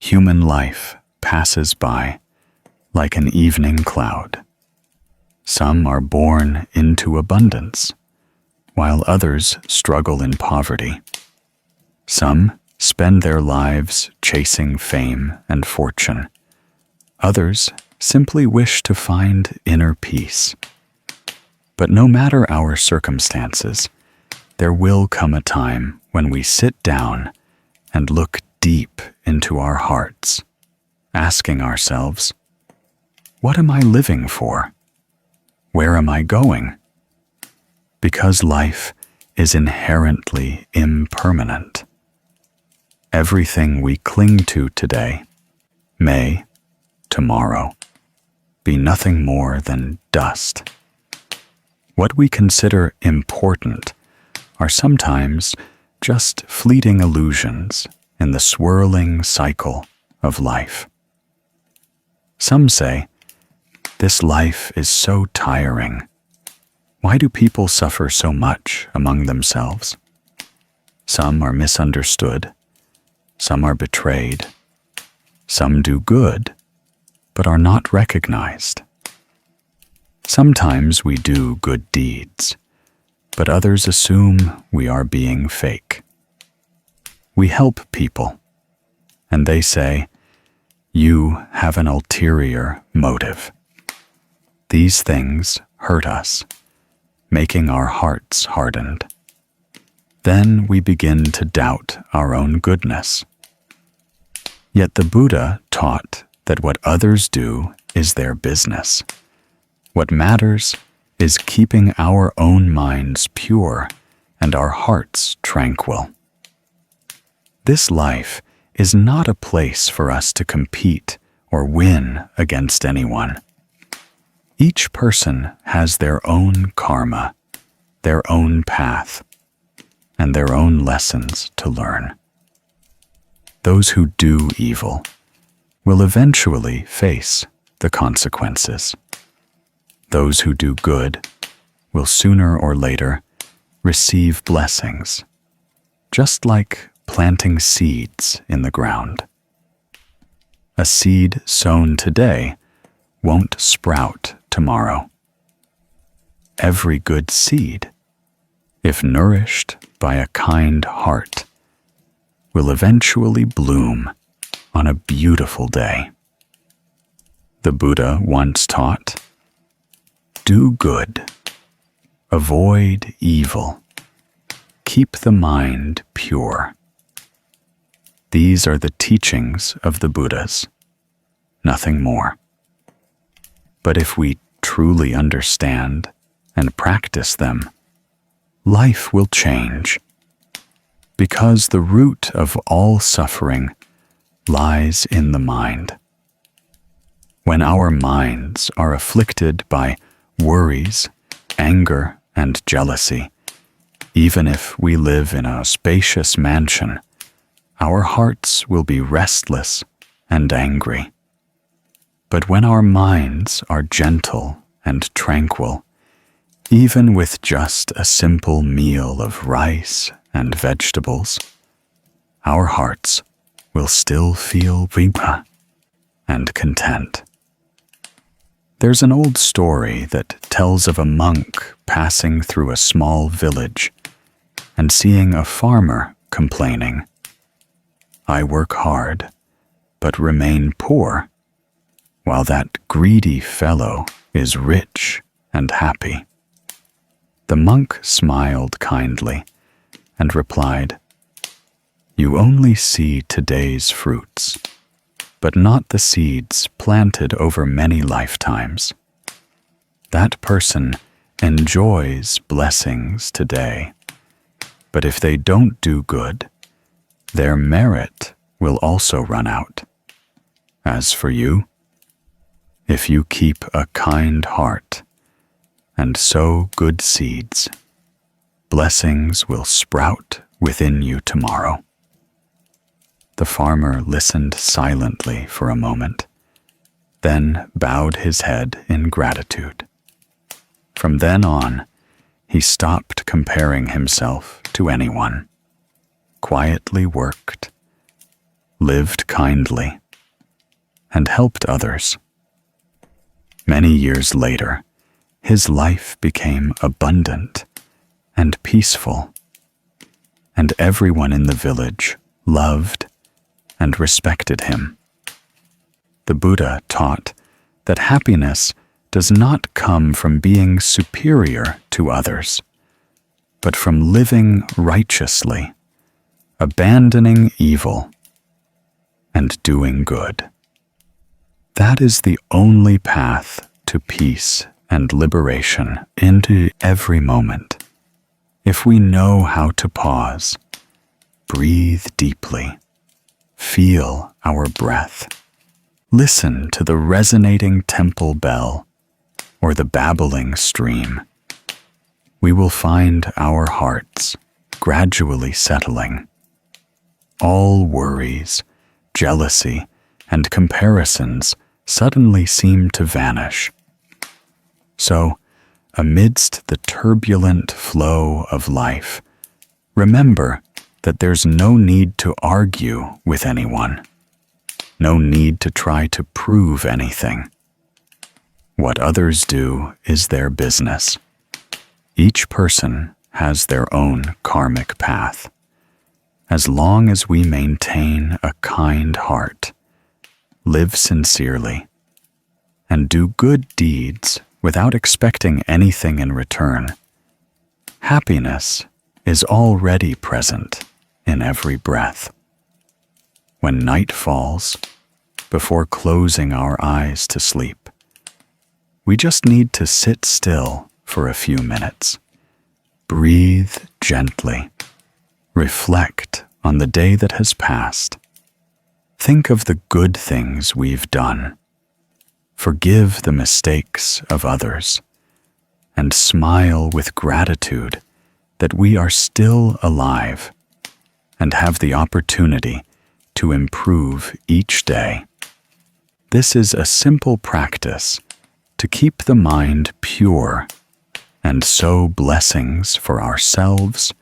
Human life passes by like an evening cloud. Some are born into abundance, while others struggle in poverty. Some spend their lives chasing fame and fortune. Others simply wish to find inner peace. But no matter our circumstances, there will come a time when we sit down and look deep into our hearts, asking ourselves, what am I living for? Where am I going? Because life is inherently impermanent. Everything we cling to today may, tomorrow, be nothing more than dust. What we consider important are sometimes just fleeting illusions in the swirling cycle of life. Some say, this life is so tiring. Why do people suffer so much among themselves? Some are misunderstood. Some are betrayed. Some do good, but are not recognized. Sometimes we do good deeds, but others assume we are being fake. We help people, and they say, you have an ulterior motive. These things hurt us, making our hearts hardened. Then we begin to doubt our own goodness. Yet the Buddha taught that what others do is their business. What matters is keeping our own minds pure and our hearts tranquil. This life is not a place for us to compete or win against anyone. Each person has their own karma, their own path, and their own lessons to learn. Those who do evil will eventually face the consequences. Those who do good will sooner or later receive blessings, just like planting seeds in the ground. A seed sown today won't sprout tomorrow. Every good seed, if nourished by a kind heart, will eventually bloom on a beautiful day. The Buddha once taught, do good, avoid evil, keep the mind pure. These are the teachings of the Buddhas, nothing more. But if we truly understand and practice them, life will change, because the root of all suffering lies in the mind. When our minds are afflicted by worries, anger, and jealousy, even if we live in a spacious mansion, our hearts will be restless and angry. But when our minds are gentle and tranquil, even with just a simple meal of rice and vegetables, our hearts will still feel vipa and content. There's an old story that tells of a monk passing through a small village and seeing a farmer complaining, I work hard, but remain poor, while that greedy fellow is rich and happy. The monk smiled kindly and replied, you only see today's fruits, but not the seeds planted over many lifetimes. That person enjoys blessings today, but if they don't do good, their merit will also run out. As for you, if you keep a kind heart and sow good seeds, blessings will sprout within you tomorrow. The farmer listened silently for a moment, then bowed his head in gratitude. From then on, he stopped comparing himself to anyone, quietly worked, lived kindly, and helped others. Many years later, his life became abundant and peaceful, and everyone in the village loved and respected him. The Buddha taught that happiness does not come from being superior to others, but from living righteously, abandoning evil, and doing good. That is the only path to peace and liberation into every moment. If we know how to pause, breathe deeply, feel our breath, listen to the resonating temple bell or the babbling stream, we will find our hearts gradually settling. All worries, jealousy, and comparisons suddenly seem to vanish. So, amidst the turbulent flow of life, remember that there's no need to argue with anyone, no need to try to prove anything. What others do is their business. Each person has their own karmic path. As long as we maintain a kind heart, live sincerely, and do good deeds without expecting anything in return, happiness is already present in every breath. When night falls, before closing our eyes to sleep, we just need to sit still for a few minutes, breathe gently, reflect on the day that has passed. Think of the good things we've done. Forgive the mistakes of others, and smile with gratitude that we are still alive and have the opportunity to improve each day. This is a simple practice to keep the mind pure and sow blessings for ourselves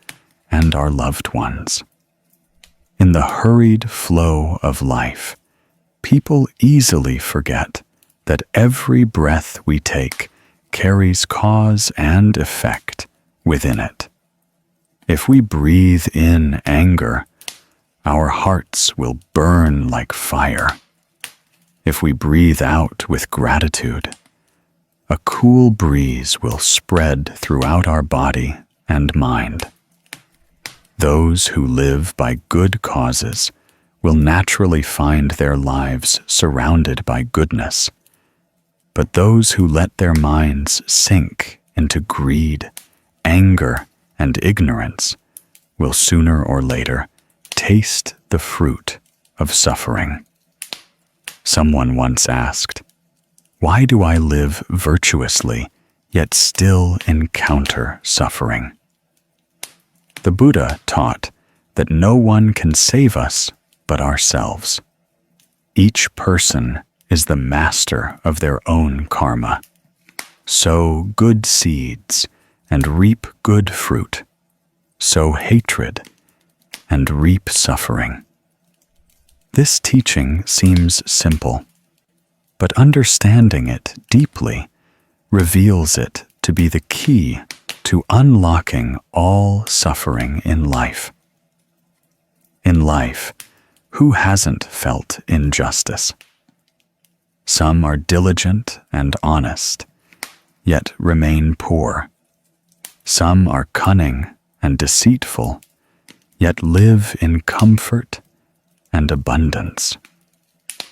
and our loved ones. In the hurried flow of life, people easily forget that every breath we take carries cause and effect within it. If we breathe in anger, our hearts will burn like fire. If we breathe out with gratitude, a cool breeze will spread throughout our body and mind. Those who live by good causes will naturally find their lives surrounded by goodness. But those who let their minds sink into greed, anger, and ignorance will sooner or later taste the fruit of suffering. Someone once asked, "Why do I live virtuously yet still encounter suffering?" The Buddha taught that no one can save us but ourselves. Each person is the master of their own karma. Sow good seeds and reap good fruit. Sow hatred and reap suffering. This teaching seems simple, but understanding it deeply reveals it to be the key to unlocking all suffering in life. In life, who hasn't felt injustice? Some are diligent and honest, yet remain poor. Some are cunning and deceitful, yet live in comfort and abundance.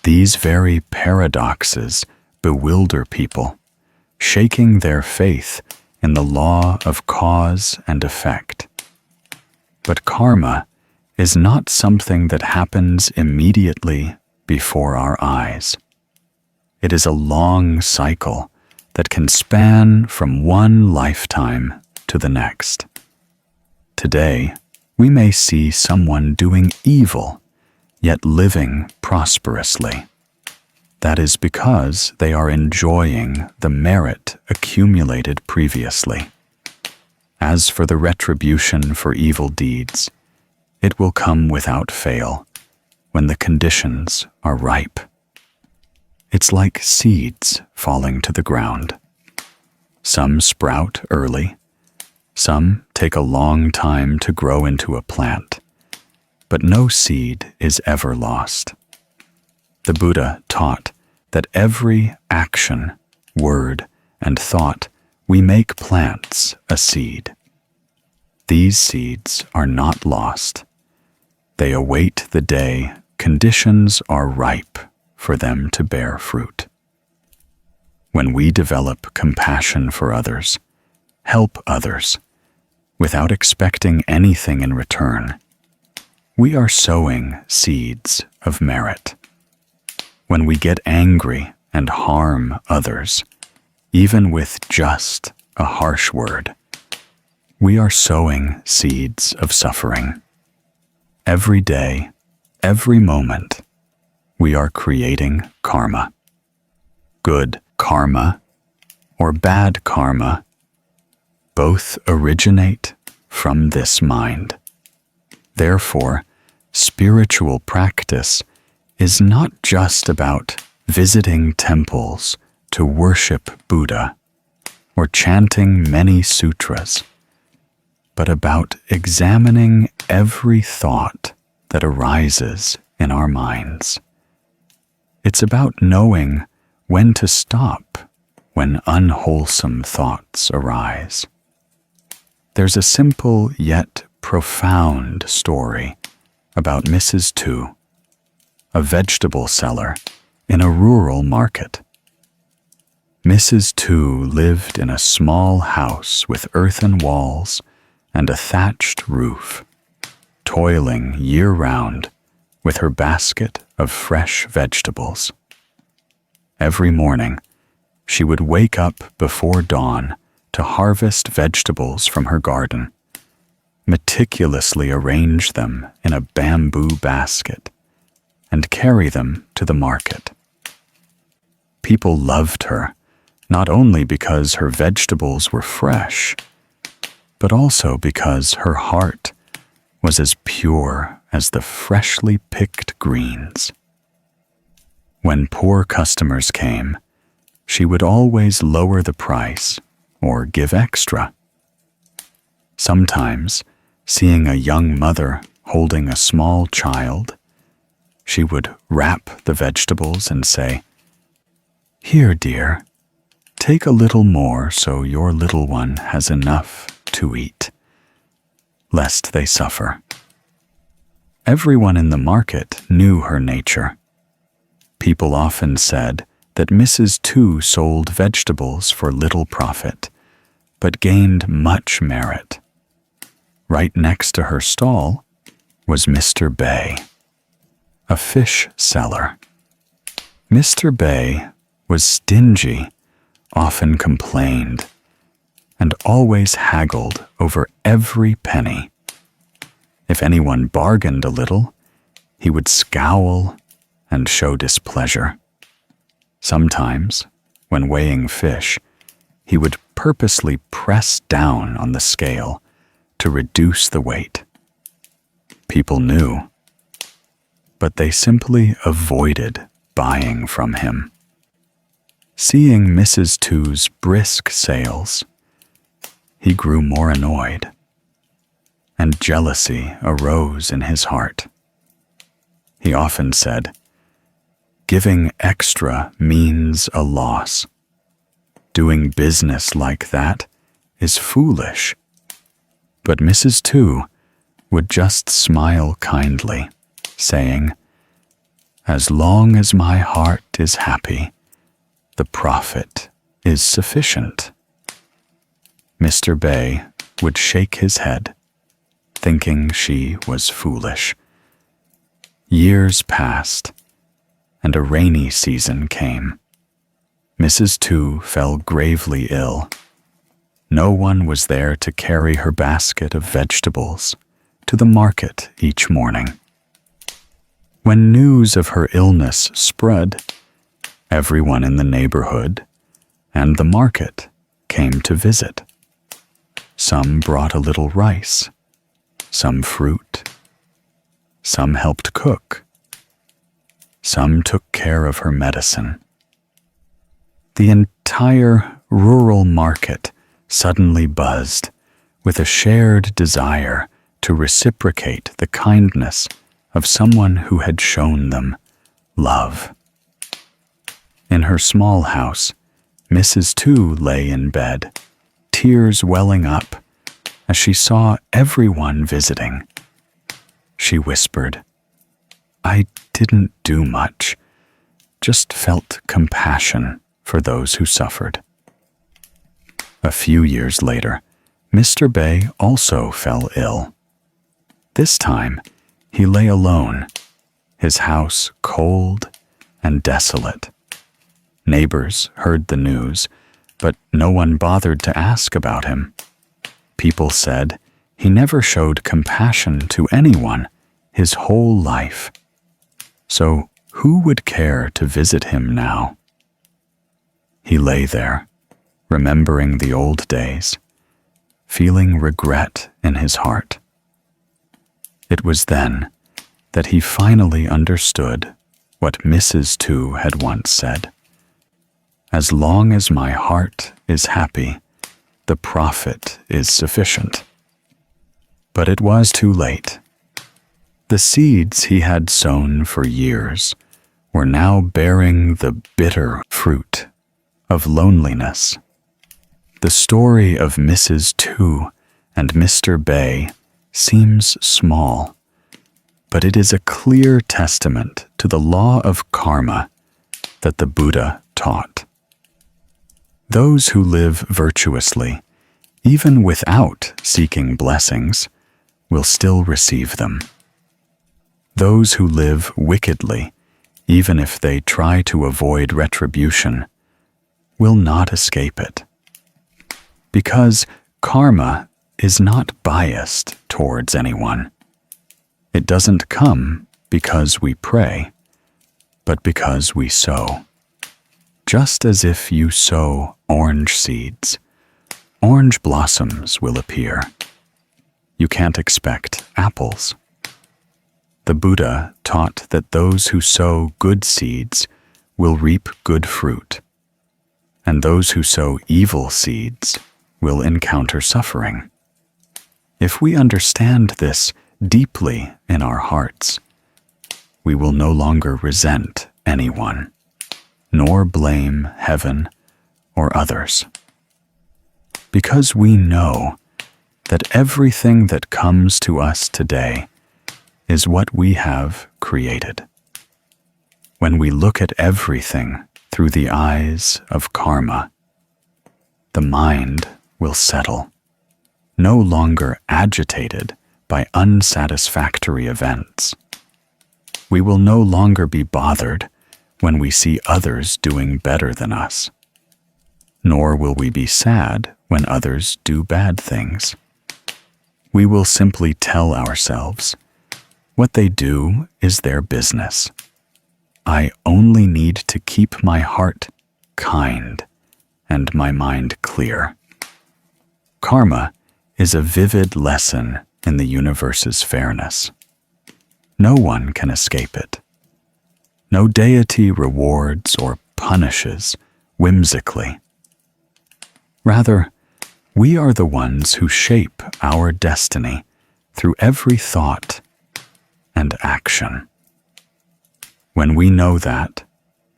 These very paradoxes bewilder people, shaking their faith in the law of cause and effect. But karma is not something that happens immediately before our eyes. It is a long cycle that can span from one lifetime to the next. Today, we may see someone doing evil, yet living prosperously. That is because they are enjoying the merit accumulated previously. As for the retribution for evil deeds, it will come without fail when the conditions are ripe. It's like seeds falling to the ground. Some sprout early, some take a long time to grow into a plant, but no seed is ever lost. The Buddha taught that every action, word, and thought we make plants a seed. These seeds are not lost. They await the day conditions are ripe for them to bear fruit. When we develop compassion for others, help others, without expecting anything in return, we are sowing seeds of merit. When we get angry and harm others, even with just a harsh word, we are sowing seeds of suffering. Every day, every moment, we are creating karma. Good karma or bad karma both originate from this mind. Therefore, spiritual practice is not just about visiting temples to worship Buddha or chanting many sutras, but about examining every thought that arises in our minds. It's about knowing when to stop when unwholesome thoughts arise. There's a simple yet profound story about Mrs. Tu, a vegetable seller in a rural market. Mrs. Tu lived in a small house with earthen walls and a thatched roof, toiling year-round with her basket of fresh vegetables. Every morning, she would wake up before dawn to harvest vegetables from her garden, meticulously arrange them in a bamboo basket, and carry them to the market. People loved her, not only because her vegetables were fresh, but also because her heart was as pure as the freshly picked greens. When poor customers came, she would always lower the price or give extra. Sometimes, seeing a young mother holding a small child, she would wrap the vegetables and say, "Here, dear, take a little more so your little one has enough to eat, lest they suffer." Everyone in the market knew her nature. People often said that Mrs. Tu sold vegetables for little profit, but gained much merit. Right next to her stall was Mr. Bay, a fish seller. Mr. Bay was stingy, often complained, and always haggled over every penny. If anyone bargained a little, he would scowl and show displeasure. Sometimes, when weighing fish, he would purposely press down on the scale to reduce the weight. People knew, but they simply avoided buying from him. Seeing Mrs. Tu's brisk sales, he grew more annoyed, and jealousy arose in his heart. He often said, "Giving extra means a loss. Doing business like that is foolish." But Mrs. Tu would just smile kindly, saying, "As long as my heart is happy, the profit is sufficient." Mr. Bay would shake his head, thinking she was foolish. Years passed, and a rainy season came. Mrs. Tu fell gravely ill. No one was there to carry her basket of vegetables to the market each morning. When news of her illness spread, everyone in the neighborhood and the market came to visit. Some brought a little rice, some fruit, some helped cook, Some took care of her medicine. The entire rural market suddenly buzzed with a shared desire to reciprocate the kindness of someone who had shown them love. In her small house, Mrs. Tu lay in bed, tears welling up as she saw everyone visiting. She whispered, "I didn't do much, just felt compassion for those who suffered." A few years later, Mr. Bay also fell ill. This time, he lay alone, his house cold and desolate. Neighbors heard the news, but no one bothered to ask about him. People said he never showed compassion to anyone his whole life. So who would care to visit him now? He lay there, remembering the old days, feeling regret in his heart. It was then that he finally understood what Mrs. Tu had once said. "As long as my heart is happy, the profit is sufficient." But it was too late. The seeds he had sown for years were now bearing the bitter fruit of loneliness. The story of Mrs. Tu and Mr. Bay seems small, but it is a clear testament to the law of karma that the Buddha taught. Those who live virtuously, even without seeking blessings, will still receive them. Those who live wickedly, even if they try to avoid retribution, will not escape it. Because karma is not biased towards anyone. It doesn't come because we pray, but because we sow. Just as if you sow orange seeds, orange blossoms will appear. You can't expect apples. The Buddha taught that those who sow good seeds will reap good fruit, and those who sow evil seeds will encounter suffering. If we understand this deeply in our hearts, we will no longer resent anyone, nor blame heaven or others. Because we know that everything that comes to us today is what we have created. When we look at everything through the eyes of karma, the mind will settle, no longer agitated by unsatisfactory events. We will no longer be bothered when we see others doing better than us, nor will we be sad when others do bad things. We will simply tell ourselves, what they do is their business. I only need to keep my heart kind and my mind clear. Karma is a vivid lesson in the universe's fairness. No one can escape it. No deity rewards or punishes whimsically. Rather, we are the ones who shape our destiny through every thought and action. When we know that,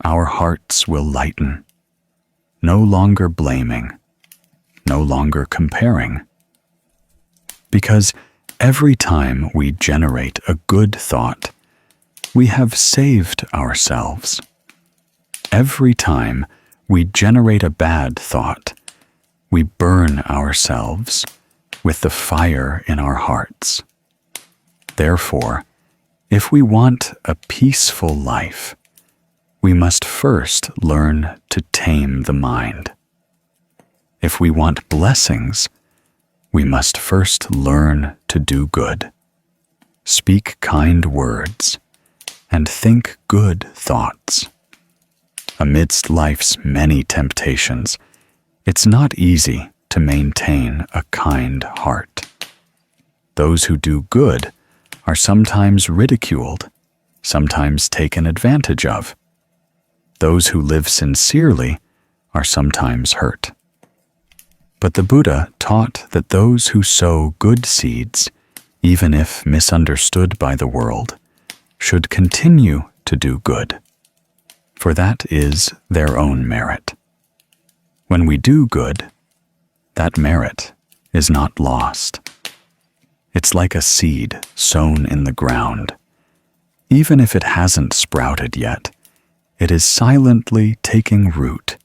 our hearts will lighten, no longer blaming, no longer comparing. Because every time we generate a good thought, we have saved ourselves. Every time we generate a bad thought, we burn ourselves with the fire in our hearts. Therefore, if we want a peaceful life, we must first learn to tame the mind. If we want blessings, we must first learn to do good, speak kind words, and think good thoughts. Amidst life's many temptations, it's not easy to maintain a kind heart. Those who do good are sometimes ridiculed, sometimes taken advantage of. Those who live sincerely are sometimes hurt. But the Buddha taught that those who sow good seeds, even if misunderstood by the world, should continue to do good, for that is their own merit. When we do good, that merit is not lost. It's like a seed sown in the ground. Even if it hasn't sprouted yet, it is silently taking root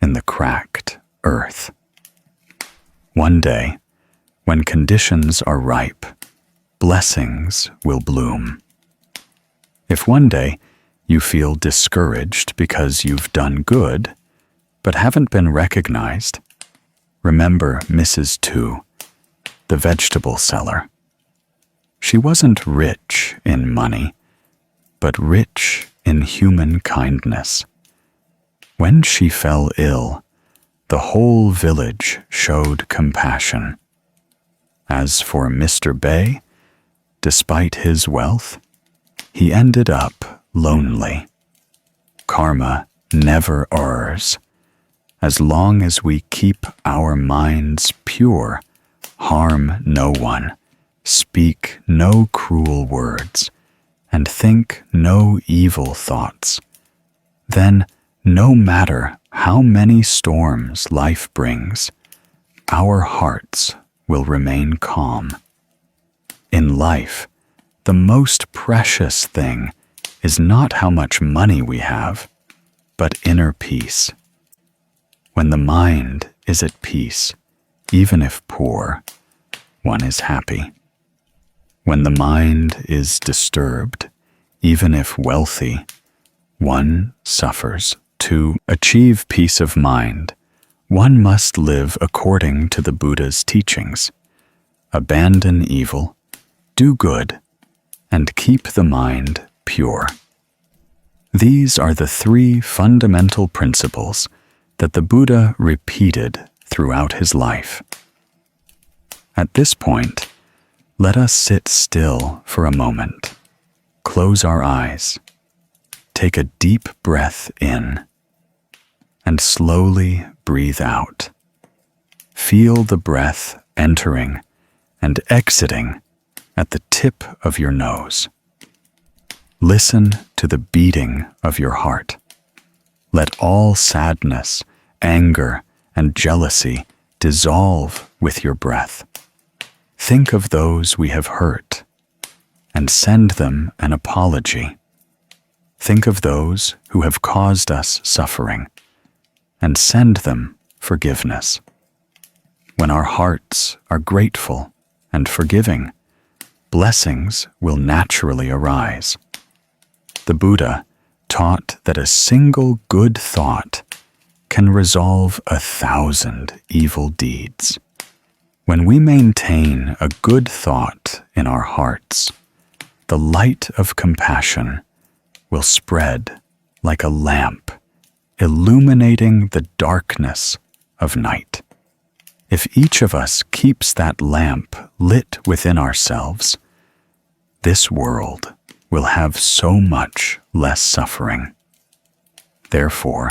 in the cracked earth. One day, when conditions are ripe, blessings will bloom. If one day you feel discouraged because you've done good, but haven't been recognized, remember Mrs. Tu, the vegetable seller. She wasn't rich in money, but rich in human kindness. When she fell ill, the whole village showed compassion. As for Mr. Bay, despite his wealth, he ended up lonely. Karma never errs. As long as we keep our minds pure, harm no one, speak no cruel words, and think no evil thoughts, then no matter how many storms life brings, our hearts will remain calm. In life, the most precious thing is not how much money we have, but inner peace. When the mind is at peace, even if poor, one is happy. When the mind is disturbed, even if wealthy, one suffers. To achieve peace of mind, one must live according to the Buddha's teachings. Abandon evil, do good, and keep the mind pure. These are the three fundamental principles that the Buddha repeated throughout his life. At this point, let us sit still for a moment. Close our eyes. Take a deep breath in, and slowly breathe out. Feel the breath entering and exiting at the tip of your nose. Listen to the beating of your heart. Let all sadness, anger, and jealousy dissolve with your breath. Think of those we have hurt and send them an apology. Think of those who have caused us suffering and send them forgiveness. When our hearts are grateful and forgiving, blessings will naturally arise. The Buddha taught that a single good thought can resolve 1,000 evil deeds. When we maintain a good thought in our hearts, the light of compassion will spread like a lamp, illuminating the darkness of night. If each of us keeps that lamp lit within ourselves, this world will have so much less suffering. Therefore,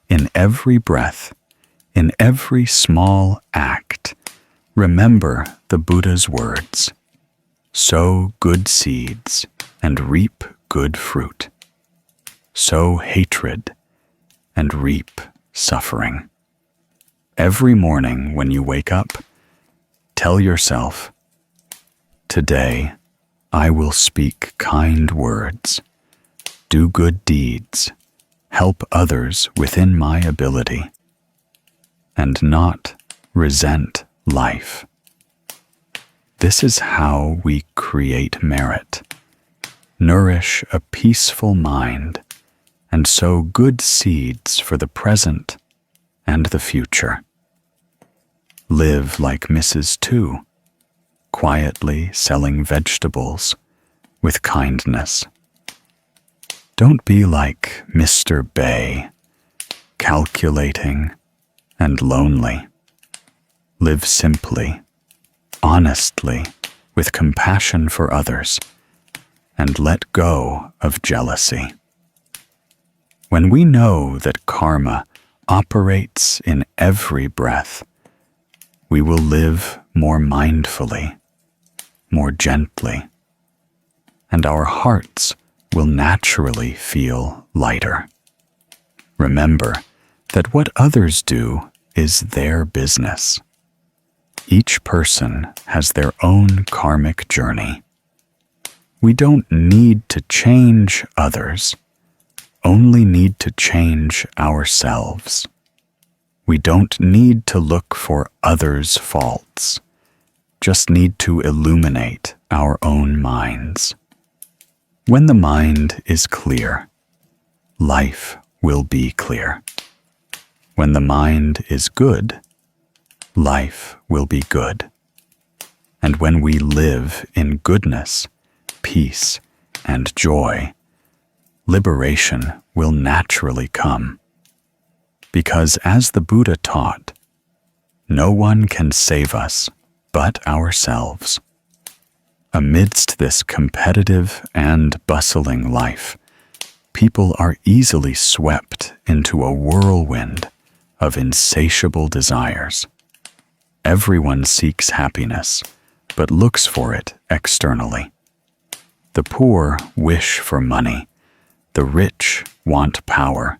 in every breath, in every small act, remember the Buddha's words: sow good seeds and reap good fruit. Sow hatred and reap suffering. Every morning when you wake up, tell yourself, today I will speak kind words, do good deeds, help others within my ability, and not resent life. This is how we create merit, nourish a peaceful mind, and sow good seeds for the present and the future. Live like Mrs. Tu, quietly selling vegetables with kindness. Don't be like Mr. Bay, calculating and lonely. Live simply, honestly, with compassion for others, and let go of jealousy. When we know that karma operates in every breath, we will live more mindfully, more gently, and our hearts will naturally feel lighter. Remember that what others do is their business. Each person has their own karmic journey. We don't need to change others, only need to change ourselves. We don't need to look for others' faults, just need to illuminate our own minds. When the mind is clear, life will be clear. When the mind is good, life will be good. And when we live in goodness, peace, and joy, liberation will naturally come. Because as the Buddha taught, no one can save us but ourselves. Amidst this competitive and bustling life, people are easily swept into a whirlwind of insatiable desires. Everyone seeks happiness, but looks for it externally. The poor wish for money, the rich want power,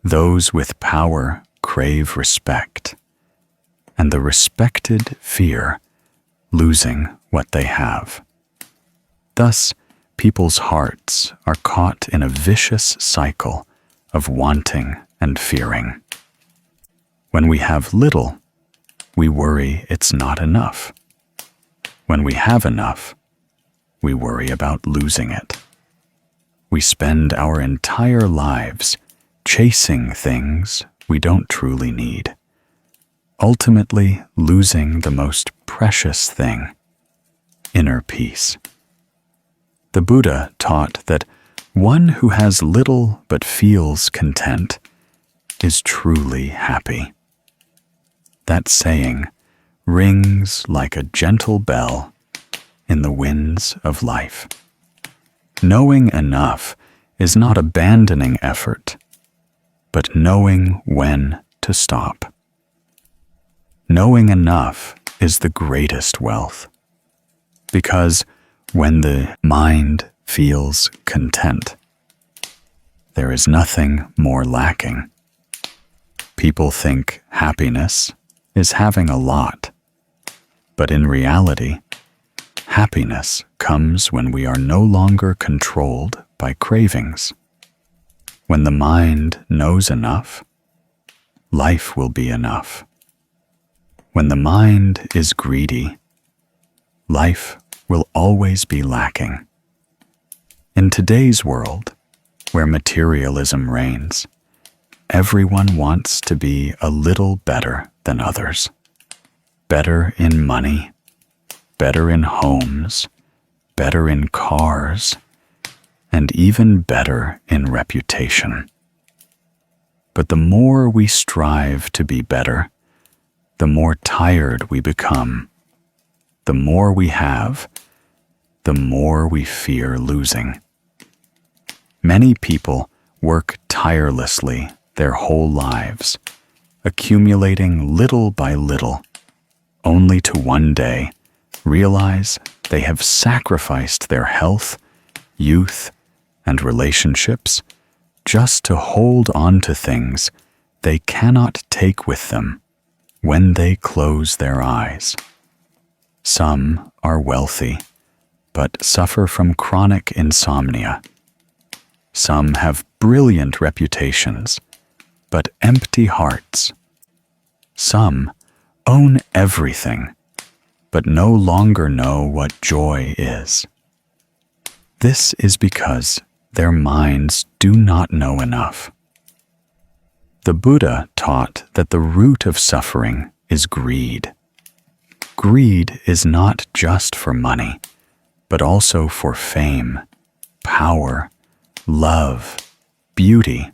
those with power crave respect, and the respected fear losing what they have. Thus, people's hearts are caught in a vicious cycle of wanting and fearing. When we have little, we worry it's not enough. When we have enough, we worry about losing it. We spend our entire lives chasing things we don't truly need, ultimately losing the most precious thing, inner peace. The Buddha taught that one who has little but feels content is truly happy. That saying rings like a gentle bell in the winds of life. Knowing enough is not abandoning effort, but knowing when to stop. Knowing enough is the greatest wealth, because when the mind feels content, there is nothing more lacking. People think happiness is having a lot, but in reality, happiness comes when we are no longer controlled by cravings. When the mind knows enough, life will be enough. When the mind is greedy, life will always be lacking. In today's world, where materialism reigns, everyone wants to be a little better than others. Better in money, better in homes, better in cars, and even better in reputation. But the more we strive to be better, the more tired we become. The more we have, the more we fear losing. Many people work tirelessly their whole lives, accumulating little by little, only to one day realize they have sacrificed their health, youth, and relationships just to hold on to things they cannot take with them when they close their eyes. Some are wealthy, but suffer from chronic insomnia. Some have brilliant reputations, but empty hearts. Some own everything, but no longer know what joy is. This is because their minds do not know enough. The Buddha taught that the root of suffering is greed. Greed is not just for money, but also for fame, power, love, beauty,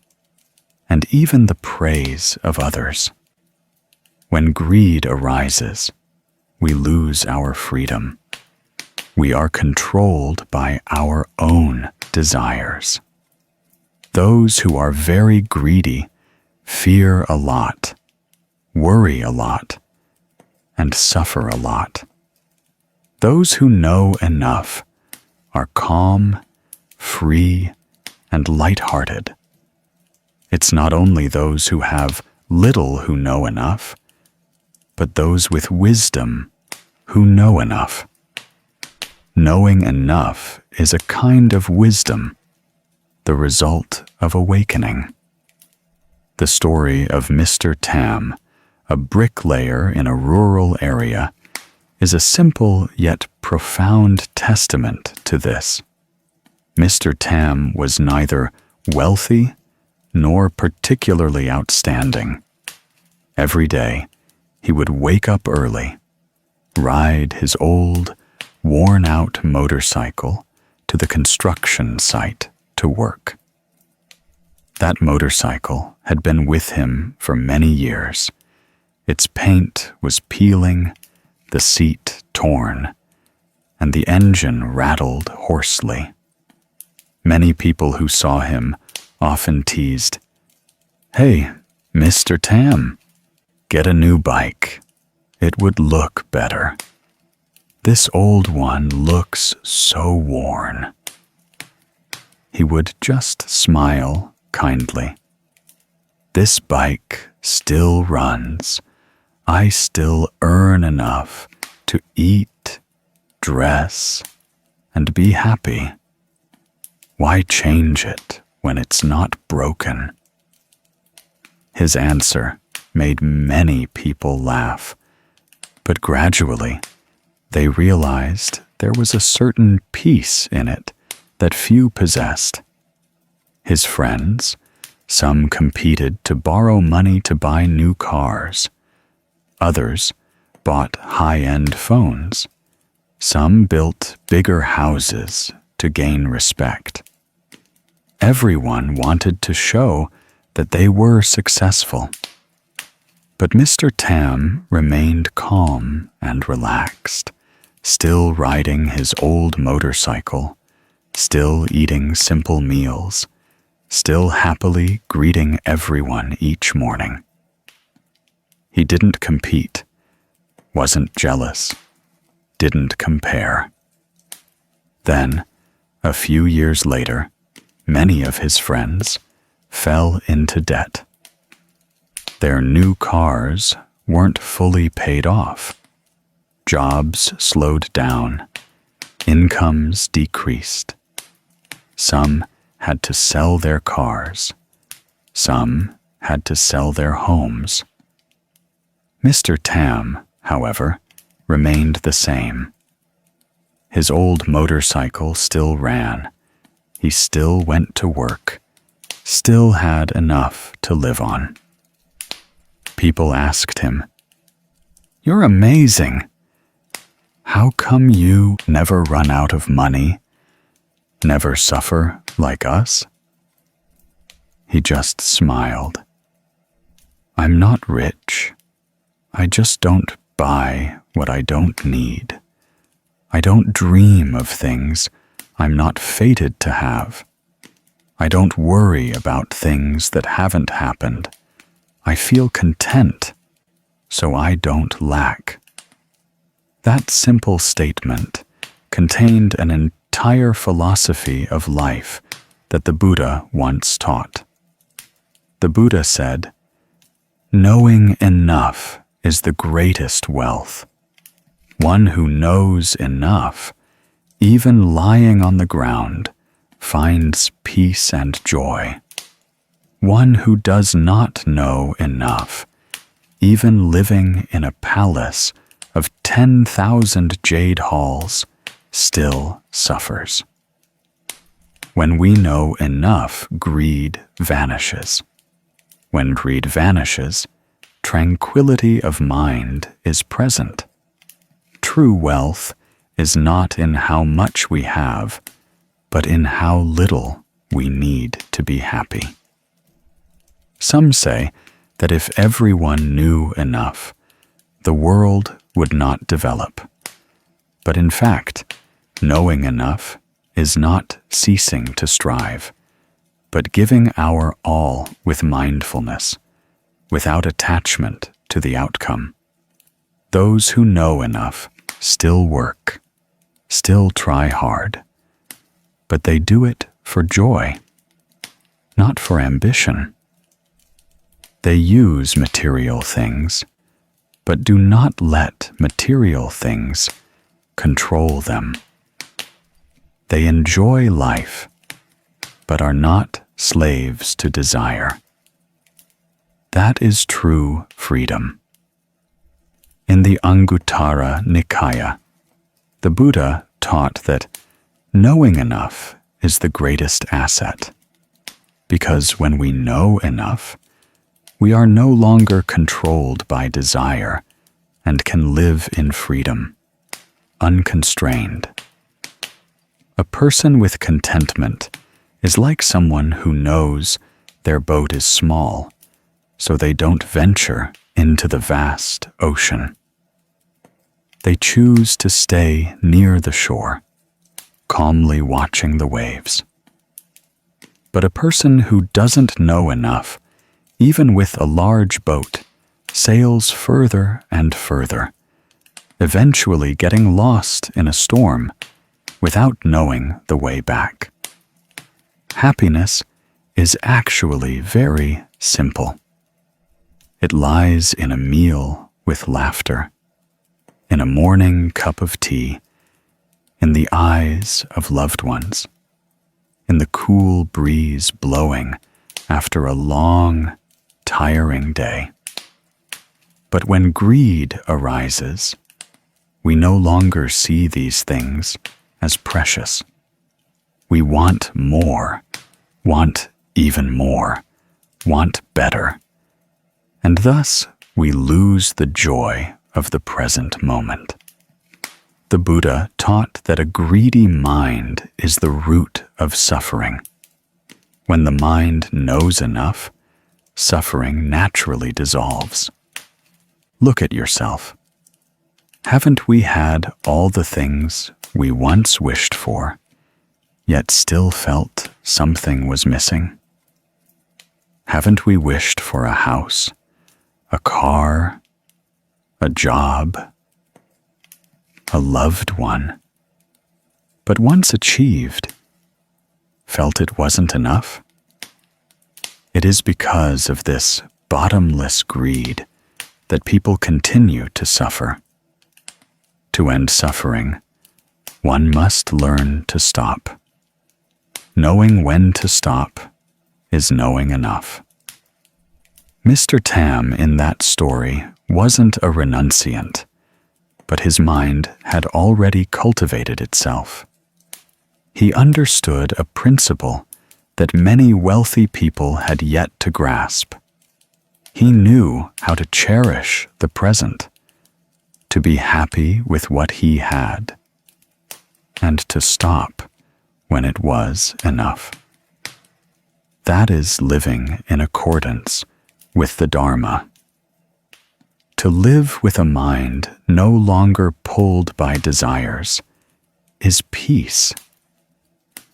and even the praise of others. When greed arises, we lose our freedom. we are controlled by our own desires. Those who are very greedy fear a lot, worry a lot, and suffer a lot. Those who know enough are calm, free, and light-hearted. It's not only those who have little who know enough, but those with wisdom who know enough. Knowing enough is a kind of wisdom, the result of awakening. The story of Mr. Tam, a bricklayer in a rural area, is a simple yet profound testament to this. Mr. Tam was neither wealthy nor particularly outstanding. Every day, he would wake up early, ride his old, worn-out motorcycle to the construction site to work. That motorcycle had been with him for many years. Its paint was peeling, the seat torn, and the engine rattled hoarsely. Many people who saw him often teased, "Hey, Mr. Tam, get a new bike. It would look better. This old one looks so worn." He would just smile kindly. "This bike still runs. I still earn enough to eat, dress, and be happy. Why change it when it's not broken?" His answer made many people laugh, but gradually they realized there was a certain peace in it that few possessed. His friends, some competed to borrow money to buy new cars. Others bought high-end phones. Some built bigger houses to gain respect. Everyone wanted to show that they were successful. But Mr. Tam remained calm and relaxed, still riding his old motorcycle, still eating simple meals, still happily greeting everyone each morning. He didn't compete, wasn't jealous, didn't compare. Then, a few years later, many of his friends fell into debt. Their new cars weren't fully paid off. Jobs slowed down. Incomes decreased. Some had to sell their cars. Some had to sell their homes. Mr. Tam, however, remained the same. His old motorcycle still ran. He still went to work, still had enough to live on. People asked him, "You're amazing. How come you never run out of money, never suffer like us?" He just smiled. "I'm not rich. I just don't buy what I don't need. I don't dream of things I'm not fated to have. I don't worry about things that haven't happened. I feel content, so I don't lack." That simple statement contained an entire philosophy of life that the Buddha once taught. The Buddha said, "Knowing enough is the greatest wealth. One who knows enough, even lying on the ground, finds peace and joy. One who does not know enough, even living in a palace of 10,000 jade halls, still suffers." When we know enough, greed vanishes. When greed vanishes, tranquility of mind is present. True wealth is not in how much we have, but in how little we need to be happy. Some say that if everyone knew enough, the world would not develop. But in fact, Knowing enough is not ceasing to strive, but giving our all with mindfulness, without attachment to the outcome. Those who know enough still work, still try hard, but they do it for joy, not for ambition. They use material things, but do not let material things control them. They enjoy life, but are not slaves to desire. That is true freedom. In the Anguttara Nikaya, the Buddha taught that knowing enough is the greatest asset, because when we know enough, we are no longer controlled by desire and can live in freedom, unconstrained. A person with contentment is like someone who knows their boat is small, so they don't venture into the vast ocean. They choose to stay near the shore, calmly watching the waves. But a person who doesn't know enough, even with a large boat, sails further and further, eventually getting lost in a storm without knowing the way back. Happiness is actually very simple. It lies in a meal with laughter, in a morning cup of tea, in the eyes of loved ones, in the cool breeze blowing after a long, tiring day. But when greed arises, we no longer see these things as precious. We want more, want even more, want better, and thus we lose the joy of the present moment. The Buddha taught that a greedy mind is the root of suffering. When the mind knows enough, suffering naturally dissolves. Look at yourself. Haven't we had all the things we once wished for, yet still felt something was missing? Haven't we wished for a house, a car, a job, a loved one, but once achieved, felt it wasn't enough? It is because of this bottomless greed that people continue to suffer. To end suffering, one must learn to stop. Knowing when to stop is knowing enough. Mr. Tam in that story wasn't a renunciant, but his mind had already cultivated itself. He understood a principle that many wealthy people had yet to grasp. He knew how to cherish the present, to be happy with what he had, and to stop when it was enough. That is living in accordance with the Dharma. To live with a mind no longer pulled by desires is peace.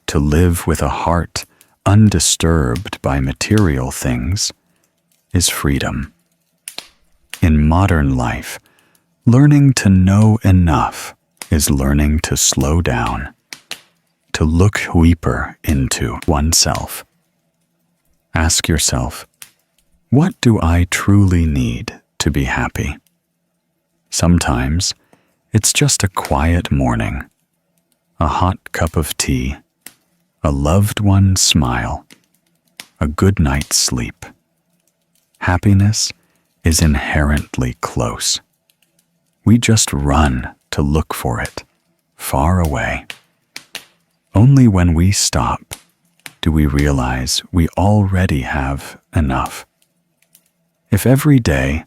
To live with a heart undisturbed by material things is freedom. In modern life, learning to know enough is learning to slow down, to look deeper into oneself. Ask yourself, what do I truly need to be happy? Sometimes it's just a quiet morning, a hot cup of tea, a loved one's smile, a good night's sleep. Happiness is inherently close. We just run to look for it, far away. Only when we stop do we realize we already have enough. If every day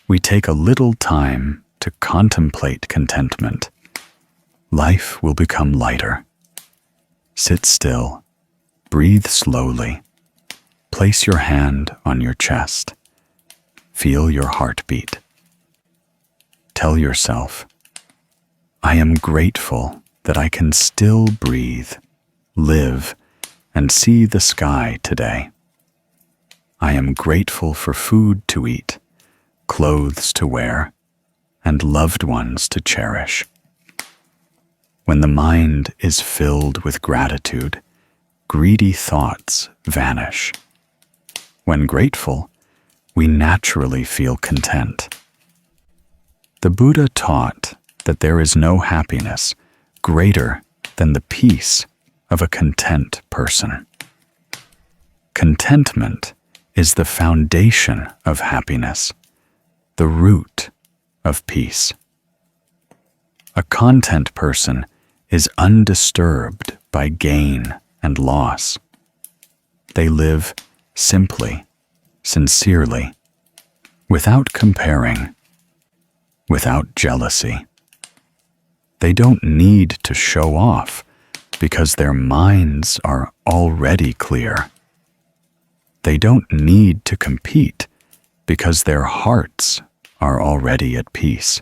we take a little time to contemplate contentment, life will become lighter. Sit still, breathe slowly, place your hand on your chest, feel your heartbeat. Tell yourself, I am grateful that I can still breathe, live, and see the sky today. I am grateful for food to eat, clothes to wear, and loved ones to cherish. When the mind is filled with gratitude, greedy thoughts vanish. When grateful, we naturally feel content. The Buddha taught that there is no happiness greater than the peace of a content person. Contentment is the foundation of happiness, the root of peace. A content person is undisturbed by gain and loss. They live simply, sincerely, without comparing, without jealousy. They don't need to show off because their minds are already clear. They don't need to compete because their hearts are already at peace.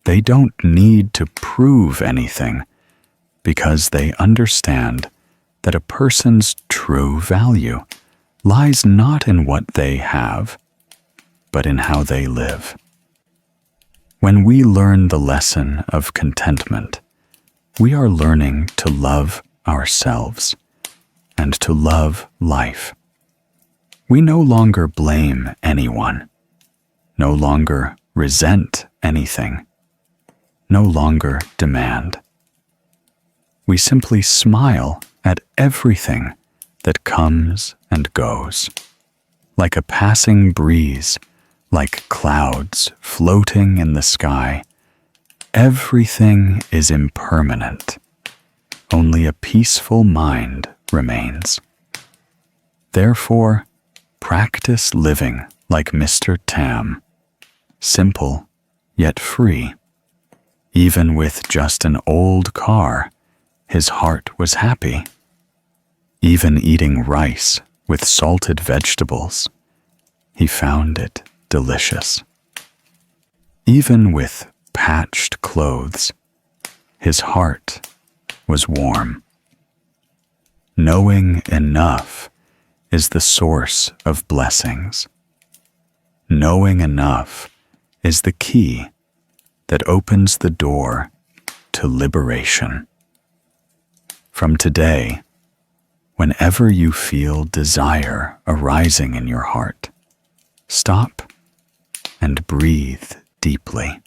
They don't need to prove anything because they understand that a person's true value lies not in what they have, but in how they live. When we learn the lesson of contentment, we are learning to love ourselves and to love life. We no longer blame anyone, no longer resent anything, no longer demand. We simply smile at everything that comes and goes, like a passing breeze, like clouds floating in the sky. Everything is impermanent. Only a peaceful mind remains. Therefore, practice living like Mr. Tam, simple yet free. Even with just an old car, his heart was happy. Even eating rice with salted vegetables, he found it delicious. Even with patched clothes, his heart was warm. Knowing enough is the source of blessings. Knowing enough is the key that opens the door to liberation. From today, whenever you feel desire arising in your heart, stop and breathe deeply.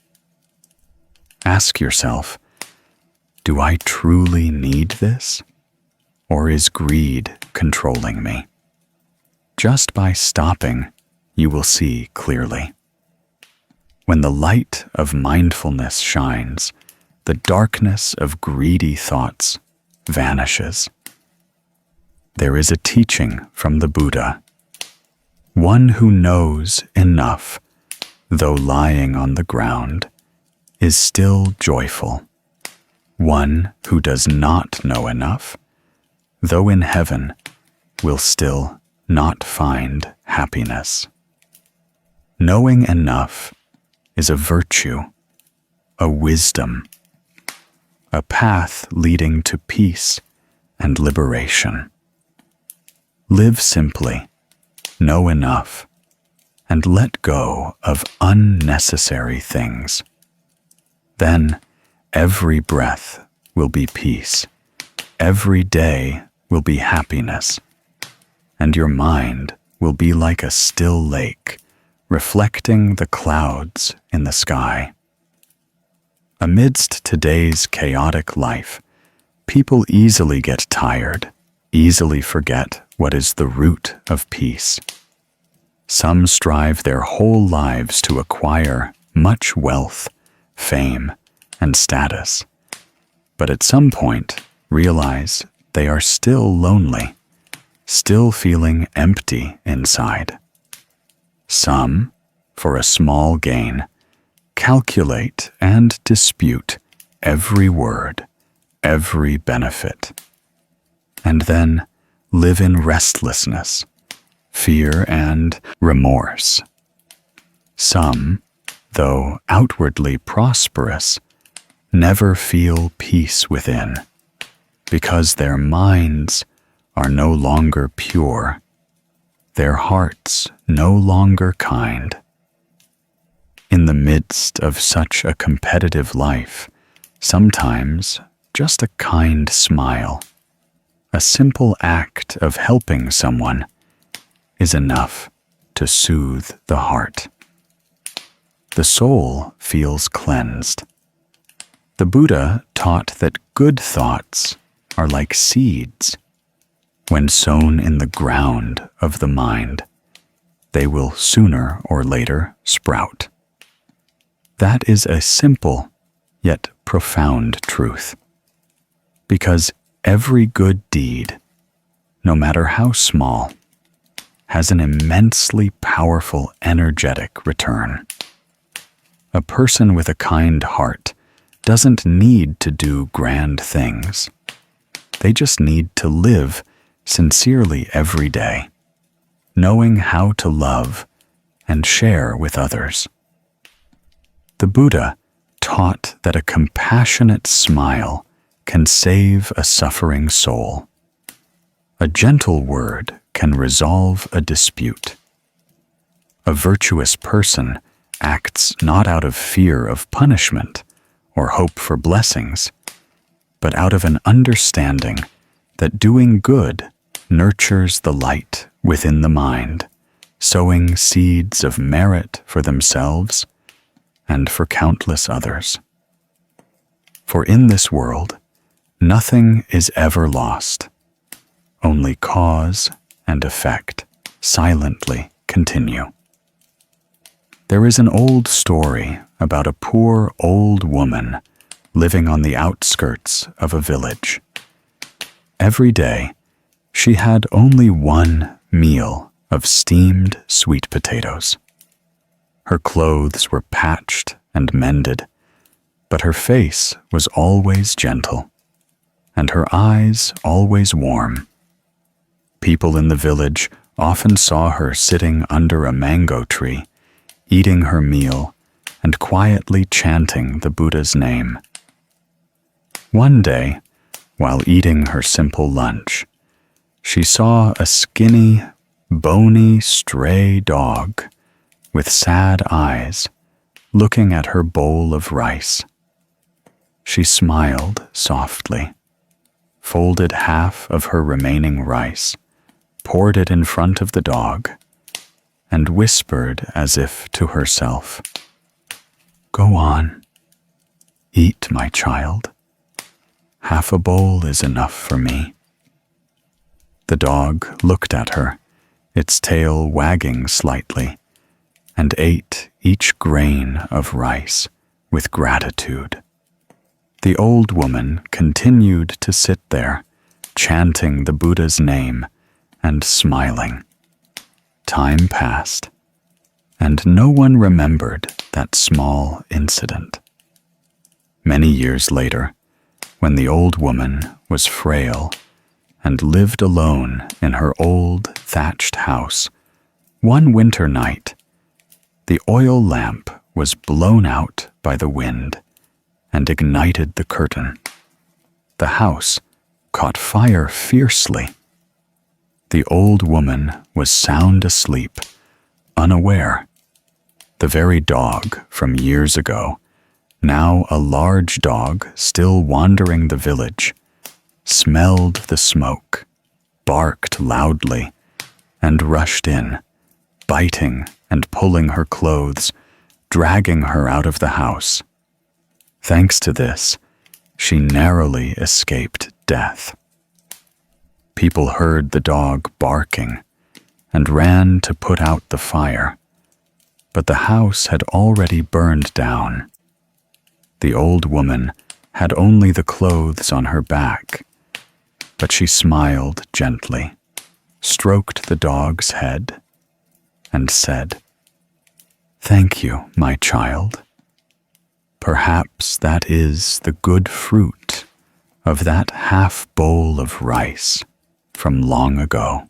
Ask yourself, do I truly need this? Or is greed controlling me? Just by stopping, you will see clearly. When the light of mindfulness shines, the darkness of greedy thoughts vanishes. There is a teaching from the Buddha. One who knows enough, though lying on the ground, is still joyful. One who does not know enough, though in heaven, will still not find happiness. Knowing enough is a virtue, a wisdom, a path leading to peace and liberation. Live simply, know enough, and let go of unnecessary things. Then every breath will be peace, every day will be happiness, and your mind will be like a still lake, reflecting the clouds in the sky. Amidst today's chaotic life, people easily get tired, easily forget what is the root of peace. Some strive their whole lives to acquire much wealth, fame, and status, but at some point realize they are still lonely, still feeling empty inside. Some, for a small gain, calculate and dispute every word, every benefit, and then live in restlessness, fear, and remorse. Some, though outwardly prosperous, never feel peace within, because their minds are no longer pure, their hearts no longer kind. In the midst of such a competitive life, sometimes just a kind smile, a simple act of helping someone, is enough to soothe the heart. The soul feels cleansed. The Buddha taught that good thoughts are like seeds. When sown in the ground of the mind, they will sooner or later sprout. That is a simple yet profound truth, because every good deed, no matter how small, has an immensely powerful energetic return. A person with a kind heart doesn't need to do grand things. They just need to live sincerely every day, knowing how to love and share with others. The Buddha taught that a compassionate smile can save a suffering soul. A gentle word can resolve a dispute. A virtuous person acts not out of fear of punishment or hope for blessings, but out of an understanding that doing good nurtures the light within the mind, sowing seeds of merit for themselves and for countless others. For in this world, nothing is ever lost. Only cause and effect silently continue. There is an old story about a poor old woman living on the outskirts of a village. Every day, she had only one meal of steamed sweet potatoes. Her clothes were patched and mended, but her face was always gentle, and her eyes always warm. People in the village often saw her sitting under a mango tree, eating her meal and quietly chanting the Buddha's name. One day, while eating her simple lunch, she saw a skinny, bony, stray dog with sad eyes looking at her bowl of rice. She smiled softly, folded half of her remaining rice, poured it in front of the dog, and whispered as if to herself, "Go on, eat, my child. Half a bowl is enough for me." The dog looked at her, its tail wagging slightly, and ate each grain of rice with gratitude. The old woman continued to sit there, chanting the Buddha's name and smiling. Time passed, and no one remembered that small incident. Many years later, when the old woman was frail and lived alone in her old thatched house, one winter night, the oil lamp was blown out by the wind and ignited the curtain. The house caught fire fiercely. The old woman was sound asleep, unaware. The very dog from years ago, now a large dog still wandering the village, smelled the smoke, barked loudly, and rushed in, biting and pulling her clothes, dragging her out of the house. Thanks to this, she narrowly escaped death. People heard the dog barking and ran to put out the fire, but the house had already burned down. The old woman had only the clothes on her back, but she smiled gently, stroked the dog's head, and said, "Thank you, my child. Perhaps that is the good fruit of that half bowl of rice from long ago."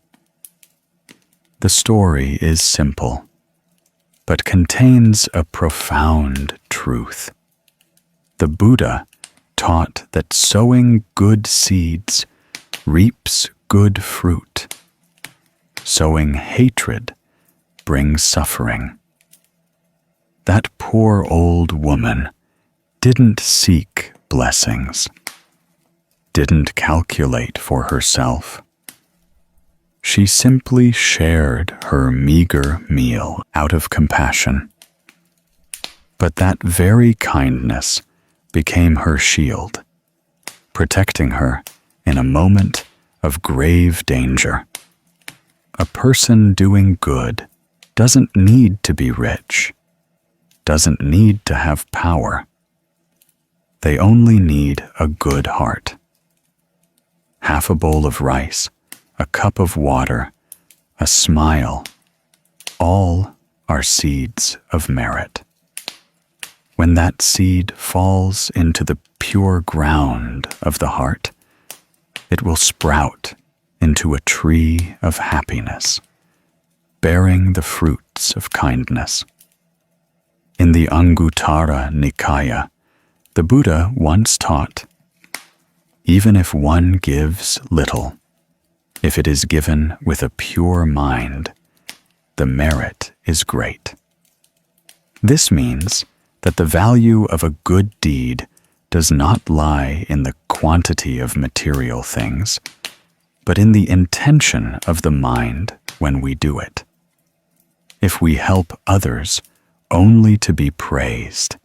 The story is simple, but contains a profound truth. The Buddha taught that sowing good seeds reaps good fruit. Sowing hatred brings suffering. That poor old woman didn't seek blessings, didn't calculate for herself. She simply shared her meager meal out of compassion. But that very kindness became her shield, protecting her in a moment of grave danger. A person doing good doesn't need to be rich, doesn't need to have power. They only need a good heart. Half a bowl of rice, a cup of water, a smile, all are seeds of merit. When that seed falls into the pure ground of the heart, it will sprout into a tree of happiness, bearing the fruits of kindness. In the Anguttara Nikaya, the Buddha once taught, even if one gives little, if it is given with a pure mind, the merit is great. This means that the value of a good deed does not lie in the quantity of material things, but in the intention of the mind when we do it. If we help others only to be praised,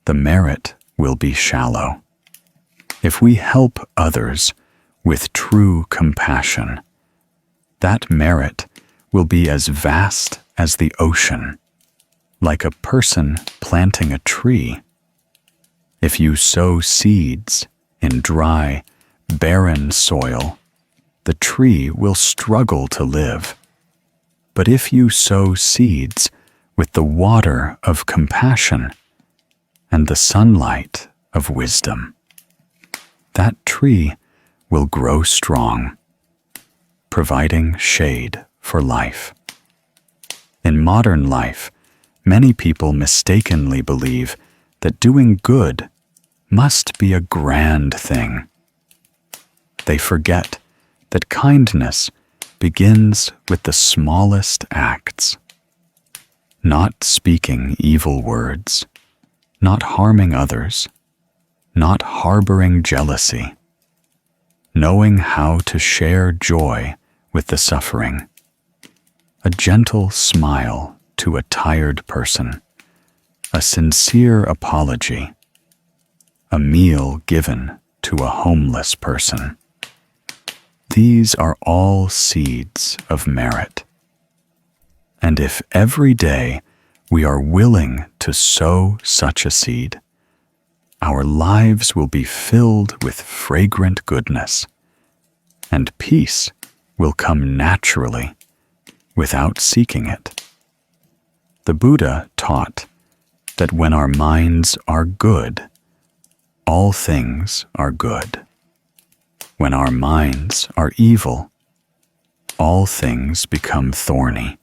the merit will be shallow. If we help others with true compassion, that merit will be as vast as the ocean, like a person planting a tree. If you sow seeds in dry, barren soil, the tree will struggle to live. But if you sow seeds with the water of compassion and the sunlight of wisdom, that tree will grow strong, providing shade for life. In modern life, many people mistakenly believe that doing good must be a grand thing. They forget that kindness begins with the smallest acts. Not speaking evil words, not harming others, not harboring jealousy, knowing how to share joy with the suffering, a gentle smile to a tired person, a sincere apology, a meal given to a homeless person. These are all seeds of merit. And if every day we are willing to sow such a seed, our lives will be filled with fragrant goodness, and peace will come naturally without seeking it. The Buddha taught that when our minds are good, all things are good. When our minds are evil, all things become thorny.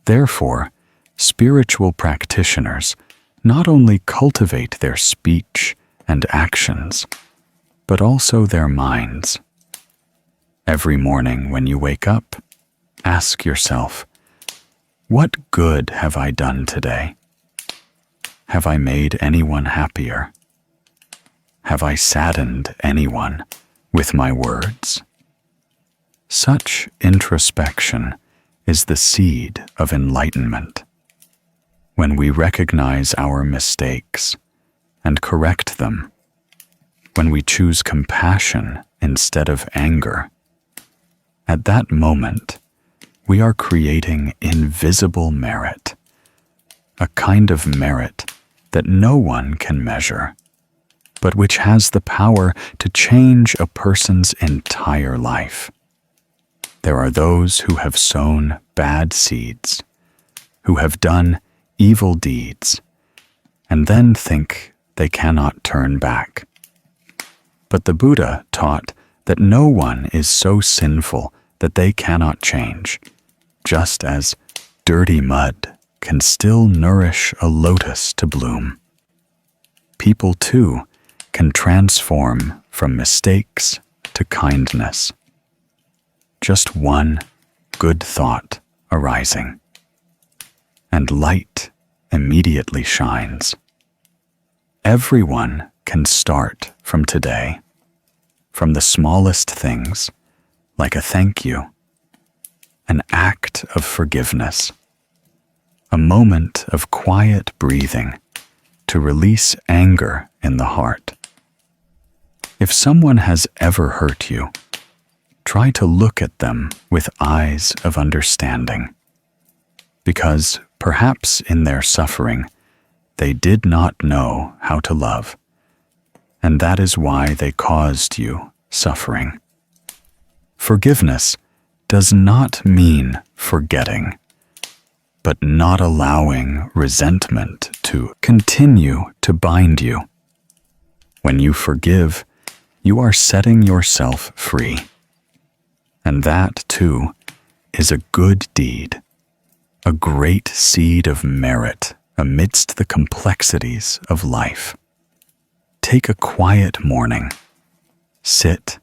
Therefore, spiritual practitioners not only cultivate their speech and actions, but also their minds. Every morning when you wake up, ask yourself, what good have I done today? Have I made anyone happier? Have I saddened anyone with my words? Such introspection is the seed of enlightenment. When we recognize our mistakes and correct them, when we choose compassion instead of anger, at that moment, we are creating invisible merit, a kind of merit that no one can measure, but which has the power to change a person's entire life. There are those who have sown bad seeds, who have done evil deeds, and then think they cannot turn back. But the Buddha taught that no one is so sinful that they cannot change, just as dirty mud can still nourish a lotus to bloom. People, too, can transform from mistakes to kindness. Just one good thought arising, and light immediately shines. Everyone can start from today, from the smallest things, like a thank you, an act of forgiveness, a moment of quiet breathing to release anger in the heart. If someone has ever hurt you, try to look at them with eyes of understanding, because perhaps in their suffering, they did not know how to love, and that is why they caused you suffering. Forgiveness does not mean forgetting, but not allowing resentment to continue to bind you. When you forgive, you are setting yourself free. And that, too, is a good deed, a great seed of merit amidst the complexities of life. Take a quiet morning, sit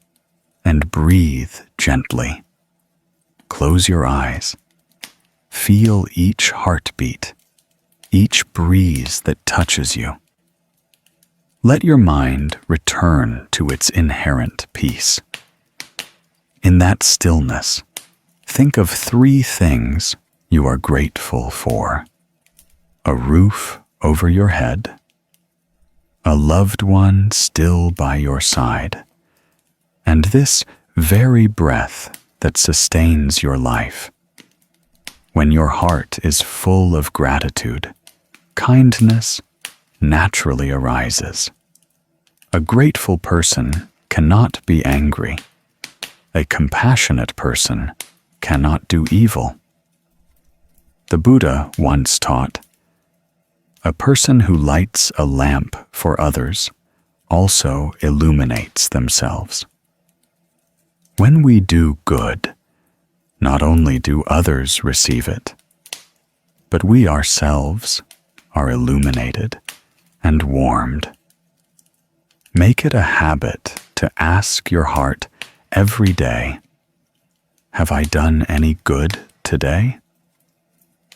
and breathe gently. Close your eyes. Feel each heartbeat, each breeze that touches you. Let your mind return to its inherent peace. In that stillness, think of 3 things you are grateful for: a roof over your head, a loved one still by your side, and this very breath that sustains your life. When your heart is full of gratitude, kindness naturally arises. A grateful person cannot be angry. A compassionate person cannot do evil. The Buddha once taught, "A person who lights a lamp for others also illuminates themselves." When we do good, not only do others receive it, but we ourselves are illuminated and warmed. Make it a habit to ask your heart every day, "Have I done any good today?"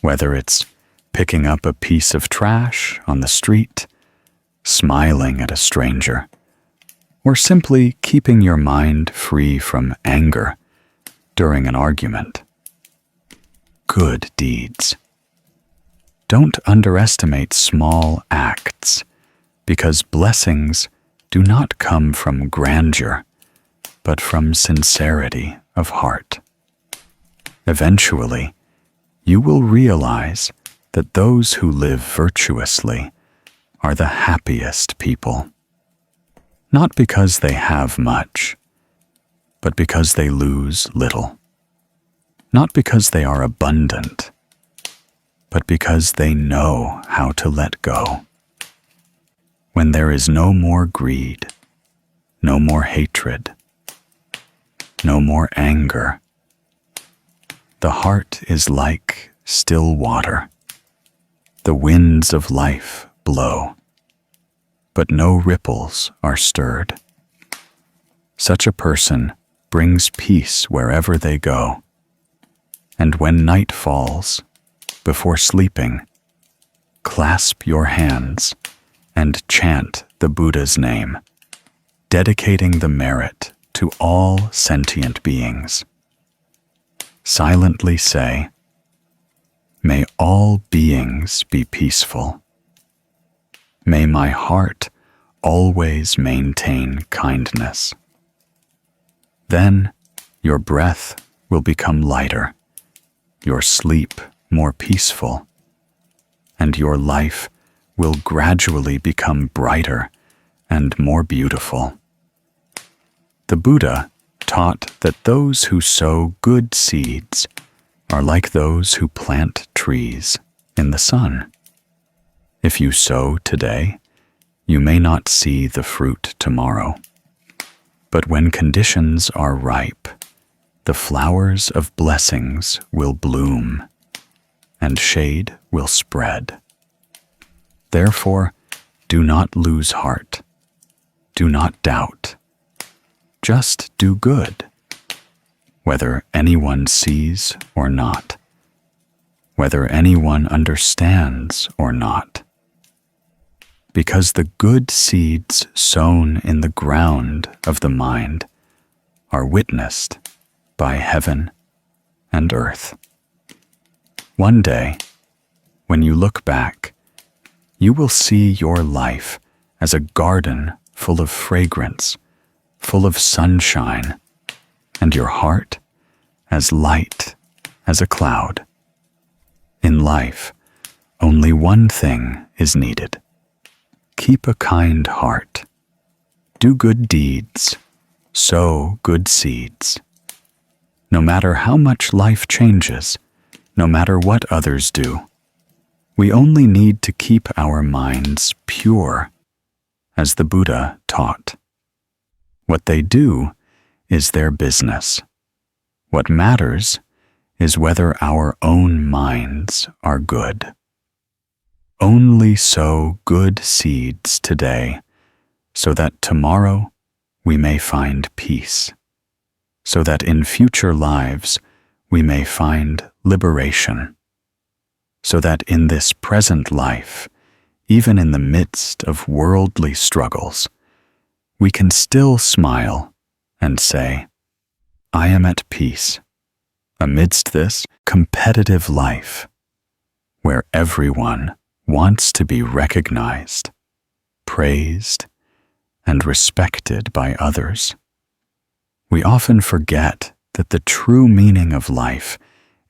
Whether it's picking up a piece of trash on the street, smiling at a stranger, or simply keeping your mind free from anger during an argument. Good deeds. Don't underestimate small acts, because blessings do not come from grandeur, but from sincerity of heart. Eventually, you will realize that those who live virtuously are the happiest people, not because they have much, but because they lose little, not because they are abundant, but because they know how to let go. When there is no more greed, no more hatred, no more anger, the heart is like still water. The winds of life blow, but no ripples are stirred. Such a person brings peace wherever they go. And when night falls, before sleeping, clasp your hands and chant the Buddha's name, dedicating the merit to all sentient beings. Silently say, "May all beings be peaceful. May my heart always maintain kindness." Then your breath will become lighter, your sleep more peaceful, and your life will gradually become brighter and more beautiful. The Buddha taught that those who sow good seeds are like those who plant trees in the sun. If you sow today, you may not see the fruit tomorrow. But when conditions are ripe, the flowers of blessings will bloom, and shade will spread. Therefore, do not lose heart. do not doubt. Just do good, whether anyone sees or not, whether anyone understands or not. Because the good seeds sown in the ground of the mind are witnessed by heaven and earth. One day, when you look back, you will see your life as a garden full of fragrance, full of sunshine, and your heart as light as a cloud. In life, only one thing is needed. Keep a kind heart. Do good deeds. Sow good seeds. No matter how much life changes, no matter what others do, we only need to keep our minds pure, as the Buddha taught. What they do is their business. What matters is whether our own minds are good. Only sow good seeds today, so that tomorrow we may find peace, so that in future lives we may find liberation, so that in this present life, even in the midst of worldly struggles, we can still smile and say, I am at peace, amidst this competitive life, where everyone wants to be recognized, praised, and respected by others. We often forget that the true meaning of life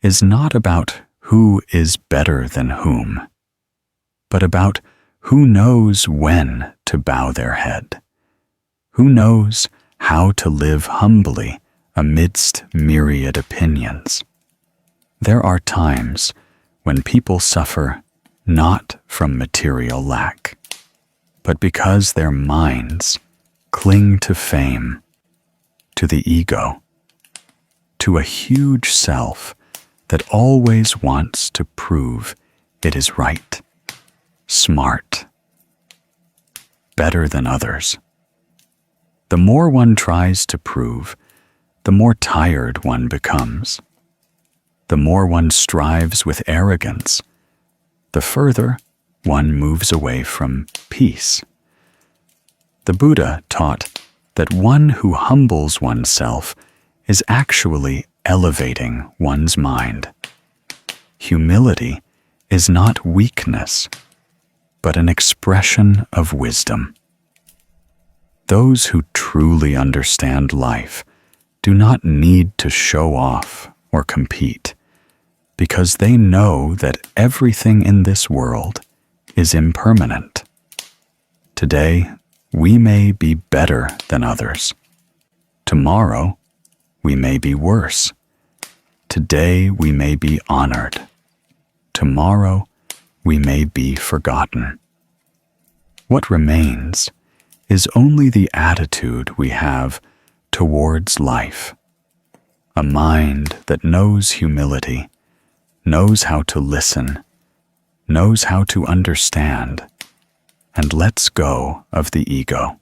is not about who is better than whom, but about who knows when to bow their head, who knows how to live humbly amidst myriad opinions. There are times when people suffer not from material lack, but because their minds cling to fame, to the ego, to a huge self that always wants to prove it is right, smart, better than others. The more one tries to prove, the more tired one becomes. The more one strives with arrogance, the further one moves away from peace. The Buddha taught that one who humbles oneself is actually elevating one's mind. Humility is not weakness, but an expression of wisdom. Those who truly understand life do not need to show off or compete, because they know that everything in this world is impermanent. Today, we may be better than others. Tomorrow, we may be worse. Today, we may be honored. Tomorrow, we may be forgotten. What remains is only the attitude we have towards life. A mind that knows humility, knows how to listen, knows how to understand, and lets go of the ego.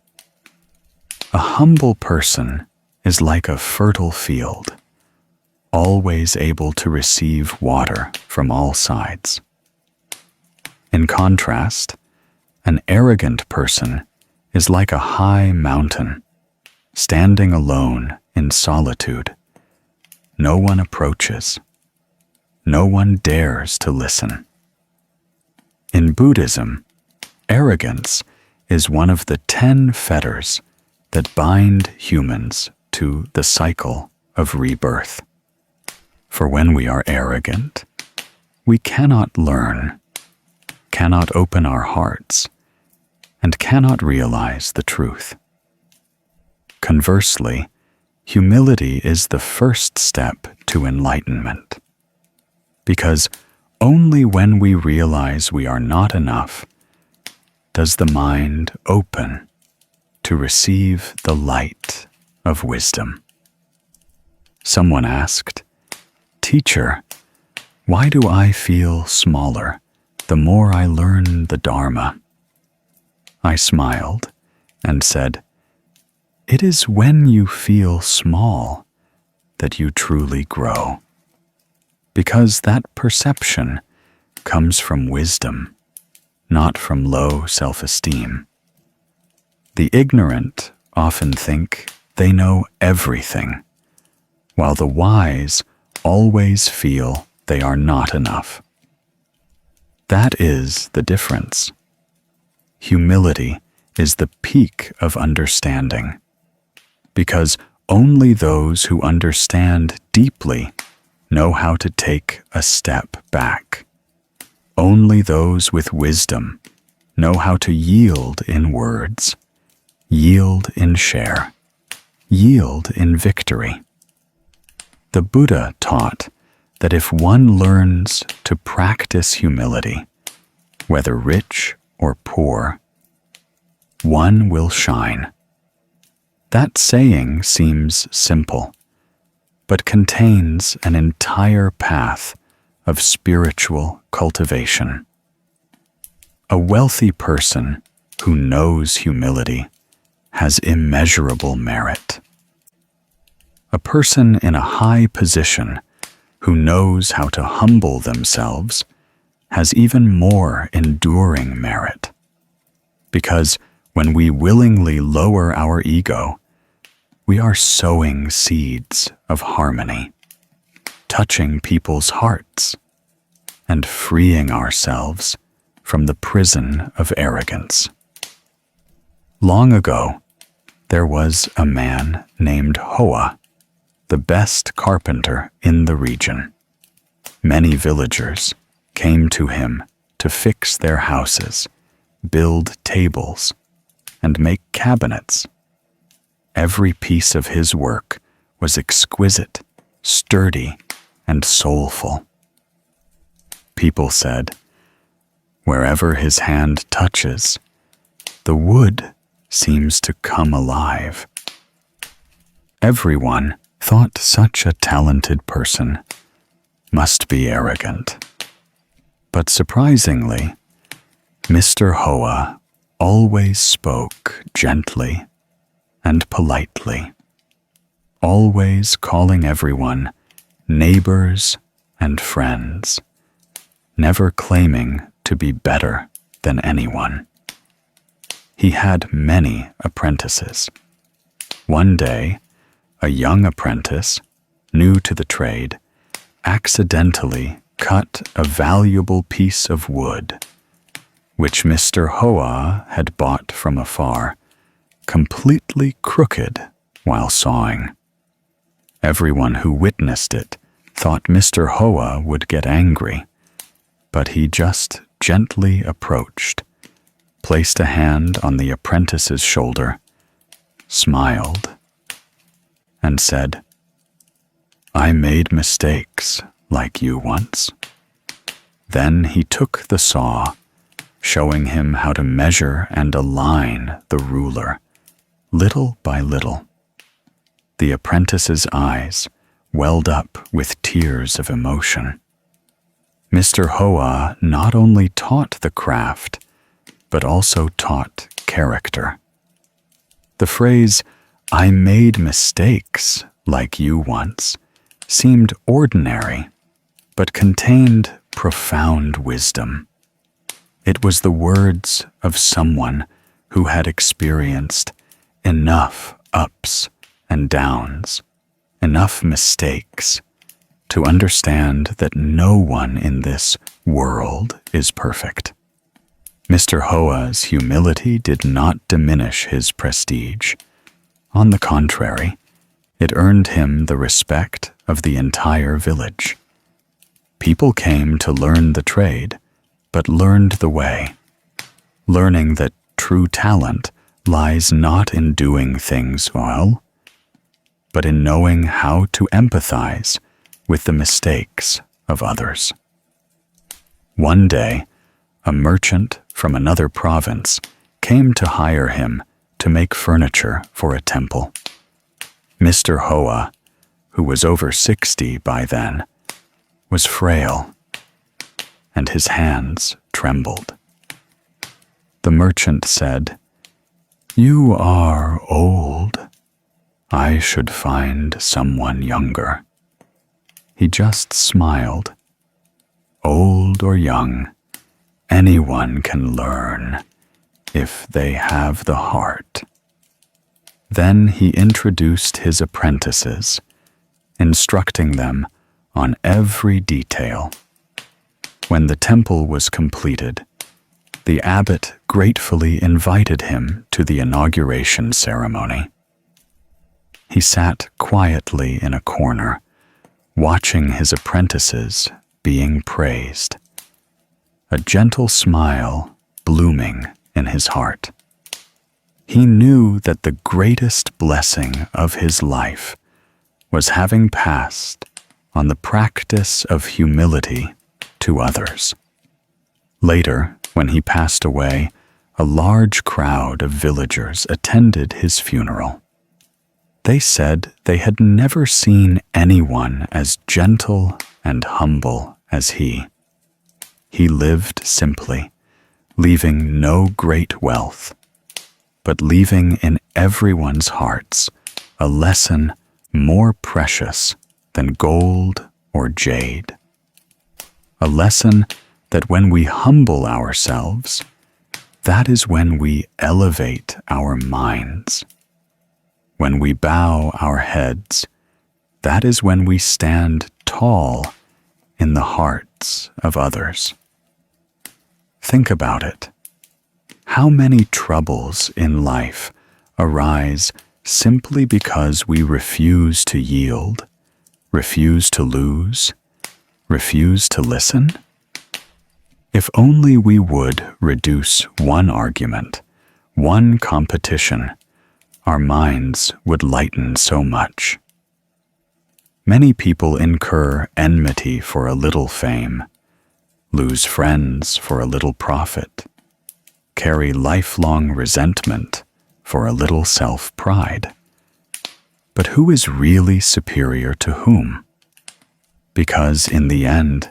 A humble person is like a fertile field, always able to receive water from all sides. In contrast, an arrogant person is like a high mountain, standing alone in solitude. No one approaches. No one dares to listen. In Buddhism, arrogance is one of the 10 fetters that bind humans to the cycle of rebirth. For when we are arrogant, we cannot learn, cannot open our hearts, and cannot realize the truth. Conversely, humility is the first step to enlightenment, because only when we realize we are not enough does the mind open to receive the light of wisdom. Someone asked, "Teacher, why do I feel smaller the more I learn the Dharma?" I smiled and said, it is when you feel small that you truly grow, because that perception comes from wisdom, not from low self-esteem. The ignorant often think they know everything, while the wise always feel they are not enough. That is the difference. Humility is the peak of understanding, because only those who understand deeply know how to take a step back. Only those with wisdom know how to yield in words, yield in share, yield in victory. The Buddha taught that if one learns to practice humility, whether rich or poor, one will shine. That saying seems simple, but contains an entire path of spiritual cultivation. A wealthy person who knows humility has immeasurable merit. A person in a high position who knows how to humble themselves has even more enduring merit. Because when we willingly lower our ego, we are sowing seeds of harmony, touching people's hearts, and freeing ourselves from the prison of arrogance. Long ago, there was a man named Hoa, the best carpenter in the region. Many villagers came to him to fix their houses, build tables, and make cabinets. Every piece of his work was exquisite, sturdy, and soulful. People said, wherever his hand touches, the wood seems to come alive. Everyone thought such a talented person must be arrogant. But surprisingly, Mr. Hoa always spoke gently and politely, always calling everyone neighbors and friends, never claiming to be better than anyone. He had many apprentices. One day, a young apprentice, new to the trade, accidentally cut a valuable piece of wood, which Mr. Hoa had bought from afar, completely crooked while sawing. Everyone who witnessed it thought Mr. Hoa would get angry, but he just gently approached, placed a hand on the apprentice's shoulder, smiled, and said, "I made mistakes like you once." Then he took the saw, showing him how to measure and align the ruler, little by little. The apprentice's eyes welled up with tears of emotion. Mr. Hoa not only taught the craft, but also taught character. The phrase, "I made mistakes like you once," seemed ordinary, but contained profound wisdom. It was the words of someone who had experienced enough ups and downs, enough mistakes, to understand that no one in this world is perfect. Mr. Hoa's humility did not diminish his prestige. On the contrary, it earned him the respect of the entire village. People came to learn the trade, but learned the way, learning that true talent lies not in doing things well, but in knowing how to empathize with the mistakes of others. One day, a merchant from another province came to hire him to make furniture for a temple. Mr. Hoa, who was over 60 by then, was frail, and his hands trembled. The merchant said, "You are old I should find someone younger. He just smiled. Old or young, anyone can learn if they have the heart. Then he introduced his apprentices, instructing them on every detail. When the temple was completed, the abbot gratefully invited him to the inauguration ceremony. He sat quietly in a corner, watching his apprentices being praised, a gentle smile blooming in his heart. He knew that the greatest blessing of his life was having passed on the practice of humility to others. Later, when he passed away, a large crowd of villagers attended his funeral. They said they had never seen anyone as gentle and humble as he. He lived simply, leaving no great wealth, but leaving in everyone's hearts a lesson more precious than gold or jade. A lesson that when we humble ourselves, that is when we elevate our minds. When we bow our heads, that is when we stand tall in the hearts of others. Think about it. How many troubles in life arise simply because we refuse to yield, refuse to lose, refuse to listen? If only we would reduce one argument, one competition, our minds would lighten so much. Many people incur enmity for a little fame, lose friends for a little profit, carry lifelong resentment for a little self-pride. But who is really superior to whom? Because in the end,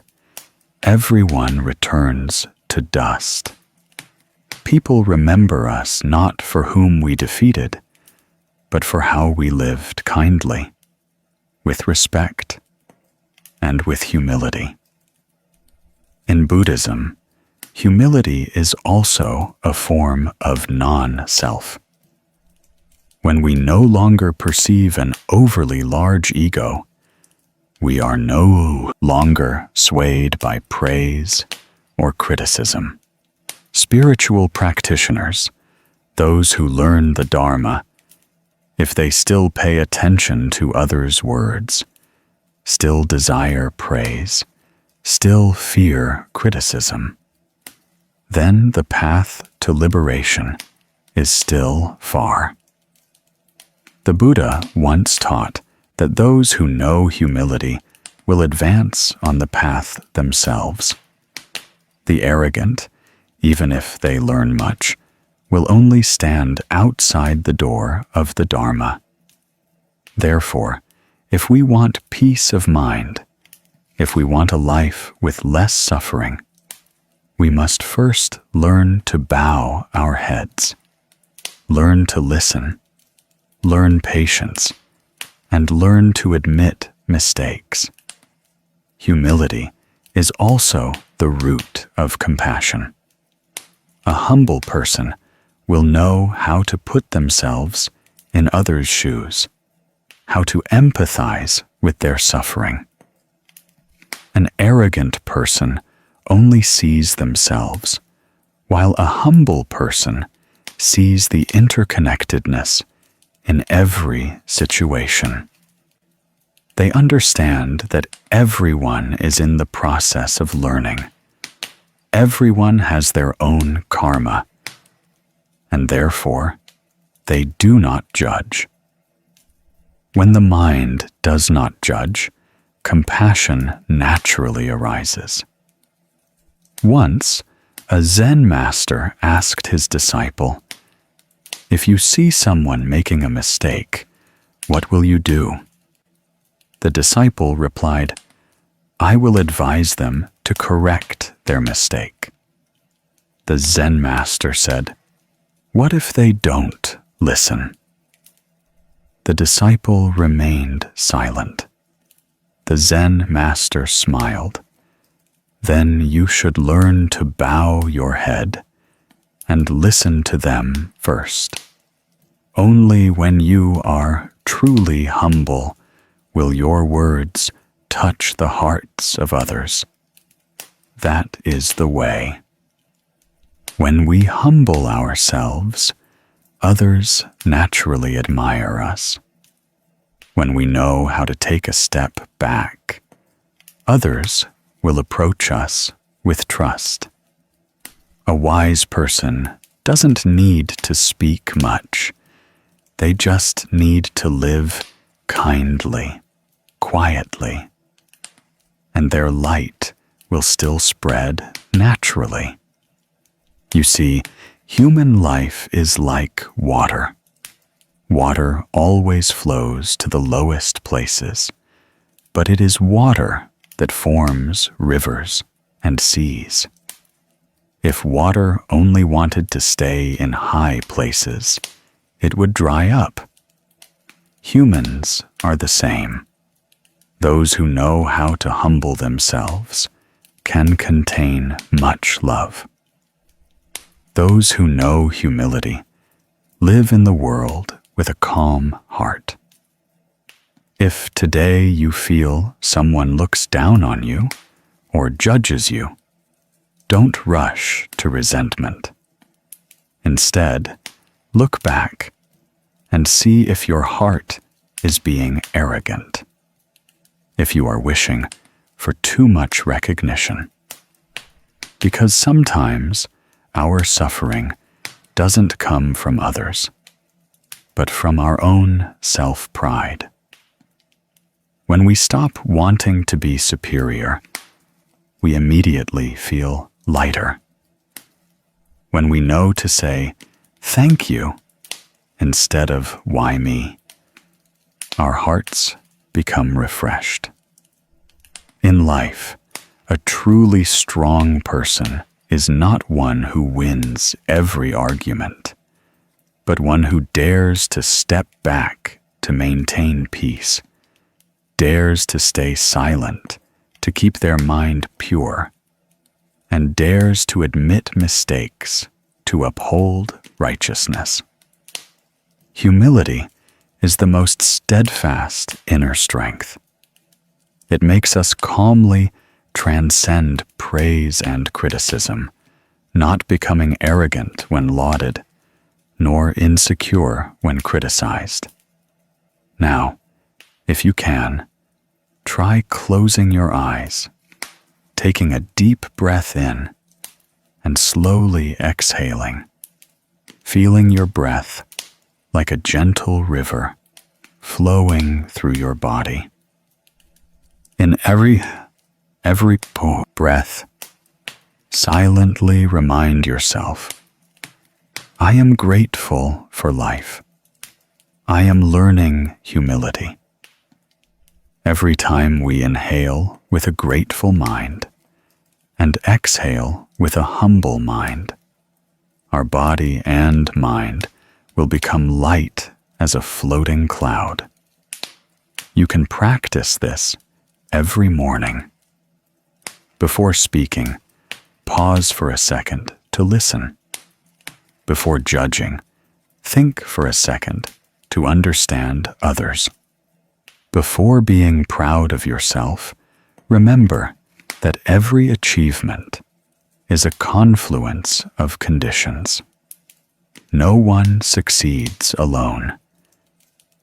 everyone returns to dust. People remember us not for whom we defeated, but for how we lived kindly, with respect, and with humility. In Buddhism, humility is also a form of non-self. When we no longer perceive an overly large ego, we are no longer swayed by praise or criticism. Spiritual practitioners, those who learn the Dharma, if they still pay attention to others' words, still desire praise, still fear criticism, then the path to liberation is still far. The Buddha once taught that those who know humility will advance on the path themselves. The arrogant, even if they learn much, will only stand outside the door of the Dharma. Therefore, if we want peace of mind, if we want a life with less suffering, we must first learn to bow our heads, learn to listen, learn patience, and learn to admit mistakes. Humility is also the root of compassion. A humble person will know how to put themselves in others' shoes, how to empathize with their suffering. An arrogant person only sees themselves, while a humble person sees the interconnectedness in every situation. They understand that everyone is in the process of learning. Everyone has their own karma, and therefore, they do not judge. When the mind does not judge, compassion naturally arises. Once, a Zen master asked his disciple, "If you see someone making a mistake, what will you do?" The disciple replied, "I will advise them to correct their mistake." The Zen master said, "What if they don't listen?" The disciple remained silent. The Zen master smiled. Then you should learn to bow your head and listen to them first. Only when you are truly humble will your words touch the hearts of others. That is the way. When we humble ourselves, others naturally admire us. When we know how to take a step back, others will approach us with trust. A wise person doesn't need to speak much. They just need to live kindly, quietly, and their light will still spread naturally. You see, human life is like water. Water always flows to the lowest places, but it is water that forms rivers and seas. If water only wanted to stay in high places, it would dry up. Humans are the same. Those who know how to humble themselves can contain much love. Those who know humility live in the world with a calm heart. If today you feel someone looks down on you or judges you, don't rush to resentment. Instead, look back and see if your heart is being arrogant, if you are wishing for too much recognition. Because sometimes our suffering doesn't come from others, but from our own self-pride. When we stop wanting to be superior, we immediately feel lighter. When we know to say, "Thank you," instead of "Why me?" our hearts become refreshed. In life, a truly strong person is not one who wins every argument, but one who dares to step back to maintain peace, dares to stay silent to keep their mind pure, and dares to admit mistakes to uphold righteousness. Humility is the most steadfast inner strength. It makes us calmly transcend praise and criticism, not becoming arrogant when lauded, nor insecure when criticized. Now, if you can, try closing your eyes, taking a deep breath in, and slowly exhaling, feeling your breath like a gentle river flowing through your body. In every breath, silently remind yourself, "I am grateful for life. I am learning humility." Every time we inhale with a grateful mind and exhale with a humble mind, our body and mind will become light as a floating cloud. You can practice this every morning. Before speaking, pause for a second to listen. Before judging, think for a second to understand others. Before being proud of yourself, remember that every achievement is a confluence of conditions. No one succeeds alone.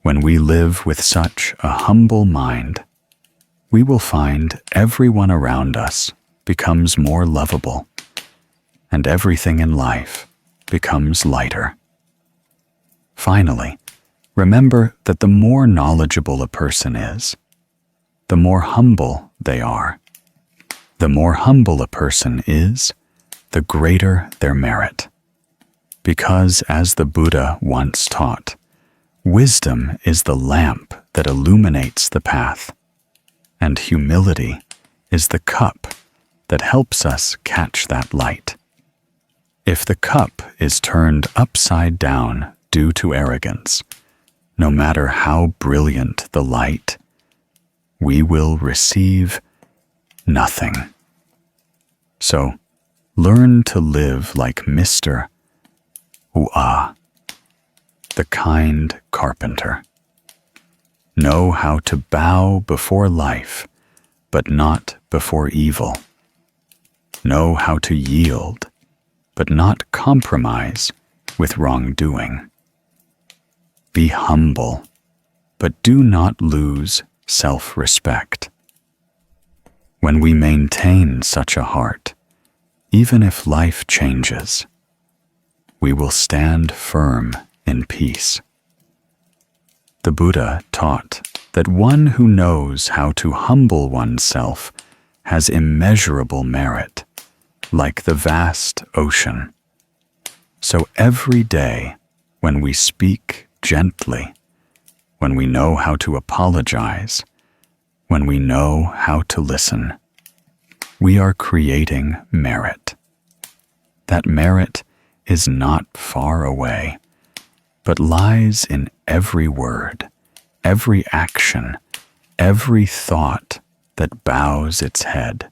When we live with such a humble mind, we will find everyone around us becomes more lovable, and everything in life becomes lighter. Finally, remember that the more knowledgeable a person is, the more humble they are. The more humble a person is, the greater their merit. Because, as the Buddha once taught, wisdom is the lamp that illuminates the path, and humility is the cup that helps us catch that light. If the cup is turned upside down due to arrogance, no matter how brilliant the light, we will receive nothing. So, learn to live like Mr. Ua, the kind carpenter. Know how to bow before life, but not before evil. Know how to yield, but not compromise with wrongdoing. Be humble, but do not lose self-respect. When we maintain such a heart, even if life changes, we will stand firm in peace. The Buddha taught that one who knows how to humble oneself has immeasurable merit, like the vast ocean. So every day, when we speak gently, when we know how to apologize, when we know how to listen, we are creating merit. That merit is not far away, but lies in every word, every action, every thought that bows its head.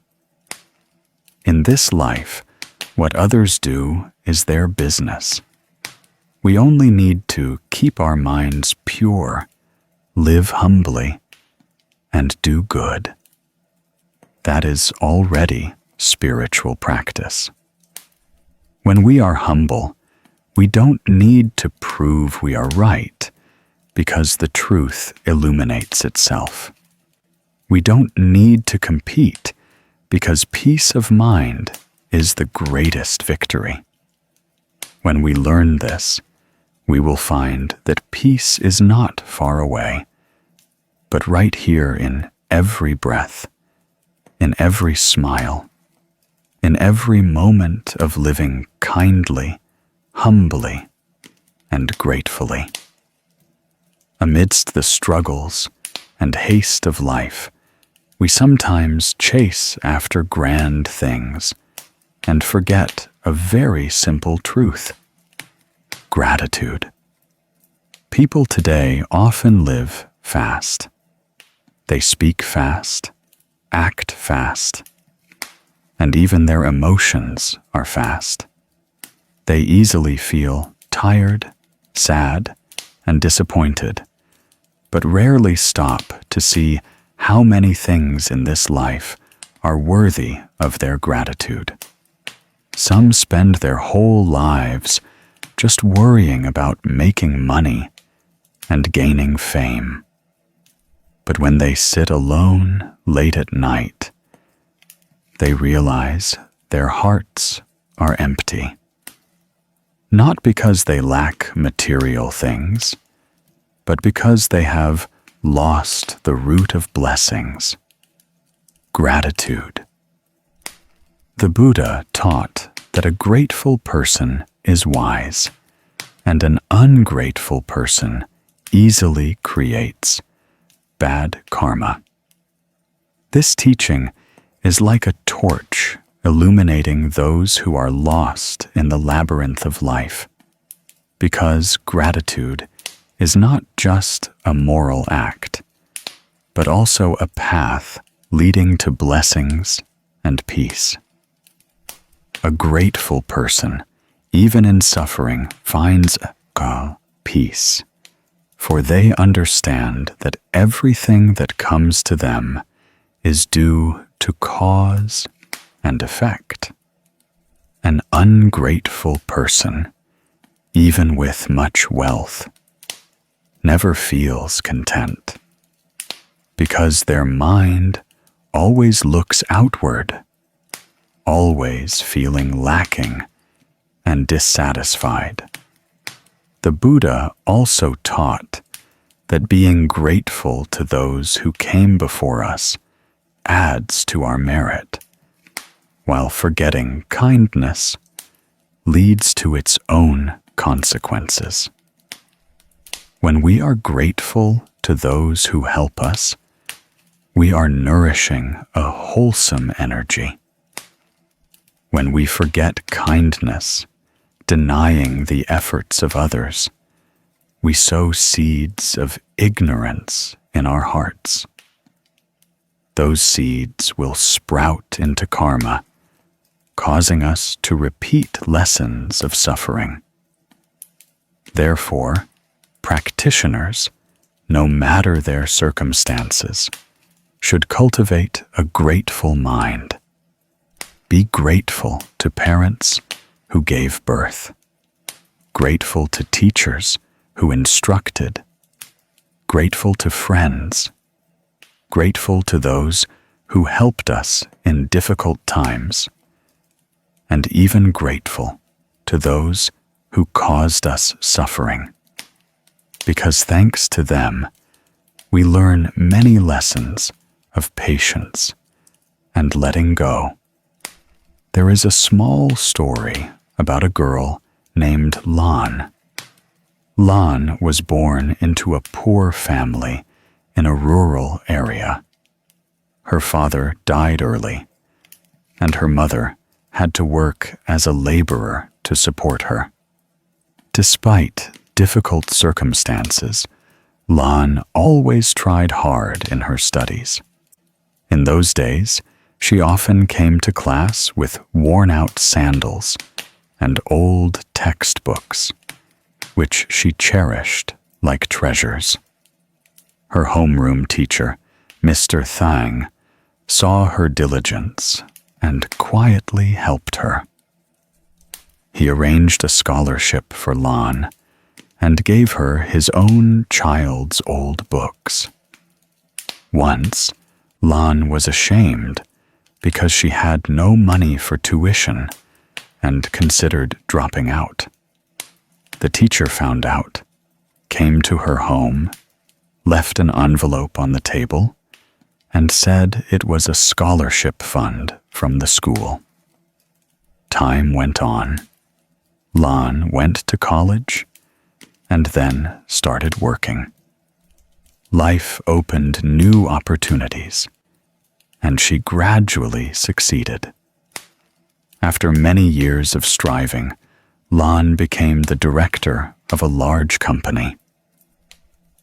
In this life, what others do is their business. We only need to keep our minds pure, live humbly, and do good. That is already spiritual practice. When we are humble, we don't need to prove we are right, because the truth illuminates itself. We don't need to compete, because peace of mind is the greatest victory. When we learn this, we will find that peace is not far away, but right here in every breath, in every smile, in every moment of living kindly, humbly, and gratefully. Amidst the struggles and haste of life, we sometimes chase after grand things and forget a very simple truth: gratitude. People today often live fast. They speak fast, act fast, and even their emotions are fast. They easily feel tired, sad, and disappointed, but rarely stop to see how many things in this life are worthy of their gratitude. Some spend their whole lives just worrying about making money and gaining fame. But when they sit alone late at night, they realize their hearts are empty. Not because they lack material things, but because they have lost the root of blessings: gratitude. The Buddha taught that a grateful person is wise, and an ungrateful person easily creates bad karma. This teaching is like a torch illuminating those who are lost in the labyrinth of life, because gratitude is not just a moral act, but also a path leading to blessings and peace. A grateful person, even in suffering, finds peace, for they understand that everything that comes to them is due to cause and effect. An ungrateful person, even with much wealth, never feels content, because their mind always looks outward, always feeling lacking and dissatisfied. The Buddha also taught that being grateful to those who came before us adds to our merit, while forgetting kindness leads to its own consequences. When we are grateful to those who help us, we are nourishing a wholesome energy. When we forget kindness, denying the efforts of others, we sow seeds of ignorance in our hearts. Those seeds will sprout into karma, causing us to repeat lessons of suffering. Therefore, practitioners, no matter their circumstances, should cultivate a grateful mind. Be grateful to parents who gave birth, grateful to teachers who instructed, grateful to friends, grateful to those who helped us in difficult times, and even grateful to those who caused us suffering. Because thanks to them, we learn many lessons of patience and letting go. There is a small story about a girl named Lan. Lan was born into a poor family in a rural area. Her father died early, and her mother had to work as a laborer to support her. Despite difficult circumstances, Lan always tried hard in her studies. In those days, she often came to class with worn-out sandals and old textbooks, which she cherished like treasures. Her homeroom teacher, Mr. Thang, saw her diligence and quietly helped her. He arranged a scholarship for Lan and gave her his own child's old books. Once, Lan was ashamed because she had no money for tuition and considered dropping out. The teacher found out, came to her home, left an envelope on the table, and said it was a scholarship fund from the school. Time went on. Lan went to college and then started working. Life opened new opportunities, and she gradually succeeded. After many years of striving, Lan became the director of a large company.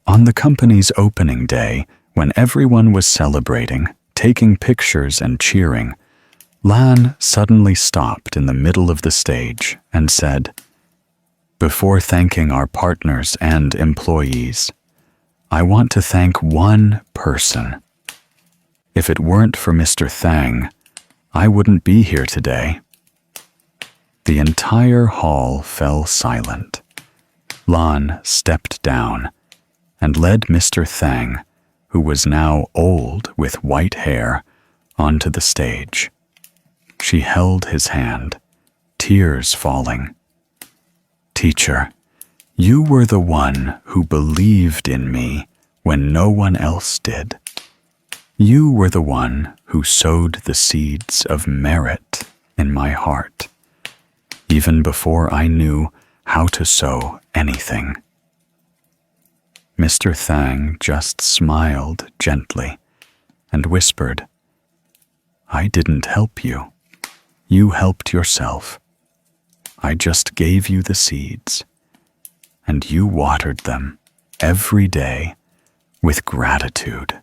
On the company's opening day, when everyone was celebrating, taking pictures and cheering, Lan suddenly stopped in the middle of the stage and said, "Before thanking our partners and employees, I want to thank one person. If it weren't for Mr. Thang, I wouldn't be here today." The entire hall fell silent. Lan stepped down and led Mr. Thang, who was now old with white hair, onto the stage. She held his hand, tears falling. "Teacher, you were the one who believed in me when no one else did. You were the one who sowed the seeds of merit in my heart, even before I knew how to sow anything." Mr. Thang just smiled gently and whispered, "I didn't help you. You helped yourself. I just gave you the seeds, and you watered them every day with gratitude."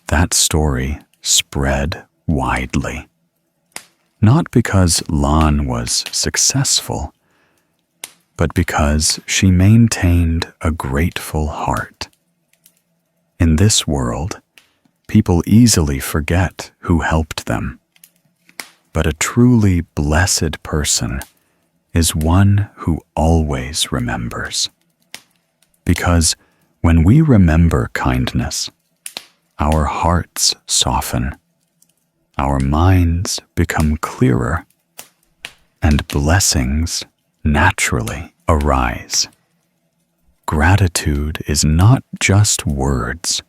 That story spread widely, not because Lan was successful, but because she maintained a grateful heart. In this world, people easily forget who helped them, but a truly blessed person is one who always remembers. Because when we remember kindness, our hearts soften, our minds become clearer, and blessings naturally arise. Gratitude is not just words,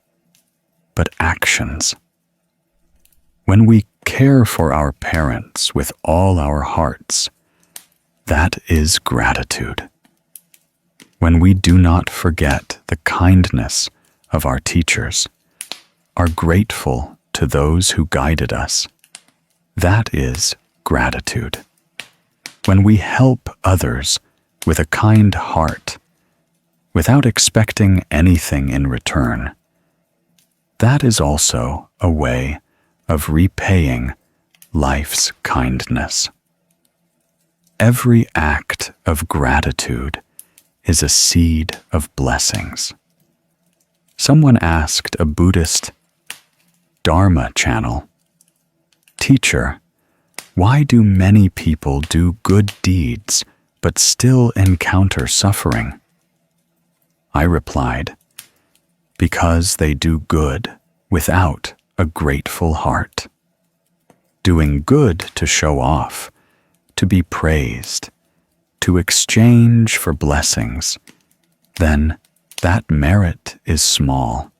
but actions. When we care for our parents with all our hearts, that is gratitude. When we do not forget the kindness of our teachers, are grateful to those who guided us, that is gratitude. When we help others with a kind heart, without expecting anything in return. That is also a way of repaying life's kindness. Every act of gratitude is a seed of blessings. Someone asked a Buddhist Dharma channel, "Teacher, why do many people do good deeds but still encounter suffering?" I replied, "Because they do good without a grateful heart. Doing good to show off, to be praised, to exchange for blessings, then that merit is small.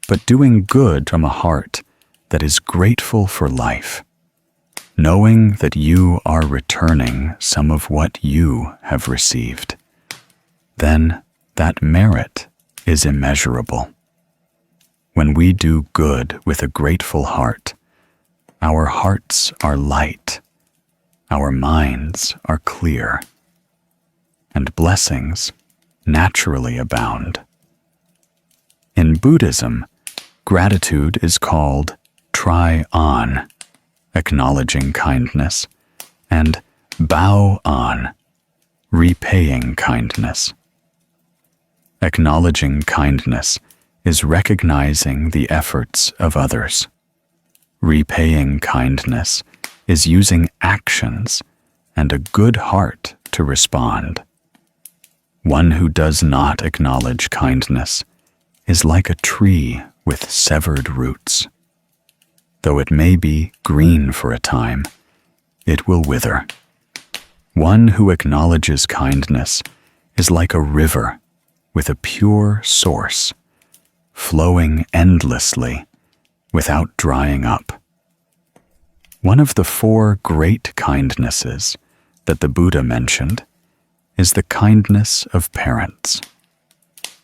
But doing good from a heart that is grateful for life, knowing that you are returning some of what you have received, then that merit is immeasurable. When we do good with a grateful heart, our hearts are light, our minds are clear, and blessings naturally abound. In Buddhism, gratitude is called try-on, acknowledging kindness, and bow-on, repaying kindness. Acknowledging kindness is recognizing the efforts of others. Repaying kindness is using actions and a good heart to respond. One who does not acknowledge kindness is like a tree with severed roots. Though it may be green for a time, it will wither. One who acknowledges kindness is like a river with a pure source, flowing endlessly without drying up. One of the 4 great kindnesses that the Buddha mentioned is the kindness of parents.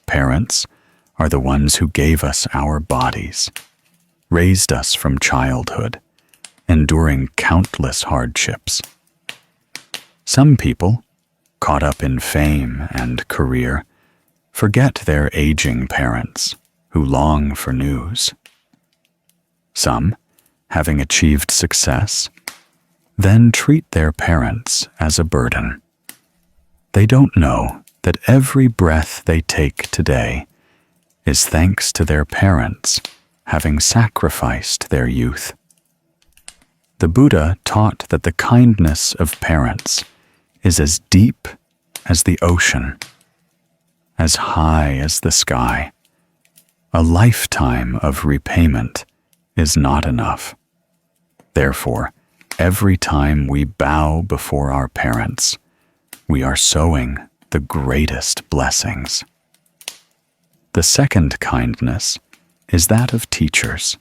Parents are the ones who gave us our bodies, raised us from childhood, enduring countless hardships. Some people, caught up in fame and career, forget their aging parents who long for news. Some, having achieved success, then treat their parents as a burden. They don't know that every breath they take today is thanks to their parents having sacrificed their youth. The Buddha taught that the kindness of parents is as deep as the ocean, as high as the sky. A lifetime of repayment is not enough. Therefore, every time we bow before our parents, we are sowing the greatest blessings. The second kindness is that of teachers.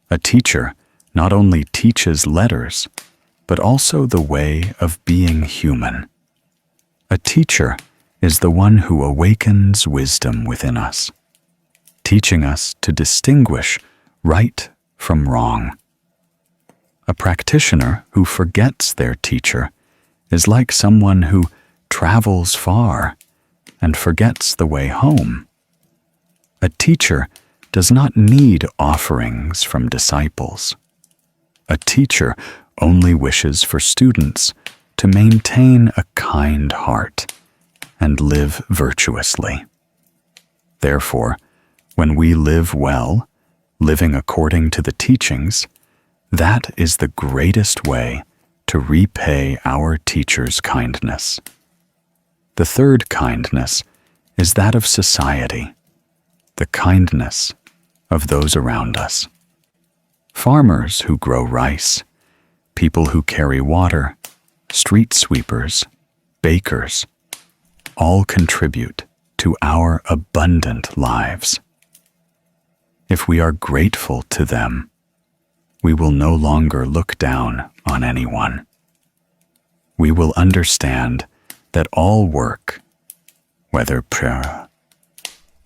A teacher not only teaches letters, but also the way of being human. A teacher is the one who awakens wisdom within us, teaching us to distinguish right from wrong. A practitioner who forgets their teacher is like someone who travels far and forgets the way home. A teacher does not need offerings from disciples. A teacher only wishes for students to maintain a kind heart and live virtuously. Therefore, when we live well, living according to the teachings, that is the greatest way to repay our teacher's kindness. The third kindness is that of society, the kindness of those around us. Farmers who grow rice, people who carry water, street sweepers, bakers, all contribute to our abundant lives. If we are grateful to them, we will no longer look down on anyone. We will understand that all work, whether pure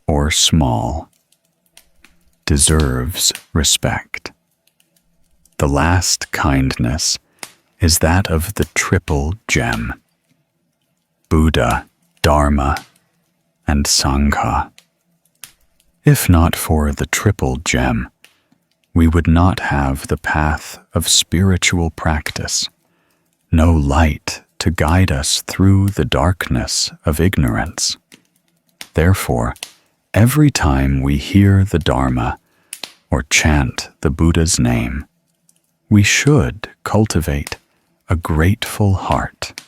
or small, deserves respect. The last kindness is that of the triple gem: Buddha, Dharma, and Sangha. If not for the triple gem, we would not have the path of spiritual practice, no light to guide us through the darkness of ignorance. Therefore, every time we hear the Dharma or chant the Buddha's name, we should cultivate a grateful heart.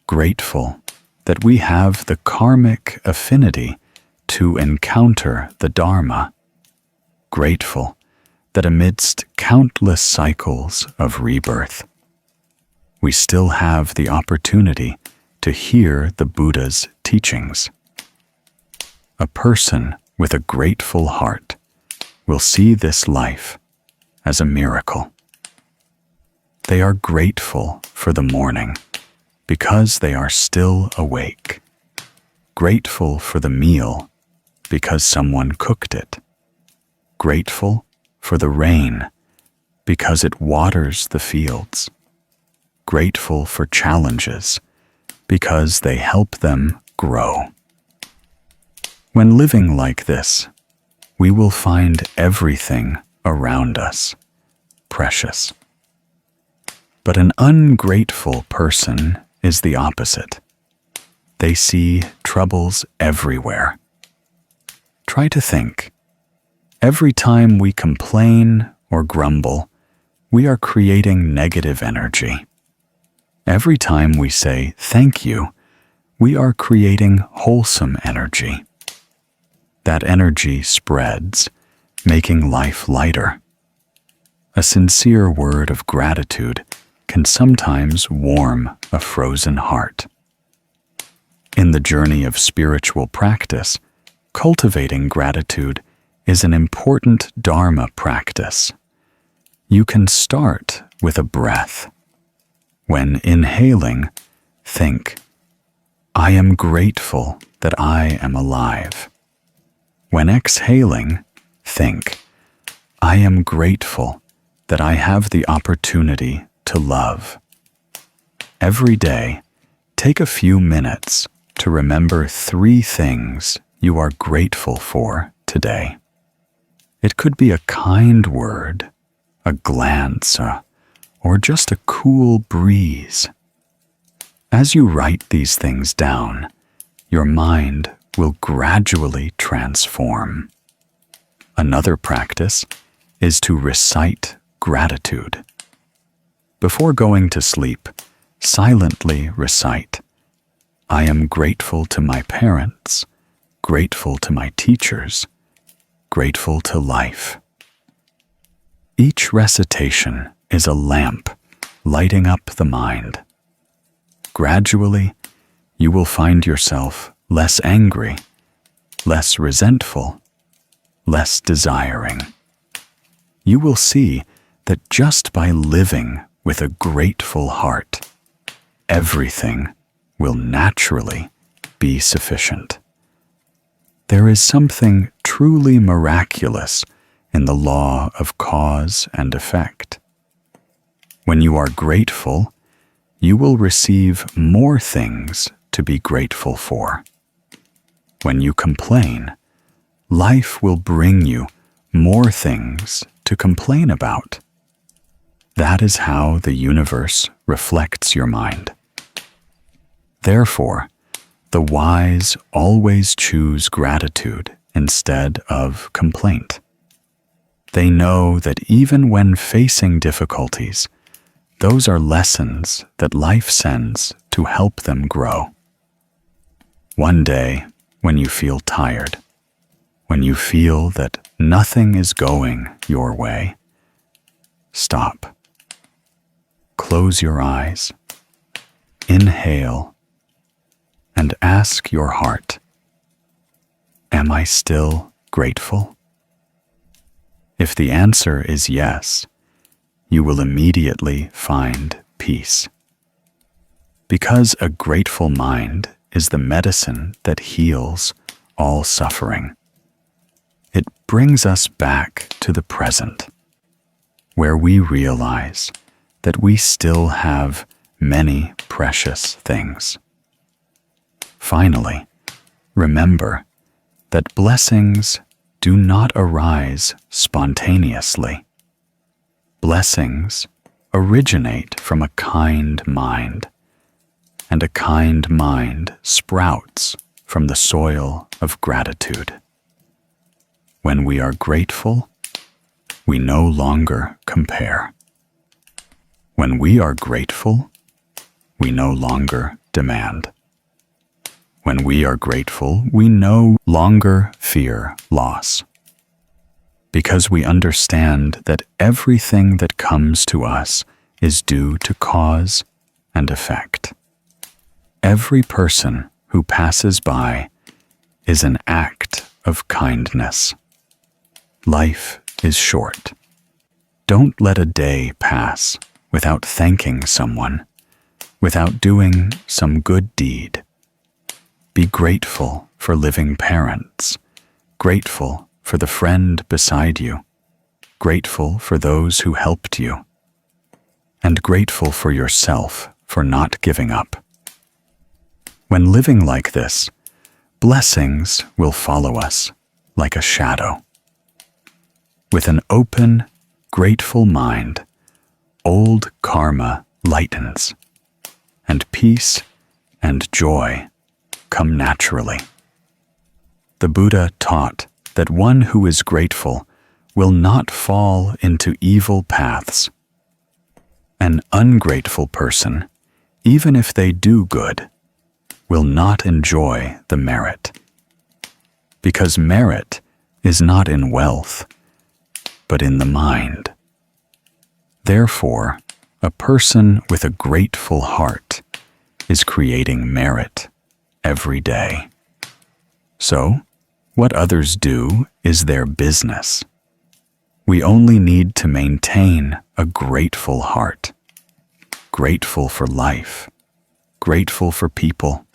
Grateful that we have the karmic affinity to encounter the Dharma. Grateful that amidst countless cycles of rebirth, we still have the opportunity to hear the Buddha's teachings. A person with a grateful heart will see this life as a miracle. They are grateful for the morning because they are still awake. Grateful for the meal because someone cooked it. Grateful for the rain because it waters the fields. Grateful for challenges because they help them grow. When living like this, we will find everything around us precious. But an ungrateful person is the opposite. They see troubles everywhere. Try to think. Every time we complain or grumble, we are creating negative energy. Every time we say thank you, we are creating wholesome energy. That energy spreads, making life lighter. A sincere word of gratitude can sometimes warm a frozen heart. In the journey of spiritual practice, cultivating gratitude is an important Dharma practice. You can start with a breath. When inhaling, think, "I am grateful that I am alive." When exhaling, think, "I am grateful that I have the opportunity to love." Every day, take a few minutes to remember 3 things you are grateful for today. It could be a kind word, a glance, or just a cool breeze. As you write these things down, your mind will gradually transform. Another practice is to recite gratitude. Before going to sleep, silently recite, "I am grateful to my parents, grateful to my teachers, grateful to life." Each recitation is a lamp lighting up the mind. Gradually, you will find yourself less angry, less resentful, less desiring. You will see that just by living with a grateful heart, everything will naturally be sufficient. There is something truly miraculous in the law of cause and effect. When you are grateful, you will receive more things to be grateful for. When you complain, life will bring you more things to complain about. That is how the universe reflects your mind. Therefore, the wise always choose gratitude instead of complaint. They know that even when facing difficulties, those are lessons that life sends to help them grow. One day, when you feel tired, when you feel that nothing is going your way, stop. Close your eyes, inhale, and ask your heart, "Am I still grateful?" If the answer is yes, you will immediately find peace. Because a grateful mind is the medicine that heals all suffering. It brings us back to the present, where we realize that we still have many precious things. Finally, remember that blessings do not arise spontaneously. Blessings originate from a kind mind, and a kind mind sprouts from the soil of gratitude. When we are grateful, we no longer compare. When we are grateful, we no longer demand. When we are grateful, we no longer fear loss, because we understand that everything that comes to us is due to cause and effect. Every person who passes by is an act of kindness. Life is short. Don't let a day pass without thanking someone, without doing some good deed. Be grateful for living parents, grateful for the friend beside you, grateful for those who helped you, and grateful for yourself for not giving up. When living like this, blessings will follow us like a shadow. With an open, grateful mind, old karma lightens, and peace and joy come naturally. The Buddha taught that one who is grateful will not fall into evil paths. An ungrateful person, even if they do good, will not enjoy the merit. Because merit is not in wealth, but in the mind. Therefore, a person with a grateful heart is creating merit every day. So, what others do is their business. We only need to maintain a grateful heart, grateful for life, grateful for people,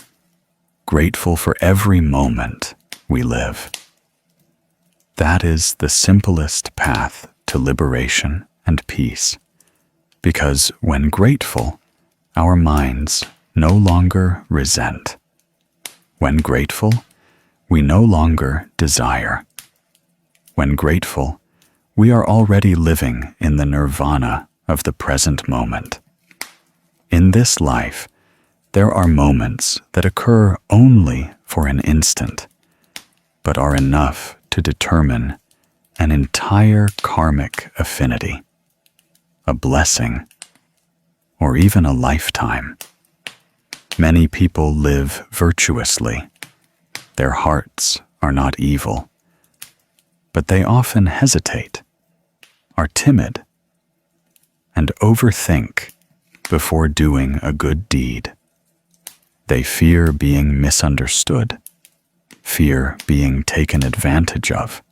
grateful for every moment we live. That is the simplest path to liberation and peace, because when grateful, our minds no longer resent. When grateful, we no longer desire. When grateful, we are already living in the nirvana of the present moment. In this life, there are moments that occur only for an instant, but are enough to determine an entire karmic affinity, a blessing, or even a lifetime. Many people live virtuously. Their hearts are not evil, but they often hesitate, are timid, and overthink before doing a good deed. They fear being misunderstood, fear being taken advantage of,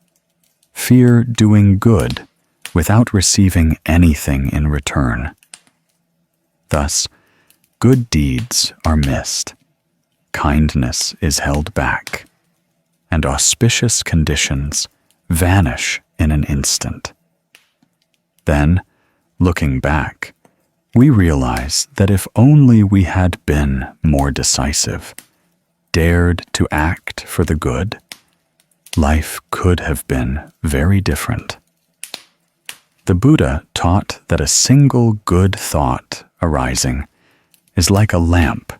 fear doing good without receiving anything in return. Thus, good deeds are missed, kindness is held back, and auspicious conditions vanish in an instant. Then, looking back, we realize that if only we had been more decisive, dared to act for the good, life could have been very different. The Buddha taught that a single good thought arising is like a lamp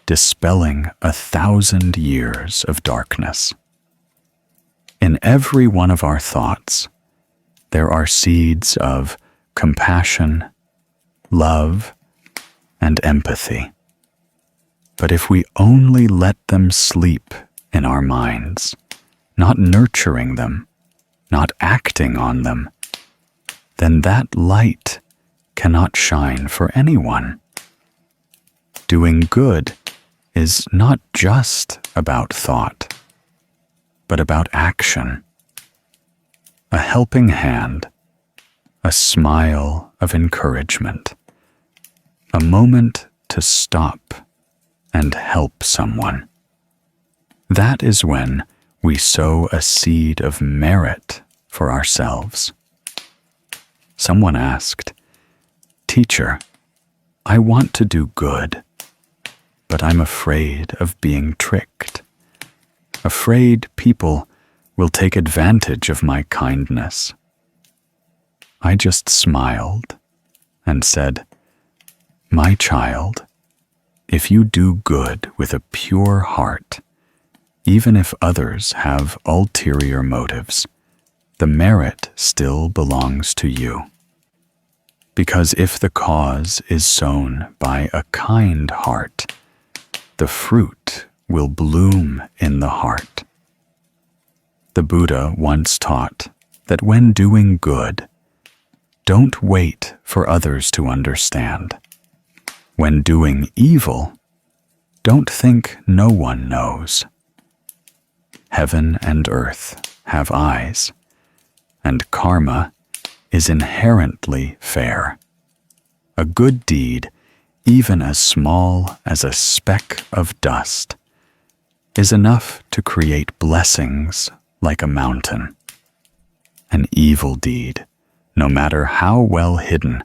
dispelling 1,000 years of darkness. In every one of our thoughts, there are seeds of compassion, love, and empathy. But if we only let them sleep in our minds, not nurturing them, not acting on them, then that light cannot shine for anyone. Doing good is not just about thought, but about action. A helping hand, a smile of encouragement, a moment to stop and help someone. That is when we sow a seed of merit for ourselves. Someone asked, "Teacher, I want to do good, but I'm afraid of being tricked, afraid people will take advantage of my kindness. I just smiled and said, "My child, if you do good with a pure heart, even if others have ulterior motives, the merit still belongs to you. Because if the cause is sown by a kind heart, the fruit will bloom in the heart." The Buddha once taught that when doing good, don't wait for others to understand. When doing evil, don't think no one knows. Heaven and earth have eyes, and karma is inherently fair. A good deed, even as small as a speck of dust, is enough to create blessings like a mountain. An evil deed, no matter how well hidden,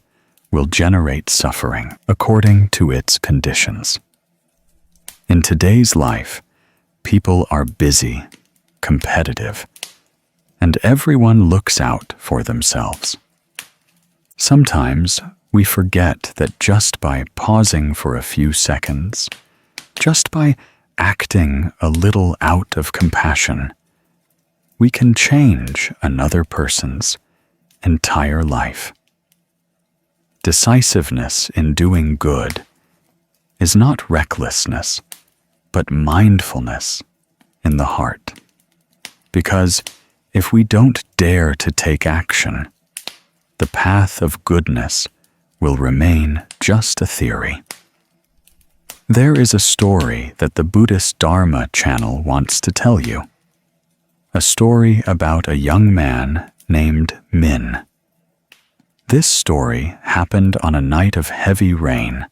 will generate suffering according to its conditions. In today's life, people are busy, competitive, and everyone looks out for themselves. Sometimes we forget that just by pausing for a few seconds, just by acting a little out of compassion, we can change another person's entire life. Decisiveness in doing good is not recklessness, but mindfulness in the heart. Because if we don't dare to take action, the path of goodness will remain just a theory. There is a story that the Buddhist Dharma channel wants to tell you. A story about a young man named Min. This story happened on a night of heavy rain,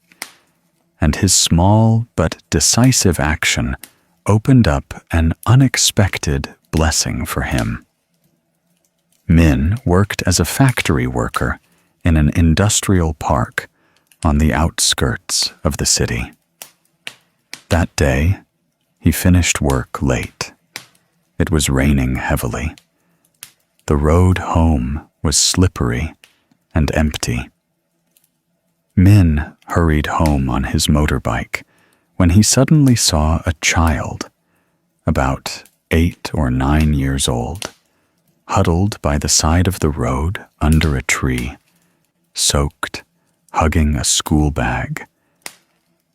and his small but decisive action opened up an unexpected blessing for him. Min worked as a factory worker in an industrial park on the outskirts of the city. That day, he finished work late. It was raining heavily. The road home was slippery and empty. Min hurried home on his motorbike when he suddenly saw a child, about 8 or 9 years old, huddled by the side of the road under a tree, soaked, hugging a school bag,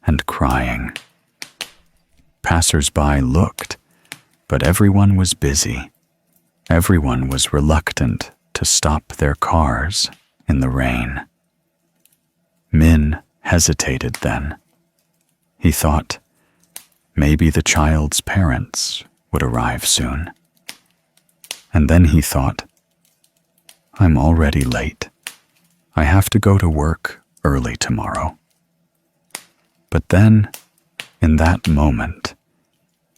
and crying. Passers-by looked, but everyone was busy. Everyone was reluctant to stop their cars in the rain. Min hesitated then. He thought, maybe the child's parents would arrive soon. And then he thought, I'm already late. I have to go to work early tomorrow. But then, in that moment,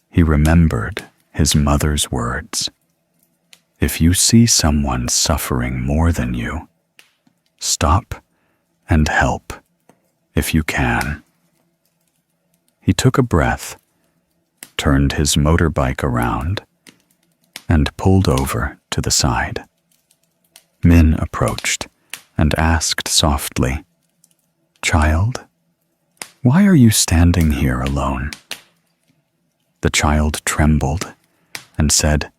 he remembered his mother's words. If you see someone suffering more than you, stop and help if you can. He took a breath, turned his motorbike around, and pulled over to the side. Min approached and asked softly, "Child, why are you standing here alone?" The child trembled and said,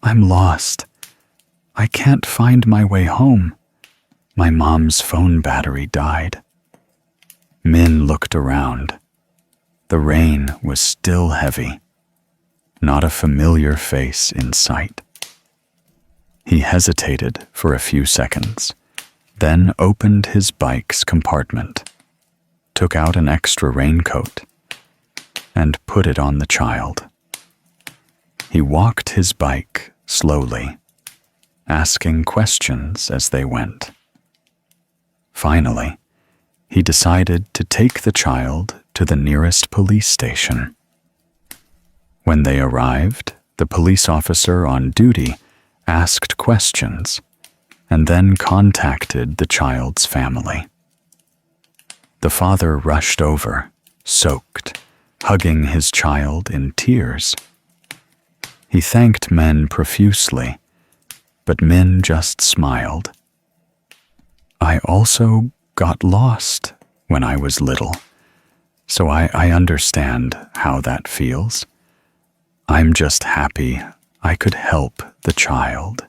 "I'm lost. I can't find my way home. My mom's phone battery died." Min looked around. The rain was still heavy, not a familiar face in sight. He hesitated for a few seconds, then opened his bike's compartment, took out an extra raincoat, and put it on the child. He walked his bike slowly, asking questions as they went. Finally, he decided to take the child to the nearest police station. When they arrived, the police officer on duty asked questions and then contacted the child's family. The father rushed over, soaked, hugging his child in tears. He thanked Min profusely, but Min just smiled. I also got lost when I was little, so I understand how that feels. I'm just happy I could help the child.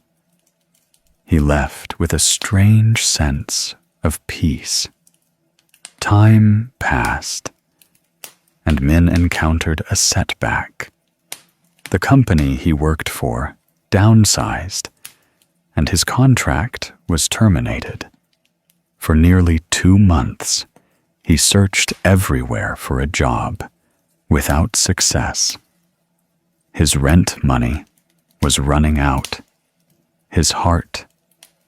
He left with a strange sense of peace. Time passed, and Min encountered a setback. The company he worked for downsized, and his contract was terminated. For nearly 2 months, he searched everywhere for a job, without success. His rent money was running out. His heart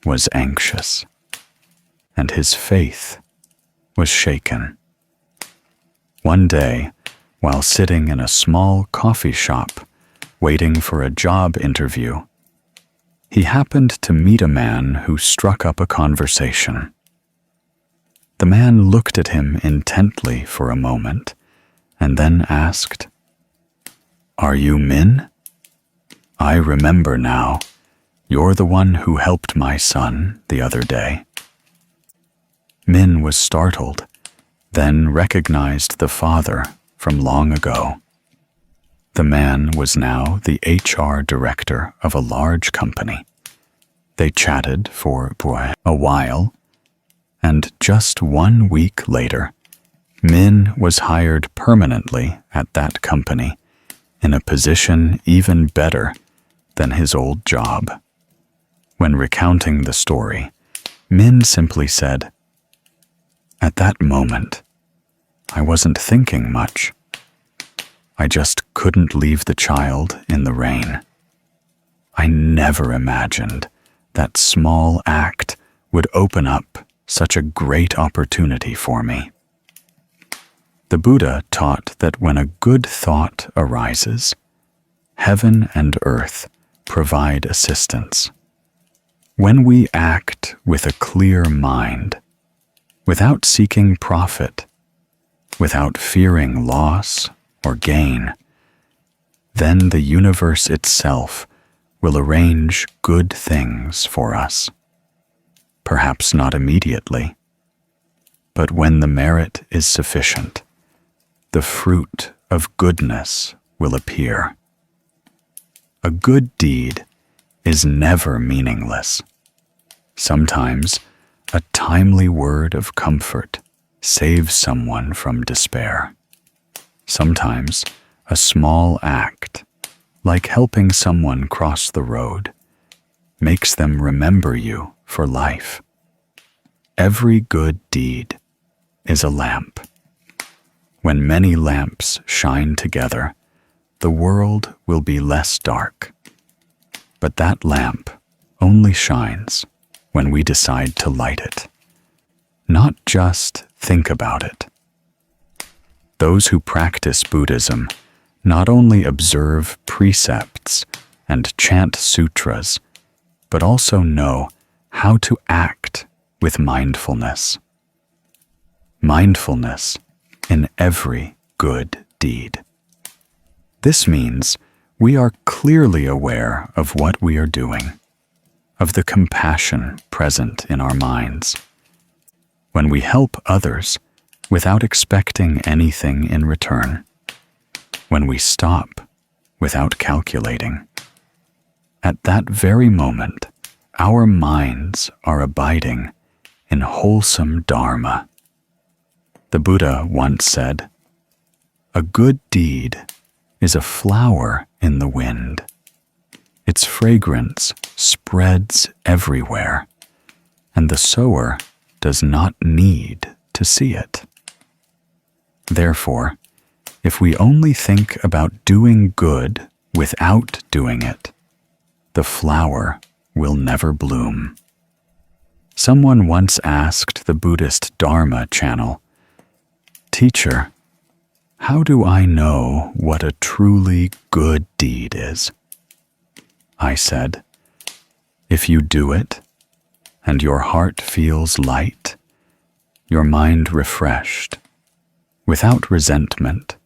was anxious, and his faith was shaken. One day, while sitting in a small coffee shop, waiting for a job interview, he happened to meet a man who struck up a conversation. The man looked at him intently for a moment, and then asked, "Are you Min? I remember now. You're the one who helped my son the other day." Min was startled, then recognized the father from long ago. The man was now the HR director of a large company. They chatted for a while, and just 1 week later, Min was hired permanently at that company in a position even better than his old job. When recounting the story, Min simply said, "At that moment, I wasn't thinking much. I just couldn't leave the child in the rain. I never imagined that small act would open up such a great opportunity for me." The Buddha taught that when a good thought arises, heaven and earth provide assistance. When we act with a clear mind, without seeking profit, without fearing loss or gain, then the universe itself will arrange good things for us. Perhaps not immediately, but when the merit is sufficient, the fruit of goodness will appear. A good deed is never meaningless. Sometimes a timely word of comfort saves someone from despair. Sometimes a small act, like helping someone cross the road, makes them remember you for life. Every good deed is a lamp. When many lamps shine together, the world will be less dark. But that lamp only shines when we decide to light it, not just think about it. Those who practice Buddhism not only observe precepts and chant sutras, but also know how to act with mindfulness. Mindfulness in every good deed. This means we are clearly aware of what we are doing, of the compassion present in our minds. When we help others without expecting anything in return, when we stop without calculating, at that very moment, our minds are abiding in wholesome Dharma. The Buddha once said, "A good deed is a flower in the wind. Its fragrance spreads everywhere, and the sower does not need to see it." Therefore, if we only think about doing good without doing it, the flower will never bloom. Someone once asked the Buddhist Dharma channel, "Teacher, how do I know what a truly good deed is?" I said, "If you do it, and your heart feels light, your mind refreshed, without resentment,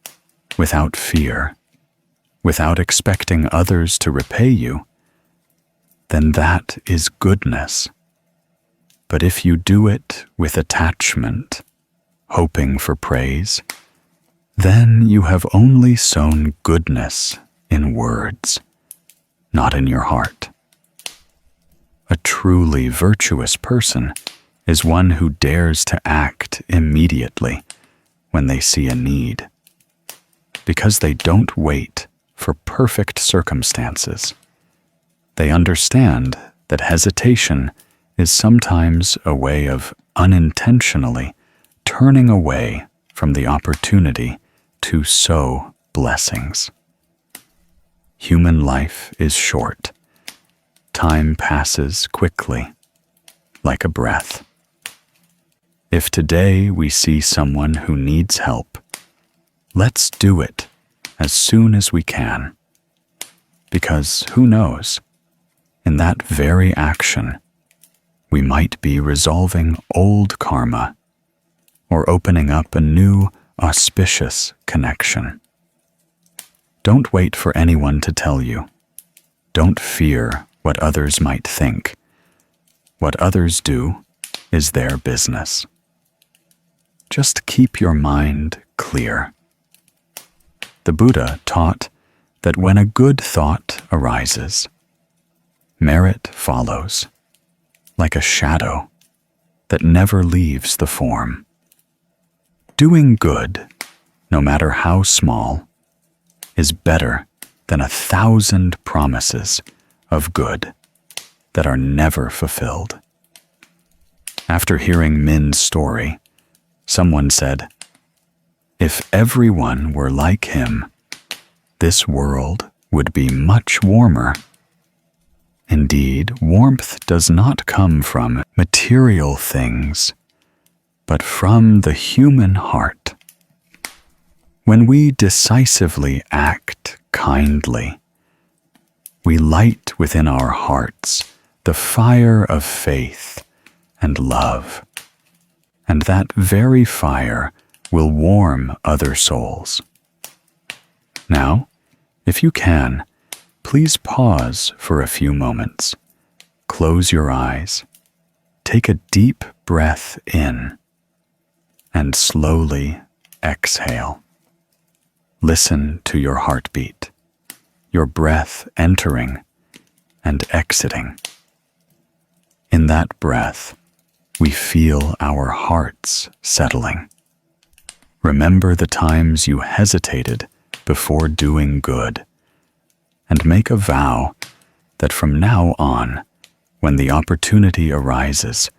without fear, without expecting others to repay you, then that is goodness. But if you do it with attachment, hoping for praise, then you have only sown goodness in words, not in your heart. A truly virtuous person is one who dares to act immediately when they see a need, because they don't wait for perfect circumstances. They understand that hesitation is sometimes a way of unintentionally turning away from the opportunity to sow blessings. Human life is short. Time passes quickly, like a breath. If today we see someone who needs help, let's do it as soon as we can. Because who knows, in that very action, we might be resolving old karma or opening up a new, auspicious connection. Don't wait for anyone to tell you. Don't fear what others might think. What others do is their business. Just keep your mind clear. The Buddha taught that when a good thought arises, merit follows, like a shadow that never leaves the form. Doing good, no matter how small, is better than 1,000 promises of good that are never fulfilled. After hearing Min's story, someone said, "If everyone were like him, this world would be much warmer." Indeed, warmth does not come from material things, but from the human heart. When we decisively act kindly, we light within our hearts the fire of faith and love, and that very fire will warm other souls. Now, if you can, please pause for a few moments. Close your eyes. Take a deep breath in and slowly exhale. Listen to your heartbeat, your breath entering and exiting. In that breath, we feel our hearts settling. Remember the times you hesitated before doing good, and make a vow that from now on, when the opportunity arises,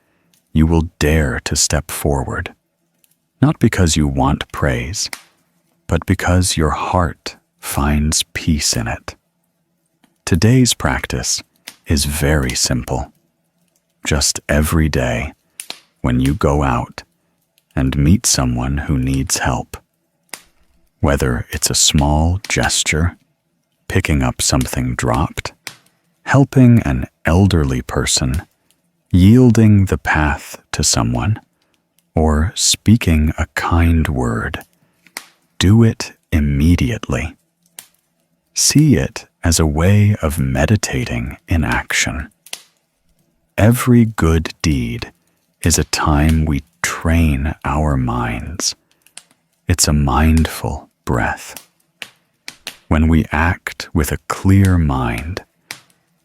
you will dare to step forward, not because you want praise, but because your heart finds peace in it. Today's practice is very simple. Just every day, when you go out and meet someone who needs help, whether it's a small gesture, picking up something dropped, helping an elderly person, yielding the path to someone, or speaking a kind word, do it immediately. See it as a way of meditating in action. Every good deed is a time we train our minds. It's a mindful breath. When we act with a clear mind,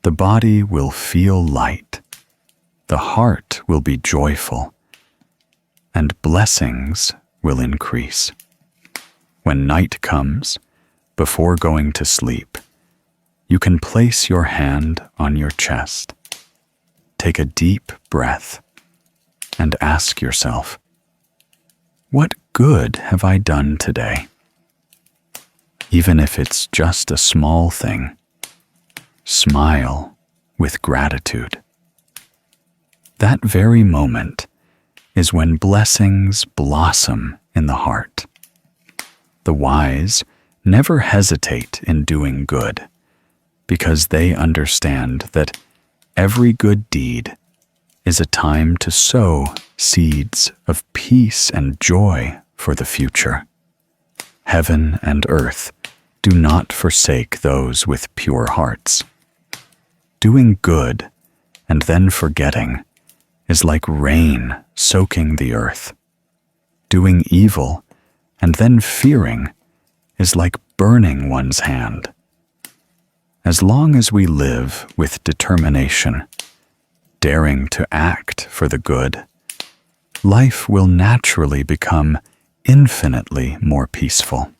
the body will feel light, the heart will be joyful, and blessings will increase. When night comes, before going to sleep, you can place your hand on your chest. Take a deep breath and ask yourself, what good have I done today? Even if it's just a small thing, smile with gratitude. That very moment is when blessings blossom in the heart. The wise never hesitate in doing good, because they understand that every good deed is a time to sow seeds of peace and joy for the future. Heaven and earth do not forsake those with pure hearts. Doing good and then forgetting is like rain soaking the earth. Doing evil and then fearing is like burning one's hand. As long as we live with determination, daring to act for the good, life will naturally become infinitely more peaceful.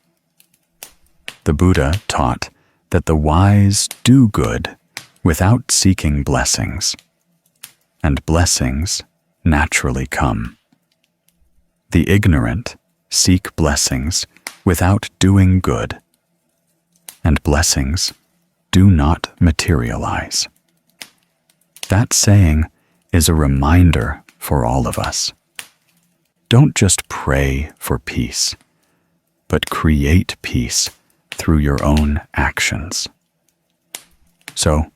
The Buddha taught that the wise do good without seeking blessings, and blessings naturally come. The ignorant seek blessings without doing good, and blessings do not materialize. That saying is a reminder for all of us. Don't just pray for peace, but create peace through your own actions. So,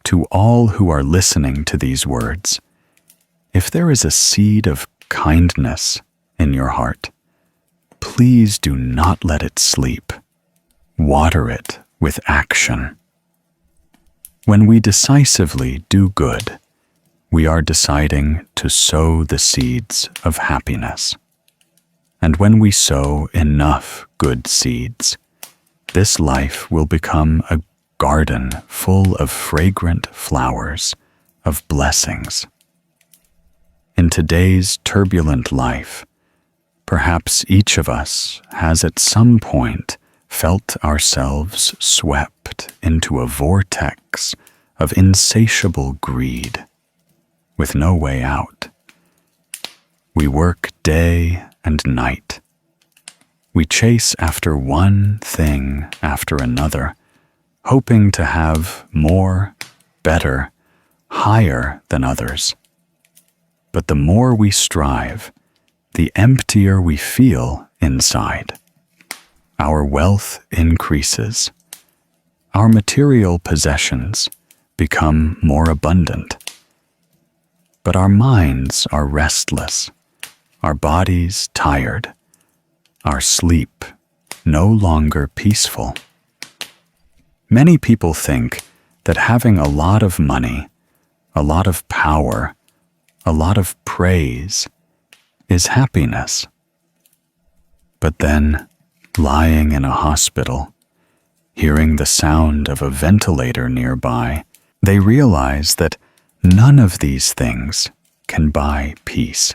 to all who are listening to these words, if there is a seed of kindness in your heart, please do not let it sleep. Water it with action. When we decisively do good, we are deciding to sow the seeds of happiness. And when we sow enough good seeds, this life will become a garden full of fragrant flowers, of blessings. In today's turbulent life, perhaps each of us has at some point felt ourselves swept into a vortex of insatiable greed, with no way out. We work day and night. We chase after one thing after another, hoping to have more, better, higher than others. But the more we strive, the emptier we feel inside. Our wealth increases. Our material possessions become more abundant. But our minds are restless, our bodies tired, our sleep no longer peaceful. Many people think that having a lot of money, a lot of power, a lot of praise is happiness. But then, lying in a hospital, hearing the sound of a ventilator nearby, they realize that none of these things can buy peace.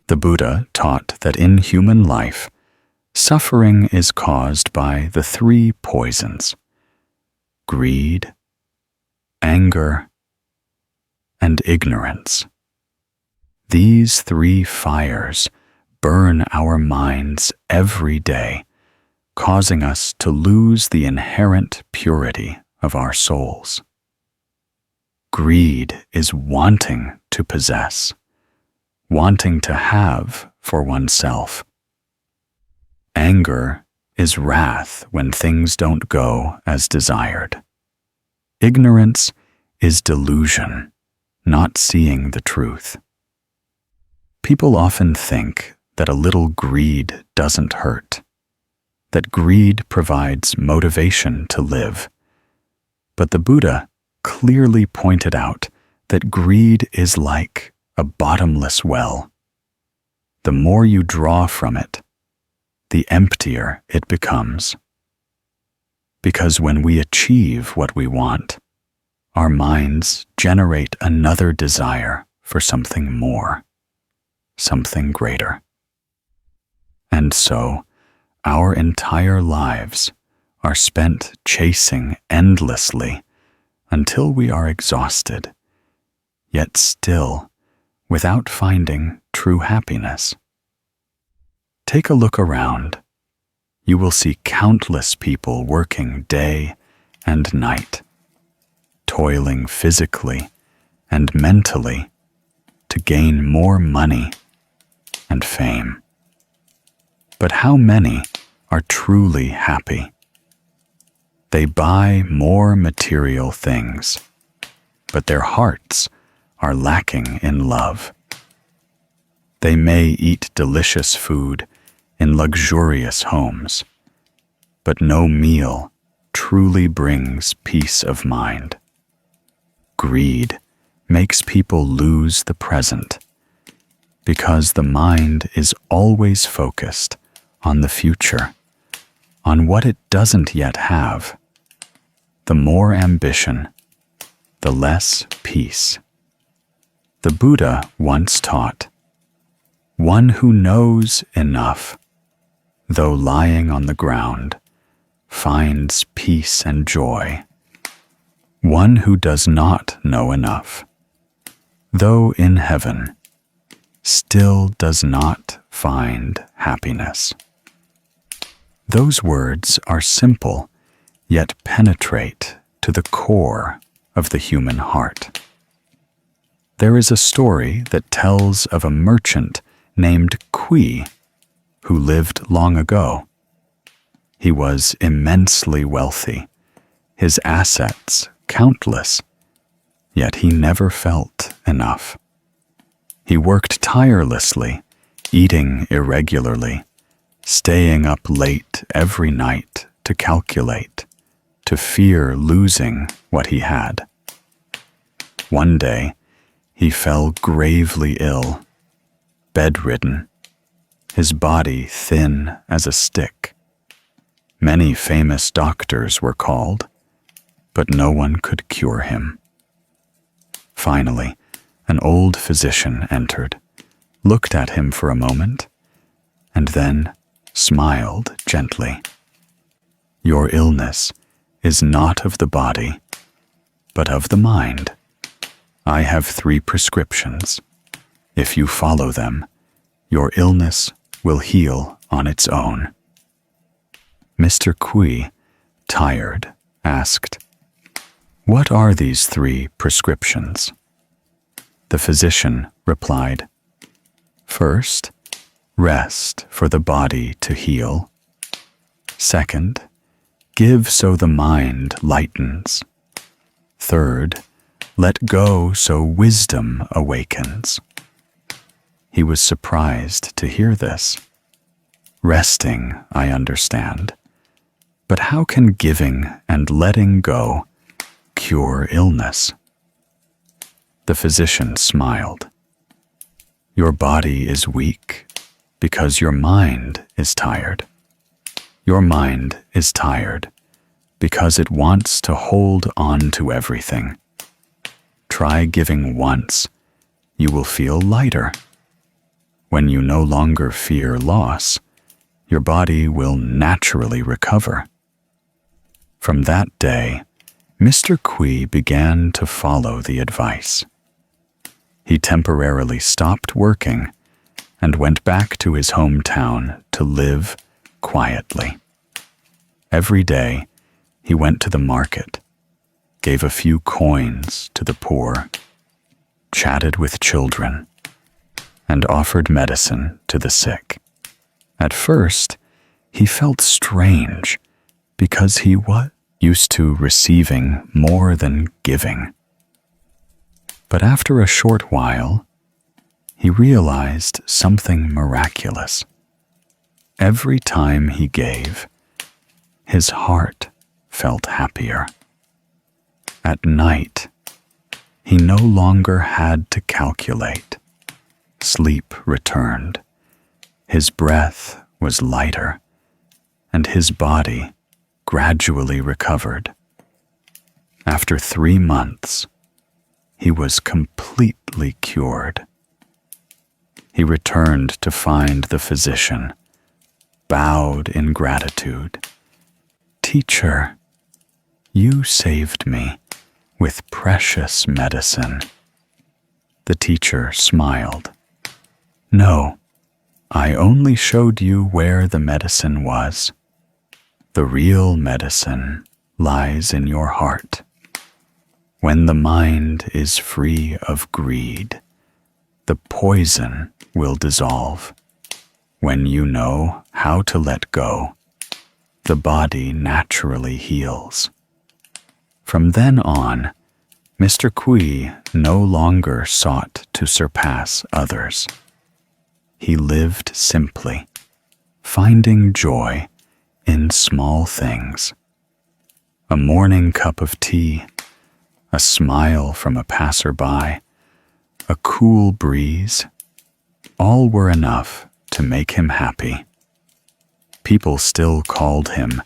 The Buddha taught that in human life, suffering is caused by the three poisons: greed, anger, and ignorance. These three fires burn our minds every day, causing us to lose the inherent purity of our souls. Greed is wanting to possess, wanting to have for oneself. Anger is wrath when things don't go as desired. Ignorance is delusion, not seeing the truth. People often think that a little greed doesn't hurt, that greed provides motivation to live. But the Buddha clearly pointed out that greed is like a bottomless well. The more you draw from it, the emptier it becomes. Because when we achieve what we want, our minds generate another desire for something more, something greater. And so, our entire lives are spent chasing endlessly until we are exhausted, yet still without finding true happiness. Take a look around. You will see countless people working day and night, toiling physically and mentally to gain more money and fame. But how many are truly happy? They buy more material things, but their hearts are lacking in love. They may eat delicious food in luxurious homes, but no meal truly brings peace of mind. Greed makes people lose the present because the mind is always focused on the future, on what it doesn't yet have. The more ambition, the less peace. The Buddha once taught, "One who knows enough, though lying on the ground, finds peace and joy. One who does not know enough, though in heaven, still does not find happiness." Those words are simple, yet penetrate to the core of the human heart. There is a story that tells of a merchant named Kui who lived long ago. He was immensely wealthy, his assets countless, yet he never felt enough. He worked tirelessly, eating irregularly, staying up late every night to calculate, to fear losing what he had. One day, he fell gravely ill, bedridden, his body thin as a stick. Many famous doctors were called, but no one could cure him. Finally, an old physician entered, looked at him for a moment, and then smiled gently. "Your illness is not of the body, but of the mind. I have 3 prescriptions. If you follow them, your illness will heal on its own." Mr. Kui, tired, asked, "What are these 3 prescriptions?" The physician replied, "First, rest for the body to heal. Second, give so the mind lightens. Third, let go so wisdom awakens." He was surprised to hear this. Resting, I understand, but how can giving and letting go cure illness? The physician smiled. "Your body is weak because your mind is tired. Your mind is tired because it wants to hold on to everything. Try giving once, you will feel lighter. When you no longer fear loss, your body will naturally recover." From that day, Mr. Kui began to follow the advice. He temporarily stopped working and went back to his hometown to live quietly. Every day, he went to the market, gave a few coins to the poor, chatted with children, and offered medicine to the sick. At first, he felt strange because he was used to receiving more than giving. But after a short while, he realized something miraculous. Every time he gave, his heart felt happier. At night, he no longer had to calculate. Sleep returned. His breath was lighter, and his body gradually recovered. After 3 months, he was completely cured. He returned to find the physician, bowed in gratitude. "Teacher, you saved me with precious medicine." The teacher smiled. "No, I only showed you where the medicine was. The real medicine lies in your heart. When the mind is free of greed, the poison will dissolve. When you know how to let go, the body naturally heals." From then on, Mr. Kui no longer sought to surpass others. He lived simply, finding joy in small things. A morning cup of tea, a smile from a passerby, a cool breeze, all were enough to make him happy. People still called him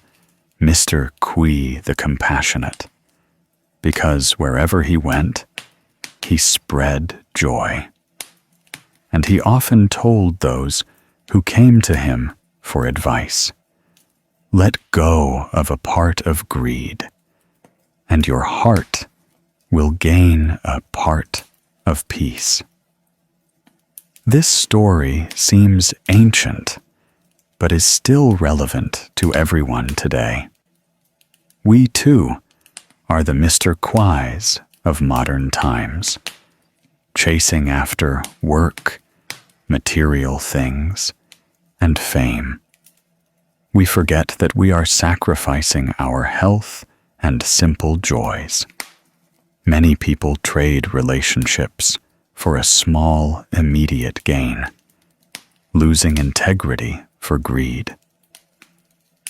Mr. Kui the Compassionate, because wherever he went, he spread joy. And he often told those who came to him for advice, let go of a part of greed, and your heart will gain a part of peace. This story seems ancient, but is still relevant to everyone today. We too are the Mr. Quais of modern times, chasing after work, material things, and fame. We forget that we are sacrificing our health and simple joys. Many people trade relationships for a small, immediate gain, losing integrity for greed.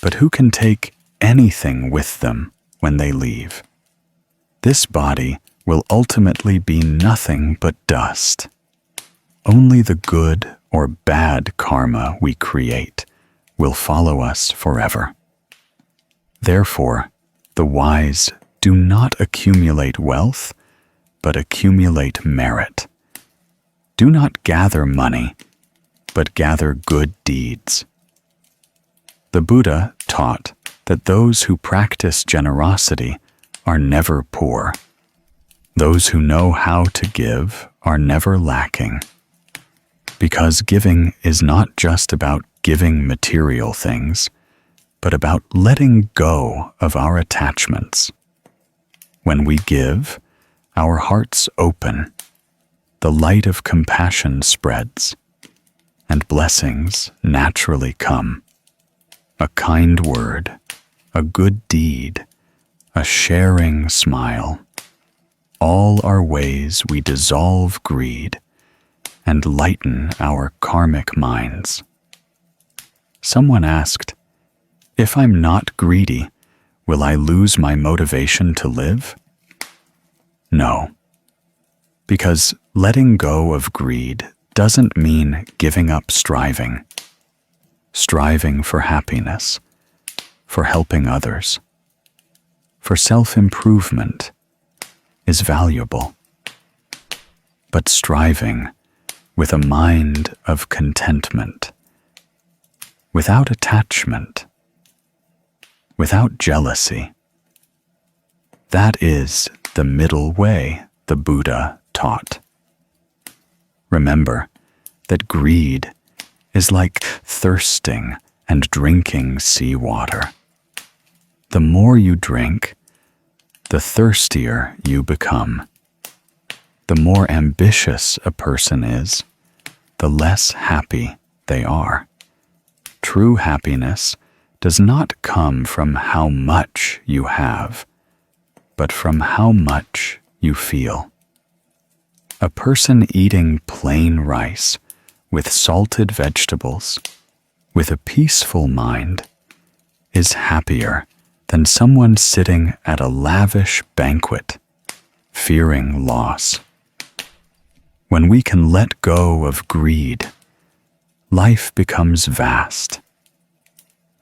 But who can take anything with them when they leave? This body will ultimately be nothing but dust. Only the good or bad karma we create will follow us forever. Therefore, the wise do not accumulate wealth, but accumulate merit. Do not gather money, but gather good deeds. The Buddha taught that those who practice generosity are never poor. Those who know how to give are never lacking. Because giving is not just about giving material things, but about letting go of our attachments. When we give, our hearts open, the light of compassion spreads, and blessings naturally come. A kind word, a good deed, a sharing smile, all are ways we dissolve greed and lighten our karmic minds. Someone asked, if I'm not greedy, will I lose my motivation to live? No, because letting go of greed doesn't mean giving up striving. Striving for happiness, for helping others, for self-improvement is valuable. But striving with a mind of contentment, without attachment, without jealousy, that is the middle way the Buddha taught. Remember that greed is like thirsting and drinking seawater. The more you drink, the thirstier you become. The more ambitious a person is, the less happy they are. True happiness does not come from how much you have, but from how much you feel. A person eating plain rice with salted vegetables, with a peaceful mind, is happier than someone sitting at a lavish banquet, fearing loss. When we can let go of greed, life becomes vast,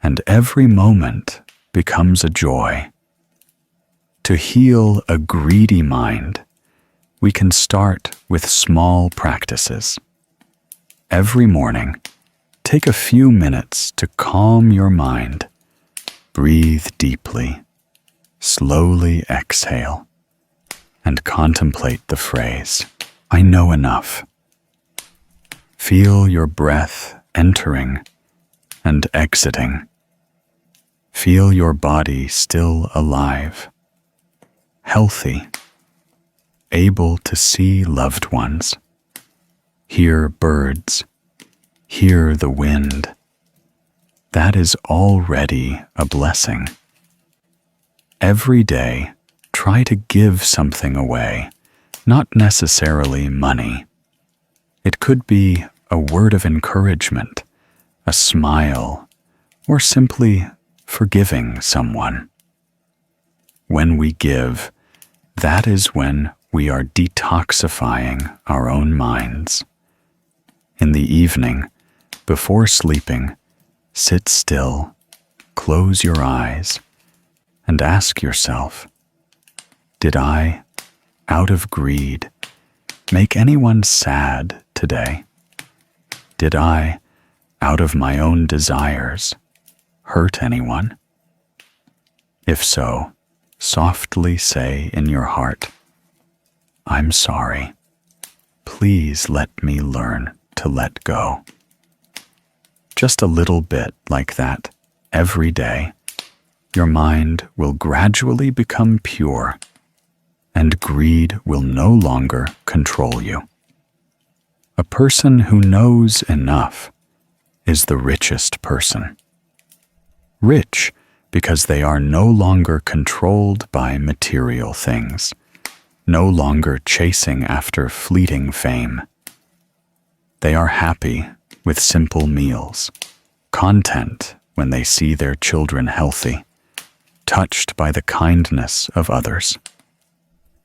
and every moment becomes a joy. To heal a greedy mind, we can start with small practices. Every morning, take a few minutes to calm your mind. Breathe deeply, slowly exhale, and contemplate the phrase, I know enough. Feel your breath entering and exiting. Feel your body still alive, healthy, able to see loved ones, hear birds, hear the wind. That is already a blessing. Every day, try to give something away, not necessarily money. It could be a word of encouragement, a smile, or simply forgiving someone. When we give, that is when we are detoxifying our own minds. In the evening, before sleeping, sit still, close your eyes, and ask yourself, did I, out of greed, make anyone sad today? Did I, out of my own desires, hurt anyone? If so, softly say in your heart, I'm sorry. Please let me learn to let go. Just a little bit like that every day, your mind will gradually become pure, and greed will no longer control you. A person who knows enough is the richest person. Rich because they are no longer controlled by material things, no longer chasing after fleeting fame. They are happy with simple meals, content when they see their children healthy, touched by the kindness of others.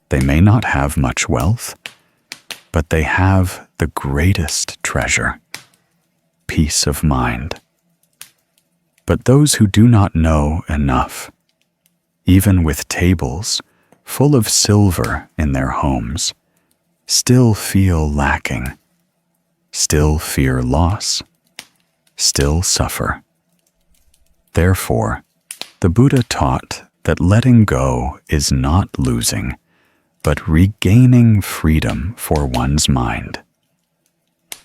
They may not have much wealth, but they have the greatest treasure, peace of mind. But those who do not know enough, even with tables full of silver in their homes, still feel lacking, still fear loss, still suffer. Therefore, the Buddha taught that letting go is not losing, but regaining freedom for one's mind.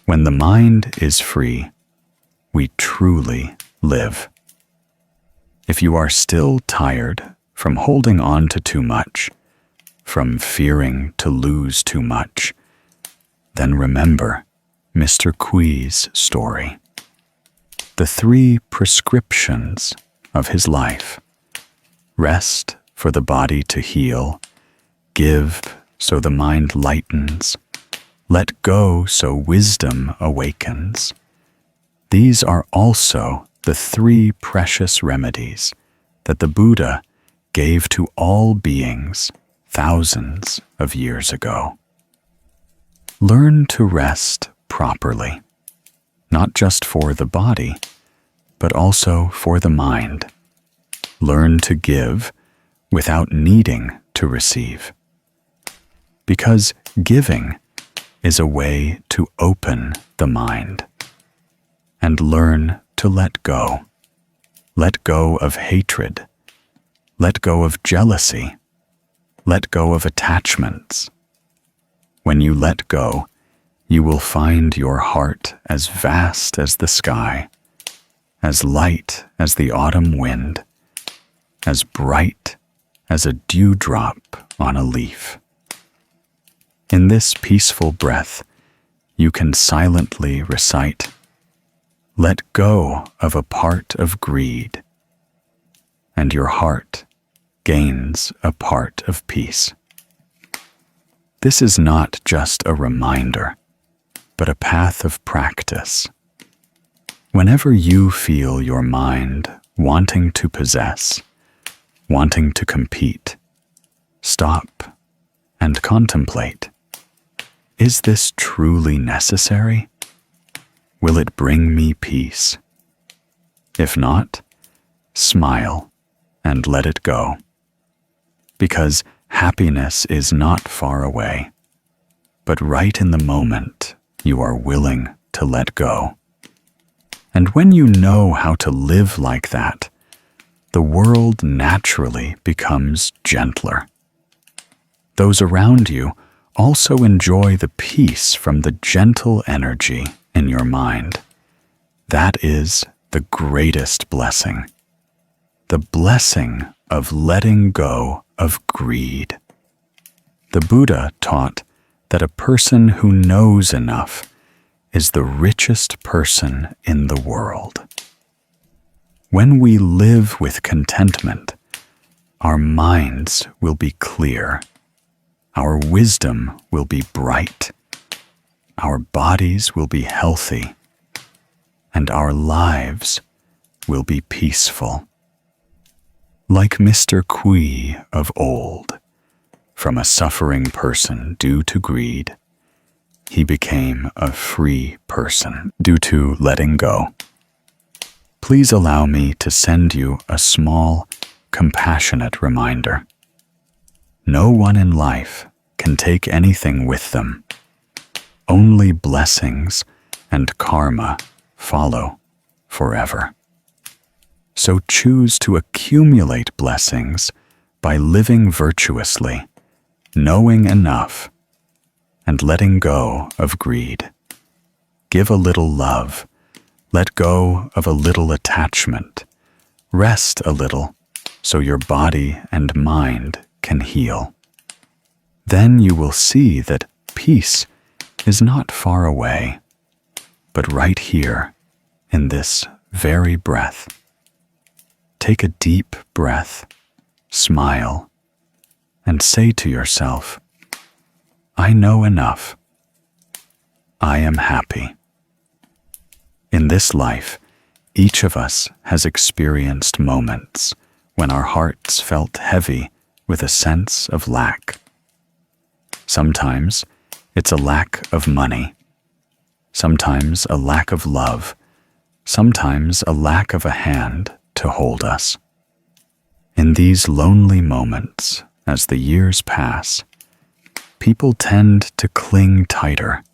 When the mind is free, we truly live. If you are still tired from holding on to too much, from fearing to lose too much, then remember Mr. Kui's story. The 3 prescriptions of his life: rest for the body to heal, give so the mind lightens, let go so wisdom awakens. These are also the 3 precious remedies that the Buddha gave to all beings thousands of years ago. Learn to rest properly, not just for the body, but also for the mind. Learn to give without needing to receive. Because giving is a way to open the mind. And learn to let go. Let go of hatred. Let go of jealousy. Let go of attachments. When you let go, you will find your heart as vast as the sky, as light as the autumn wind, as bright as a dewdrop on a leaf. In this peaceful breath, you can silently recite, "Let go of a part of greed," and your heart gains a part of peace. This is not just a reminder, but a path of practice. Whenever you feel your mind wanting to possess, wanting to compete, stop and contemplate. Is this truly necessary? Will it bring me peace? If not, smile and let it go. Because happiness is not far away, but right in the moment you are willing to let go. And when you know how to live like that, the world naturally becomes gentler. Those around you also enjoy the peace from the gentle energy in your mind. That is the greatest blessing. The blessing of letting go of greed. The Buddha taught that a person who knows enough is the richest person in the world. When we live with contentment, our minds will be clear, our wisdom will be bright, our bodies will be healthy, and our lives will be peaceful. Like Mr. Kui of old, from a suffering person due to greed, he became a free person due to letting go. Please allow me to send you a small, compassionate reminder. No one in life can take anything with them. Only blessings and karma follow forever. So choose to accumulate blessings by living virtuously, knowing enough, and letting go of greed. Give a little love, let go of a little attachment, rest a little so your body and mind can heal. Then you will see that peace is not far away, but right here in this very breath. Take a deep breath, smile, and say to yourself, I know enough. I am happy. In this life, each of us has experienced moments when our hearts felt heavy with a sense of lack. Sometimes it's a lack of money, sometimes a lack of love, sometimes a lack of a hand to hold us. In these lonely moments, as the years pass, people tend to cling tighter,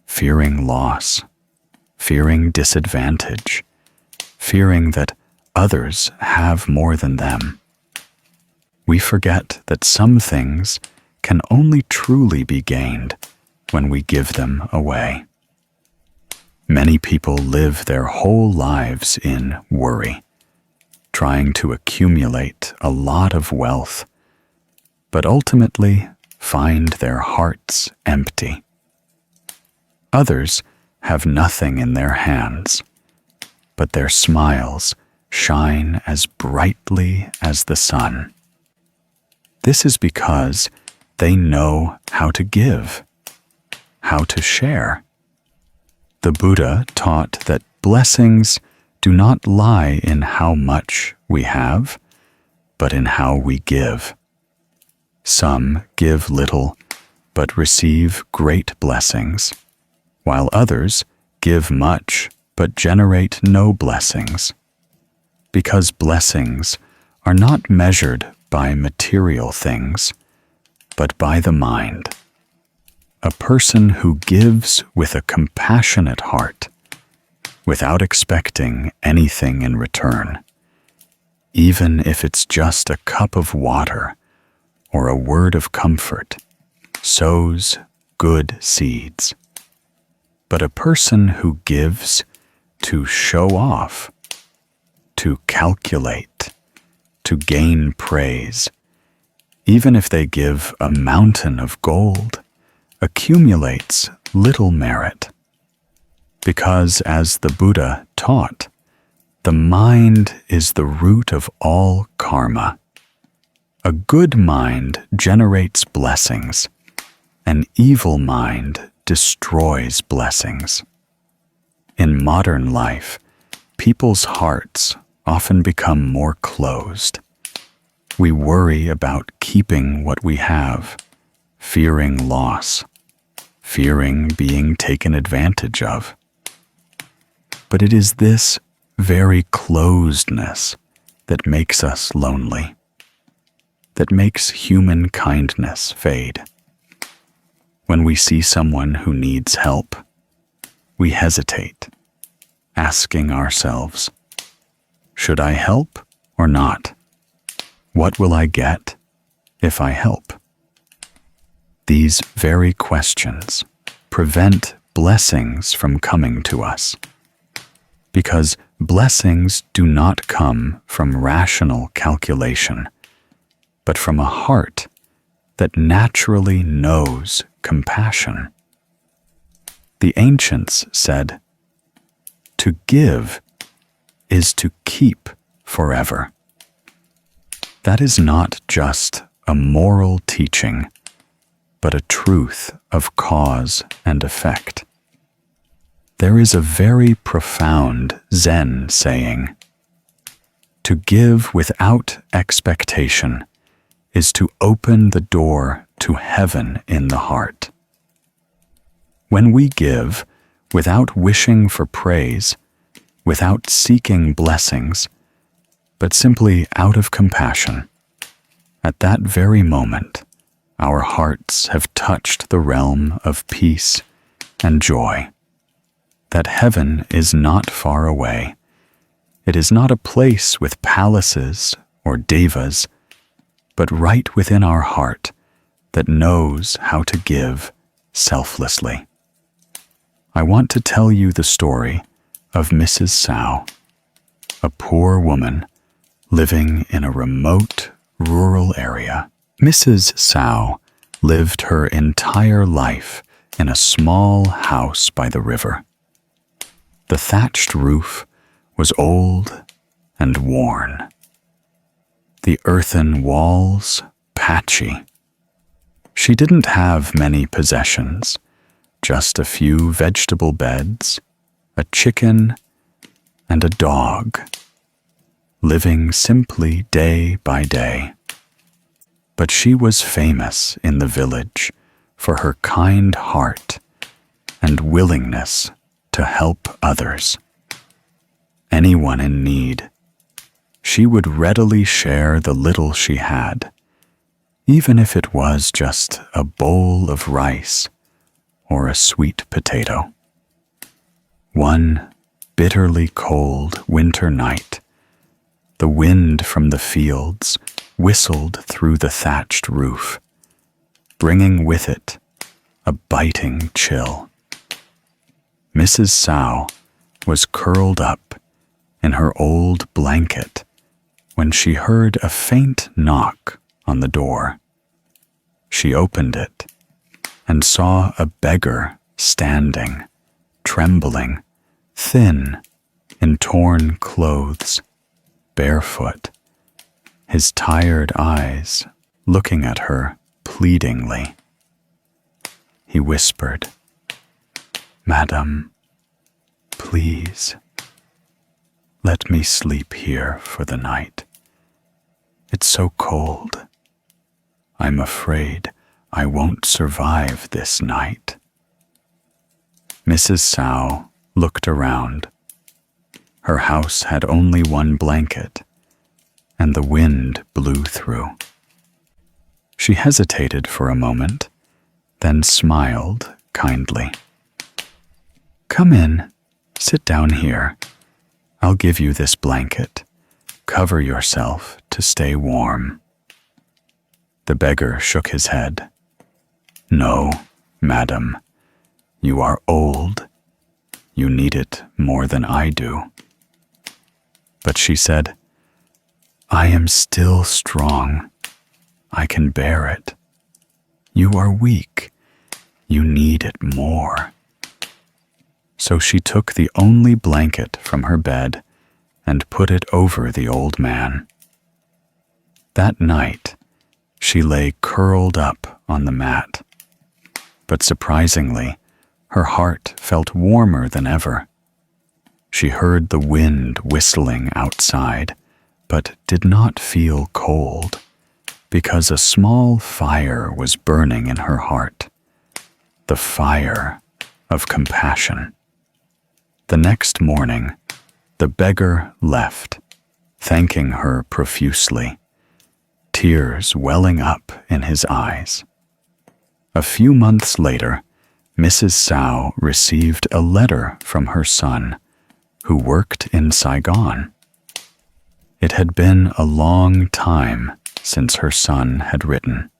fearing loss, fearing disadvantage, fearing that others have more than them. We forget that some things can only truly be gained when we give them away. Many people live their whole lives in worry, trying to accumulate a lot of wealth, but ultimately find their hearts empty. Others have nothing in their hands, but their smiles shine as brightly as the sun. This is because they know how to give, how to share. The Buddha taught that blessings do not lie in how much we have, but in how we give. Some give little, but receive great blessings, while others give much, but generate no blessings. Because blessings are not measured by material things, but by the mind. A person who gives with a compassionate heart, without expecting anything in return, even if it's just a cup of water or a word of comfort, sows good seeds. But a person who gives to show off, to calculate, to gain praise, even if they give a mountain of gold, accumulates little merit. Because as the Buddha taught, the mind is the root of all karma. A good mind generates blessings. An evil mind destroys blessings. In modern life, people's hearts often become more closed. We worry about keeping what we have, fearing loss, fearing being taken advantage of. But it is this very closedness that makes us lonely, that makes human kindness fade. When we see someone who needs help, we hesitate, asking ourselves, should I help or not? What will I get if I help? These very questions prevent blessings from coming to us, because blessings do not come from rational calculation, but from a heart that naturally knows compassion. The ancients said, to give is to keep forever. That is not just a moral teaching, but a truth of cause and effect. There is a very profound Zen saying, To give without expectation is to open the door to heaven in the heart. When we give without wishing for praise, without seeking blessings, but simply out of compassion, at that very moment, our hearts have touched the realm of peace and joy. That heaven is not far away. It is not a place with palaces or devas, but right within our heart that knows how to give selflessly. I want to tell you the story of Mrs. Sao, a poor woman living in a remote rural area. Mrs. Sao lived her entire life in a small house by the river. The thatched roof was old and worn. The earthen walls patchy. She didn't have many possessions, just a few vegetable beds, a chicken, and a dog, living simply day by day. But she was famous in the village for her kind heart and willingness to help others. Anyone in need, she would readily share the little she had, even if it was just a bowl of rice or a sweet potato. One bitterly cold winter night, the wind from the fields whistled through the thatched roof, bringing with it a biting chill. Mrs. Sao was curled up in her old blanket when she heard a faint knock on the door. She opened it and saw a beggar standing, trembling, thin, in torn clothes, barefoot, his tired eyes looking at her pleadingly. He whispered, "Madam, please, let me sleep here for the night. It's so cold. I'm afraid I won't survive this night." Mrs. Sao looked around. Her house had only one blanket, and the wind blew through. She hesitated for a moment, then smiled kindly. "Come in, sit down here. I'll give you this blanket. Cover yourself to stay warm." The beggar shook his head. "No, madam, you are old. You need it more than I do." But she said, "I am still strong. I can bear it. You are weak. You need it more." So she took the only blanket from her bed and put it over the old man. That night, she lay curled up on the mat. But surprisingly, her heart felt warmer than ever. She heard the wind whistling outside, but did not feel cold, because a small fire was burning in her heart, the fire of compassion. The next morning, the beggar left, thanking her profusely, tears welling up in his eyes. A few months later, Mrs. Sao received a letter from her son, who worked in Saigon. It had been a long time since her son had written,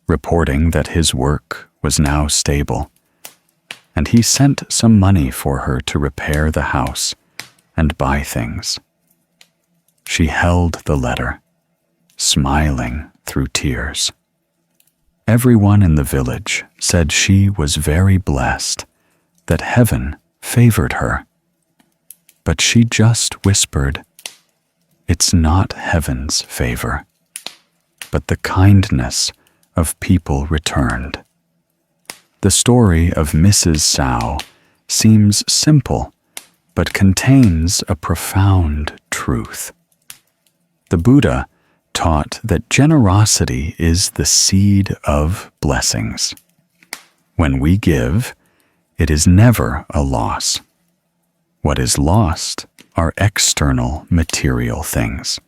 reporting that his work was now stable, and he sent some money for her to repair the house and buy things. She held the letter, smiling through tears. Everyone in the village said she was very blessed, that heaven favored her. But she just whispered, "It's not heaven's favor, but the kindness of people returned." The story of Mrs. Sao seems simple, but contains a profound truth. The Buddha taught that generosity is the seed of blessings. When we give, it is never a loss. What is lost are external material things,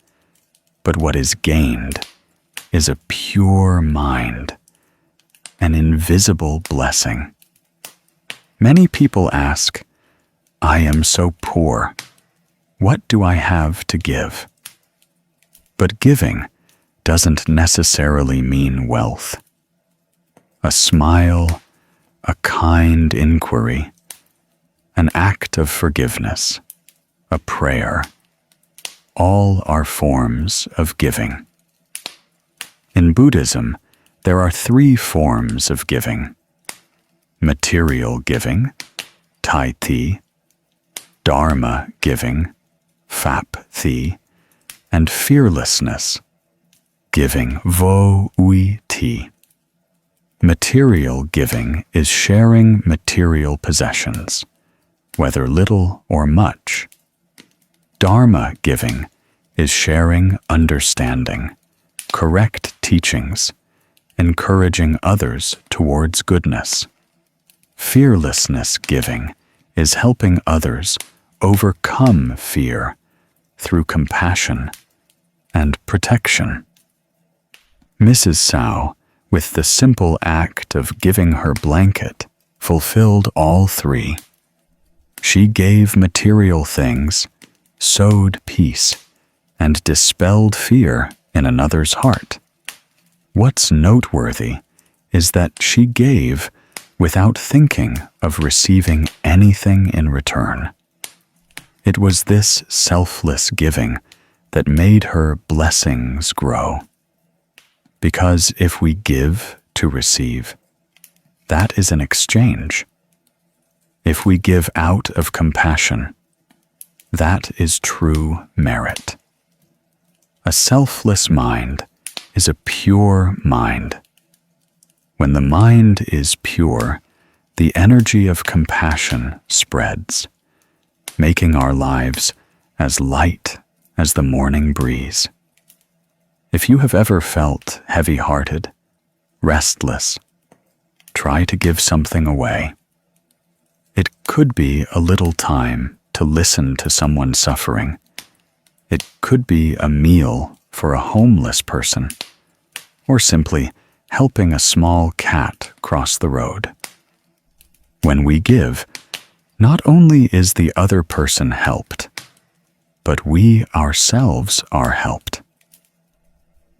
but what is gained is a pure mind, an invisible blessing. Many people ask, "I am so poor. What do I have to give?" But giving doesn't necessarily mean wealth. A smile, a kind inquiry, an act of forgiveness, a prayer, all are forms of giving. In Buddhism, there are 3 forms of giving: material giving, tai thi, dharma giving, fap thi, and fearlessness, giving vo ui ti. Material giving is sharing material possessions, whether little or much. Dharma giving is sharing understanding, correct teachings, encouraging others towards goodness. Fearlessness giving is helping others overcome fear through compassion and protection. Mrs. Sao, with the simple act of giving her blanket, fulfilled all 3. She gave material things, sowed peace, and dispelled fear in another's heart. What's noteworthy is that she gave without thinking of receiving anything in return. It was this selfless giving that made her blessings grow. Because if we give to receive, that is an exchange. If we give out of compassion, that is true merit. A selfless mind is a pure mind. When the mind is pure, the energy of compassion spreads, making our lives as light as the morning breeze. If you have ever felt heavy-hearted, restless, try to give something away. It could be a little time to listen to someone suffering. It could be a meal for a homeless person, or simply helping a small cat cross the road. When we give, not only is the other person helped, but we ourselves are helped.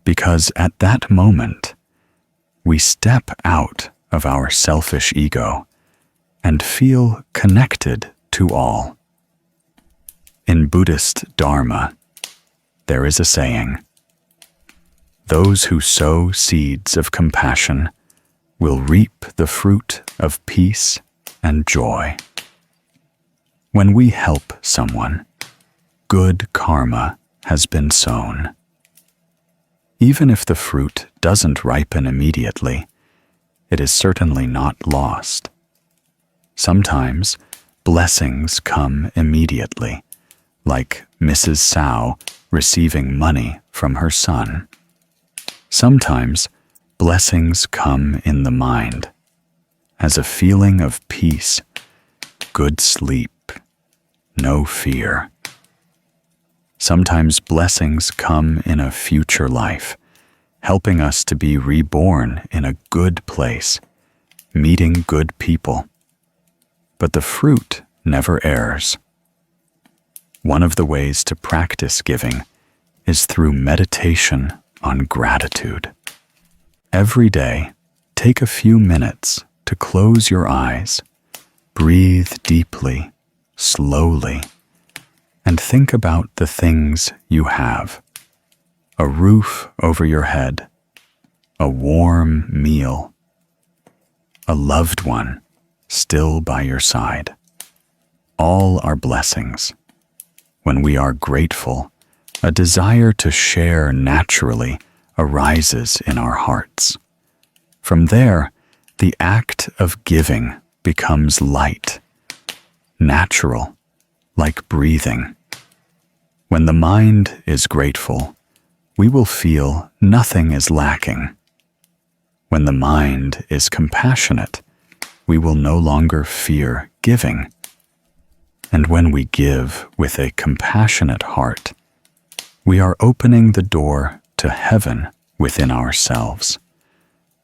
Because at that moment, we step out of our selfish ego and feel connected to all. In Buddhist Dharma, there is a saying, "Those who sow seeds of compassion will reap the fruit of peace and joy." When we help someone, good karma has been sown. Even if the fruit doesn't ripen immediately, it is certainly not lost. Sometimes blessings come immediately, like Mrs. Sao receiving money from her son. Sometimes blessings come in the mind, as a feeling of peace, good sleep, no fear. Sometimes blessings come in a future life, helping us to be reborn in a good place, meeting good people. But the fruit never errs. One of the ways to practice giving is through meditation on gratitude. Every day, take a few minutes to close your eyes, breathe deeply, slowly, and think about the things you have. A roof over your head, a warm meal, a loved one still by your side. All are blessings. When we are grateful, a desire to share naturally arises in our hearts. From there, the act of giving becomes light, natural, like breathing. When the mind is grateful, we will feel nothing is lacking. When the mind is compassionate, we will no longer fear giving. And when we give with a compassionate heart, we are opening the door to heaven within ourselves,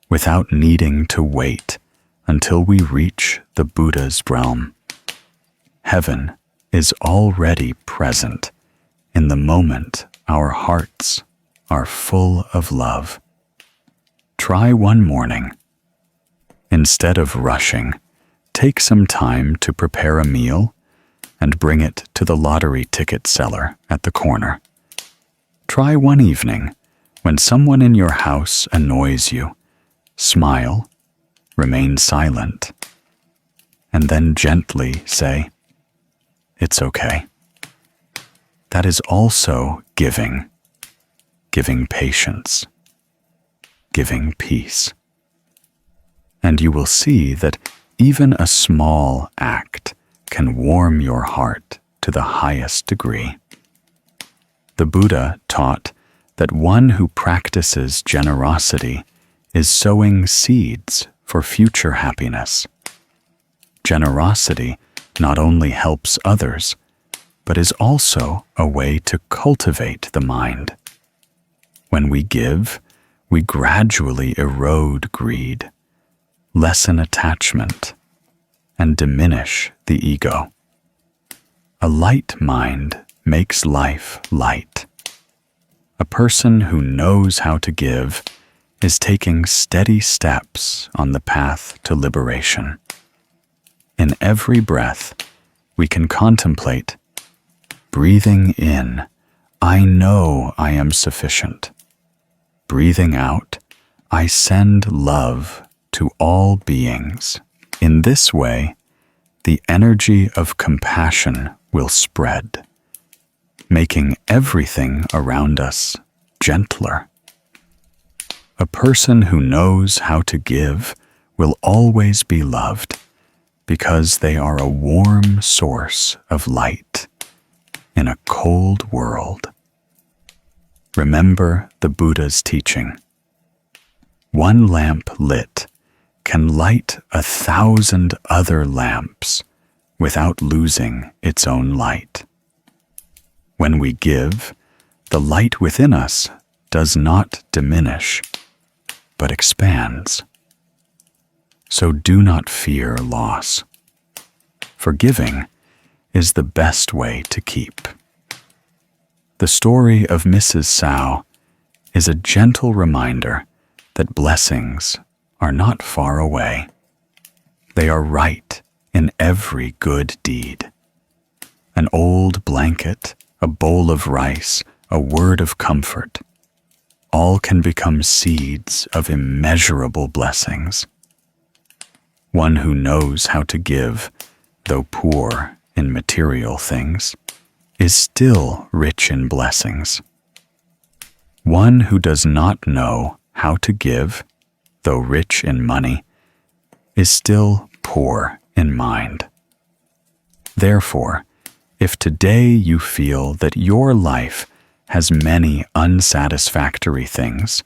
without needing to wait until we reach the Buddha's realm. Heaven is already present in the moment our hearts are full of love. Try one morning. Instead of rushing, take some time to prepare a meal and bring it to the lottery ticket seller at the corner. Try one evening when someone in your house annoys you. Smile, remain silent, and then gently say, "It's okay." That is also giving patience, giving peace. And you will see that even a small act can warm your heart to the highest degree. The Buddha taught that one who practices generosity is sowing seeds for future happiness. Generosity not only helps others, but is also a way to cultivate the mind. When we give, we gradually erode greed, lessen attachment, and diminish the ego. A light mind makes life light. A person who knows how to give is taking steady steps on the path to liberation. In every breath, we can contemplate, breathing in, I know I am sufficient. Breathing out, I send love to all beings. In this way, the energy of compassion will spread, making everything around us gentler. A person who knows how to give will always be loved because they are a warm source of light in a cold world. Remember the Buddha's teaching. One lamp lit can light 1,000 other lamps without losing its own light. When we give, the light within us does not diminish, but expands. So do not fear loss. Forgiving is the best way to keep. The story of Mrs. Sao is a gentle reminder that blessings are not far away. They are right in every good deed. An old blanket, a bowl of rice, a word of comfort, all can become seeds of immeasurable blessings. One who knows how to give, though poor in material things, is still rich in blessings. One who does not know how to give, though rich in money, is still poor in mind. Therefore, if today you feel that your life has many unsatisfactory things,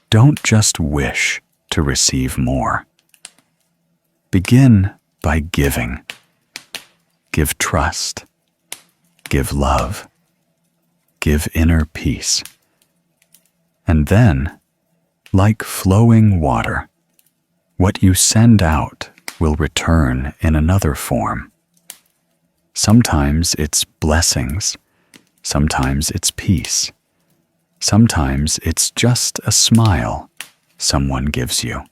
don't just wish to receive more. Begin by giving. Give trust. Give love. Give inner peace. And then, like flowing water, what you send out will return in another form. Sometimes it's blessings, sometimes it's peace, sometimes it's just a smile someone gives you.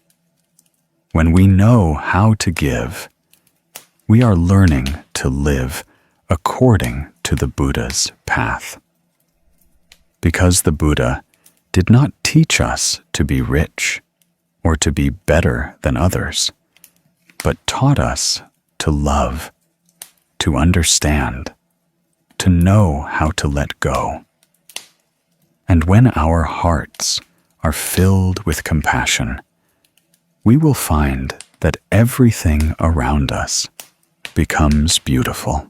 When we know how to give, we are learning to live according to the Buddha's path. Because the Buddha did not teach us to be rich or to be better than others, but taught us to love, to understand, to know how to let go. And when our hearts are filled with compassion, we will find that everything around us becomes beautiful.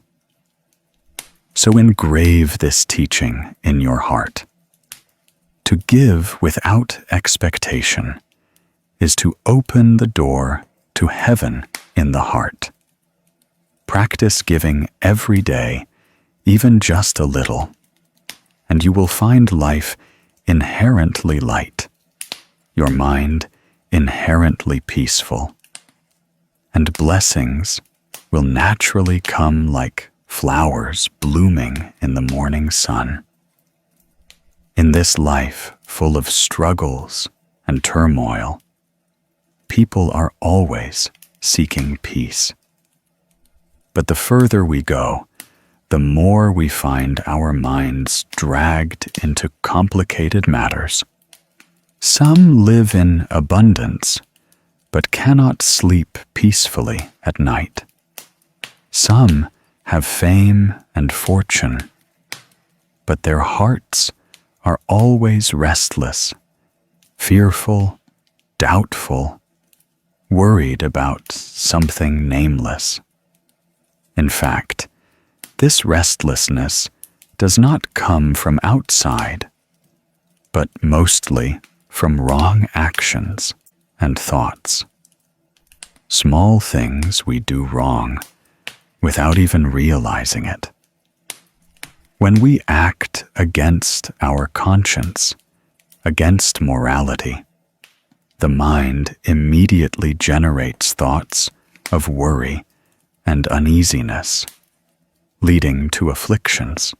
So engrave this teaching in your heart. To give without expectation is to open the door to heaven in the heart. Practice giving every day, even just a little, and you will find life inherently light, your mind inherently peaceful, and blessings will naturally come like flowers blooming in the morning sun. In this life full of struggles and turmoil, people are always seeking peace. But the further we go, the more we find our minds dragged into complicated matters. Some live in abundance, but cannot sleep peacefully at night. Some have fame and fortune, but their hearts are always restless, fearful, doubtful, worried about something nameless. In fact, this restlessness does not come from outside, but mostly from wrong actions and thoughts. Small things we do wrong without even realizing it. When we act against our conscience, against morality, the mind immediately generates thoughts of worry and uneasiness, leading to afflictions.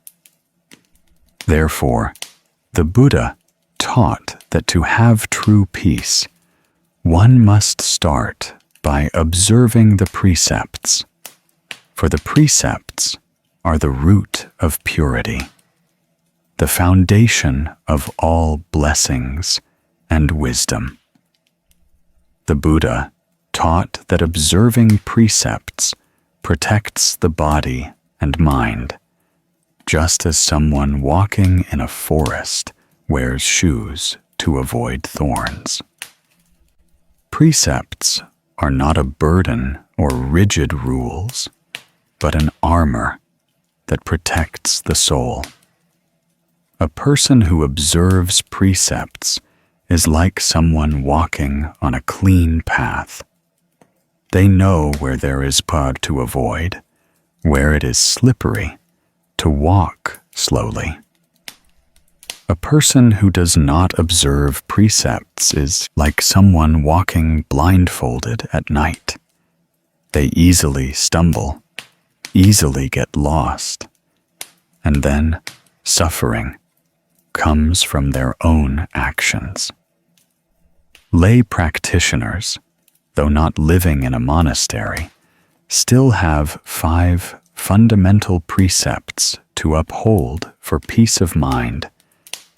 Therefore, the Buddha taught that to have true peace, one must start by observing the precepts, for the precepts are the root of purity, the foundation of all blessings and wisdom. The Buddha taught that observing precepts protects the body and mind, just as someone walking in a forest wears shoes to avoid thorns. Precepts are not a burden or rigid rules, but an armor that protects the soul. A person who observes precepts is like someone walking on a clean path. They know where there is path to avoid, where it is slippery, to walk slowly. A person who does not observe precepts is like someone walking blindfolded at night. They easily stumble, easily get lost, and then suffering comes from their own actions. Lay practitioners, though not living in a monastery, still have 5 fundamental precepts to uphold for peace of mind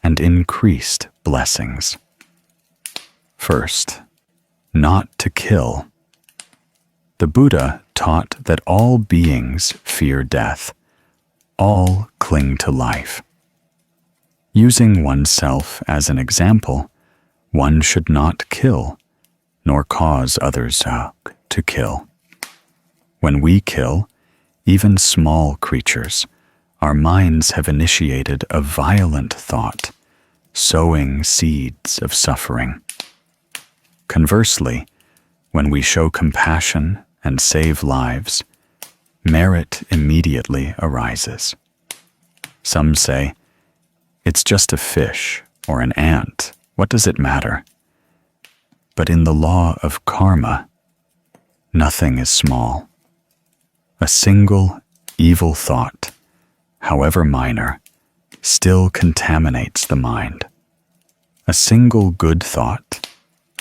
and increased blessings. First, not to kill. The Buddha taught that all beings fear death, all cling to life. Using oneself as an example, one should not kill, nor cause others to kill. When we kill, even small creatures, our minds have initiated a violent thought, sowing seeds of suffering. Conversely, when we show compassion and save lives, merit immediately arises. Some say, "It's just a fish or an ant, what does it matter?" But in the law of karma, nothing is small. A single evil thought, however minor, still contaminates the mind. A single good thought,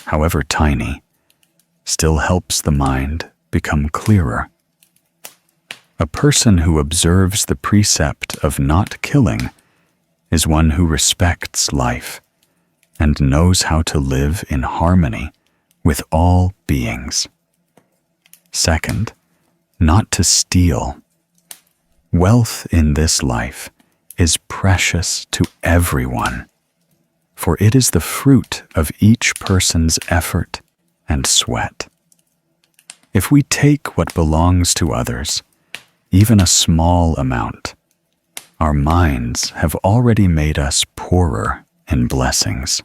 however tiny, still helps the mind become clearer. A person who observes the precept of not killing is one who respects life and knows how to live in harmony with all beings. Second, not to steal. Wealth in this life is precious to everyone, for it is the fruit of each person's effort and sweat. If we take what belongs to others, even a small amount, our minds have already made us poorer in blessings.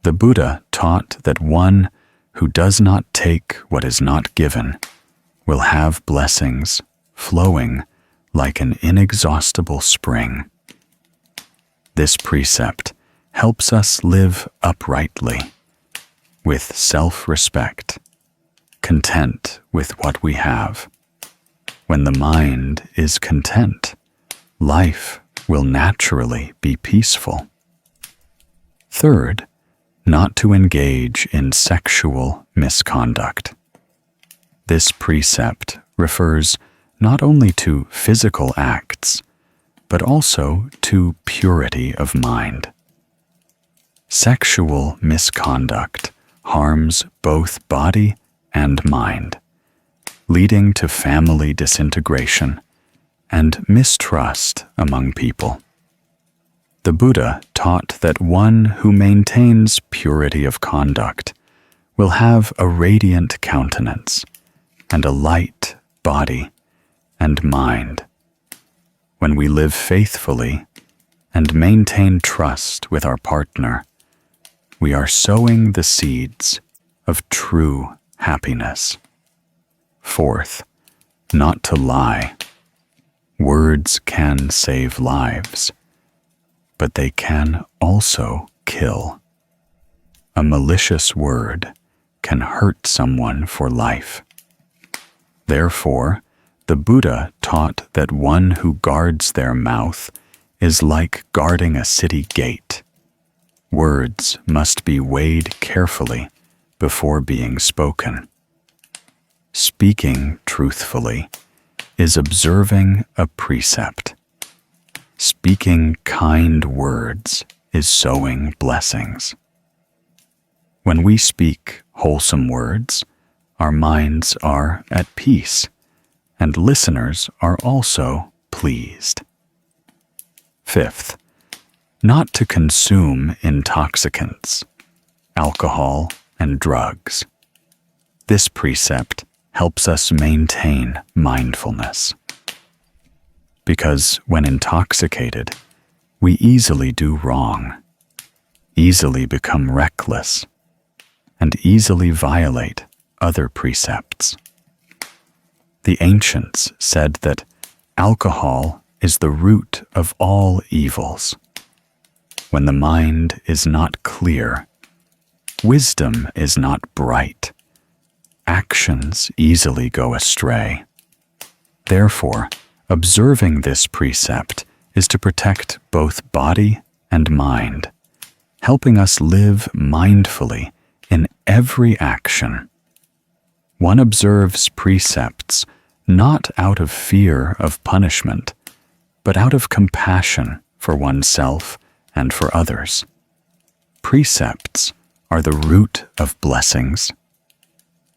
The Buddha taught that one who does not take what is not given will have blessings flowing like an inexhaustible spring. This precept helps us live uprightly, with self-respect, content with what we have. When the mind is content, life will naturally be peaceful. Third, not to engage in sexual misconduct. This precept refers not only to physical acts, but also to purity of mind. Sexual misconduct harms both body and mind, leading to family disintegration and mistrust among people. The Buddha taught that one who maintains purity of conduct will have a radiant countenance and a light body and mind. When we live faithfully and maintain trust with our partner, we are sowing the seeds of true happiness. Fourth, not to lie. Words can save lives, but they can also kill. A malicious word can hurt someone for life. Therefore, the Buddha taught that one who guards their mouth is like guarding a city gate. Words must be weighed carefully before being spoken. Speaking truthfully is observing a precept. Speaking kind words is sowing blessings. When we speak wholesome words, our minds are at peace, and listeners are also pleased. Fifth, not to consume intoxicants, alcohol, and drugs. This precept helps us maintain mindfulness. Because when intoxicated, we easily do wrong, easily become reckless, and easily violate other precepts. The ancients said that alcohol is the root of all evils. When the mind is not clear, wisdom is not bright, actions easily go astray. Therefore, observing this precept is to protect both body and mind, helping us live mindfully in every action. One observes precepts not out of fear of punishment, but out of compassion for oneself and for others. Precepts are the root of blessings.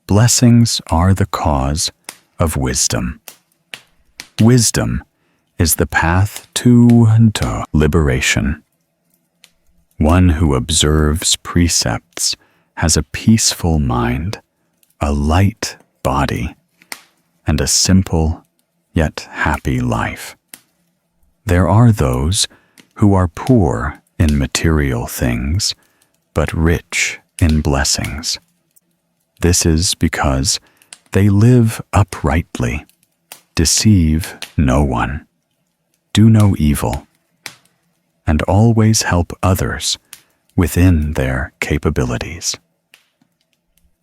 Blessings are the cause of wisdom. Wisdom is the path to liberation. One who observes precepts has a peaceful mind, a light body, and a simple yet happy life. There are those who are poor in material things, but rich in blessings. This is because they live uprightly, deceive no one, do no evil, and always help others within their capabilities.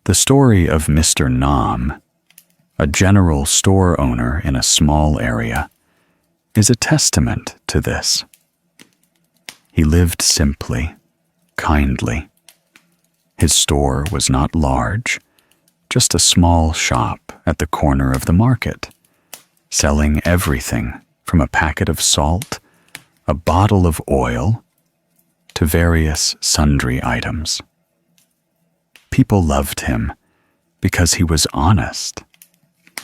The story of Mr. Nam, a general store owner in a small area, is a testament to this. He lived simply, kindly. His store was not large, just a small shop at the corner of the market, selling everything from a packet of salt, a bottle of oil, to various sundry items. People loved him because he was honest,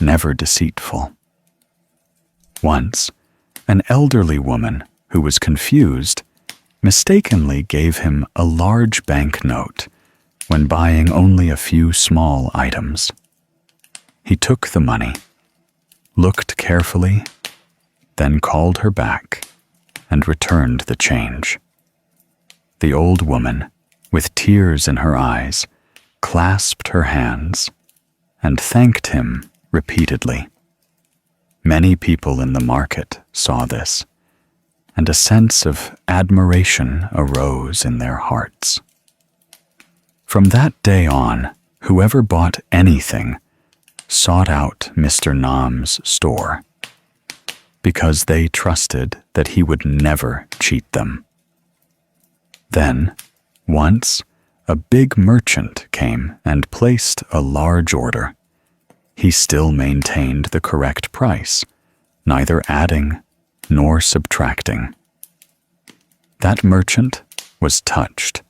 never deceitful. Once, an elderly woman who was confused mistakenly gave him a large banknote when buying only a few small items. He took the money, looked carefully, then called her back and returned the change. The old woman, with tears in her eyes, clasped her hands and thanked him repeatedly. Many people in the market saw this, and a sense of admiration arose in their hearts. From that day on, whoever bought anything sought out Mr. Nam's store, because they trusted that he would never cheat them. Then, once, a big merchant came and placed a large order. He still maintained the correct price, neither adding nor subtracting. That merchant was touched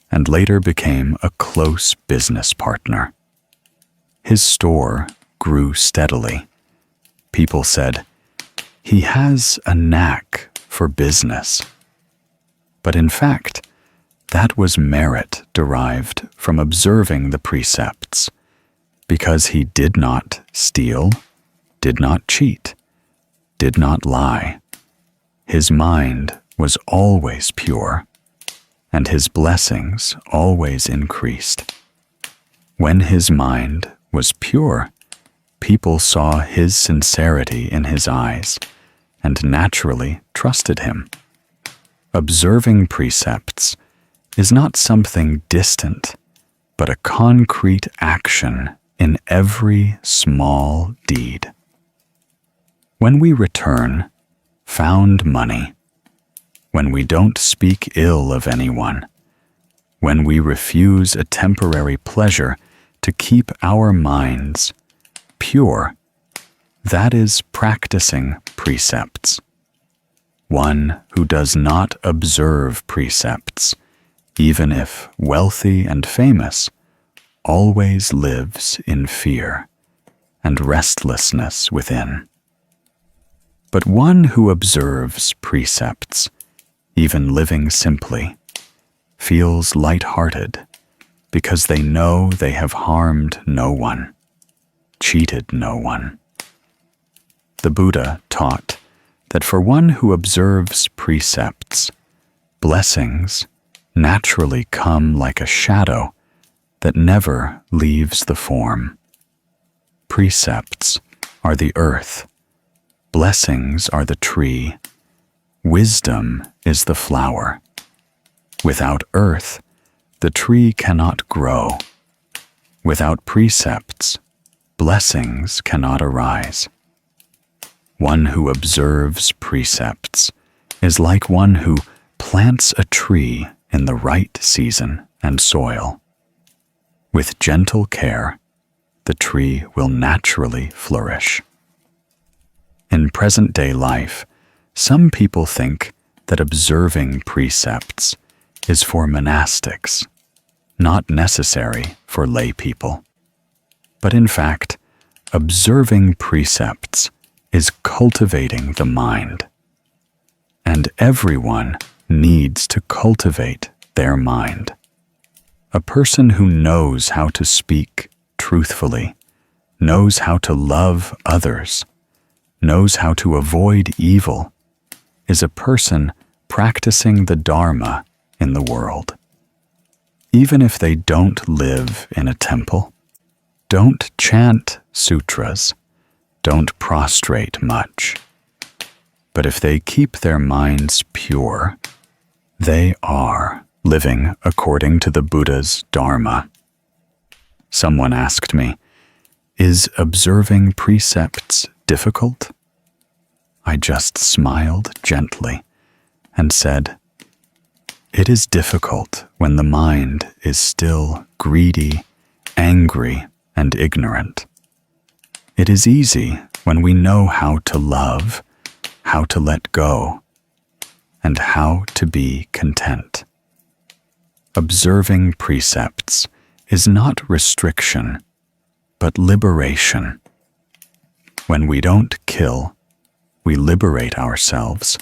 and later became a close business partner. His store grew steadily. People said, "He has a knack for business." But in fact, that was merit derived from observing the precepts, because he did not steal, did not cheat, did not lie. His mind was always pure, and his blessings always increased. When his mind was pure, people saw his sincerity in his eyes and naturally trusted him. Observing precepts is not something distant, but a concrete action in every small deed. When we return, found money, when we don't speak ill of anyone, when we refuse a temporary pleasure to keep our minds pure, that is practicing precepts. One who does not observe precepts, even if wealthy and famous, always lives in fear and restlessness within. But one who observes precepts, even living simply, feels light-hearted because they know they have harmed no one, cheated no one. The Buddha taught that for one who observes precepts, blessings naturally come like a shadow that never leaves the form. Precepts are the earth, blessings are the tree, wisdom is the flower. Without earth, the tree cannot grow. Without precepts, blessings cannot arise. One who observes precepts is like one who plants a tree in the right season and soil. With gentle care, the tree will naturally flourish. In present-day life, some people think that observing precepts is for monastics, not necessary for lay people. But in fact, observing precepts is cultivating the mind. And everyone needs to cultivate their mind. A person who knows how to speak truthfully, knows how to love others, knows how to avoid evil, is a person practicing the Dharma in the world. Even if they don't live in a temple, don't chant sutras, don't prostrate much. But if they keep their minds pure, they are living according to the Buddha's Dharma. Someone asked me, "Is observing precepts difficult?" I just smiled gently and said, "It is difficult when the mind is still greedy, angry, and ignorant. It is easy when we know how to love, how to let go, and how to be content. Observing precepts is not restriction, but liberation. When we don't kill, we liberate ourselves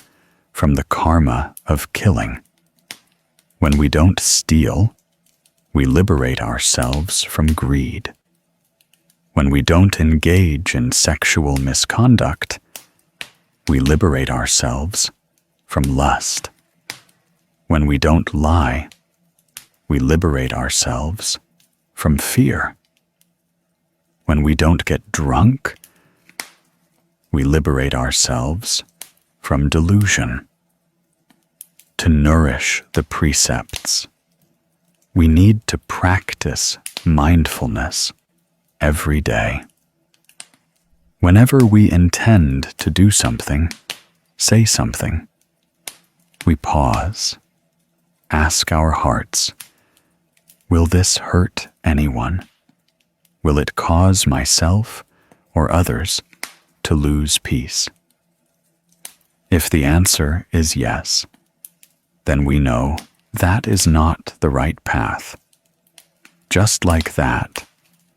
from the karma of killing. When we don't steal, we liberate ourselves from greed. When we don't engage in sexual misconduct, we liberate ourselves from lust. When we don't lie, we liberate ourselves from fear. When we don't get drunk, we liberate ourselves from delusion. To nourish the precepts, we need to practice mindfulness every day. Whenever we intend to do something, say something, we pause, ask our hearts, will this hurt anyone? Will it cause myself or others to lose peace? If the answer is yes, then we know that is not the right path. Just like that,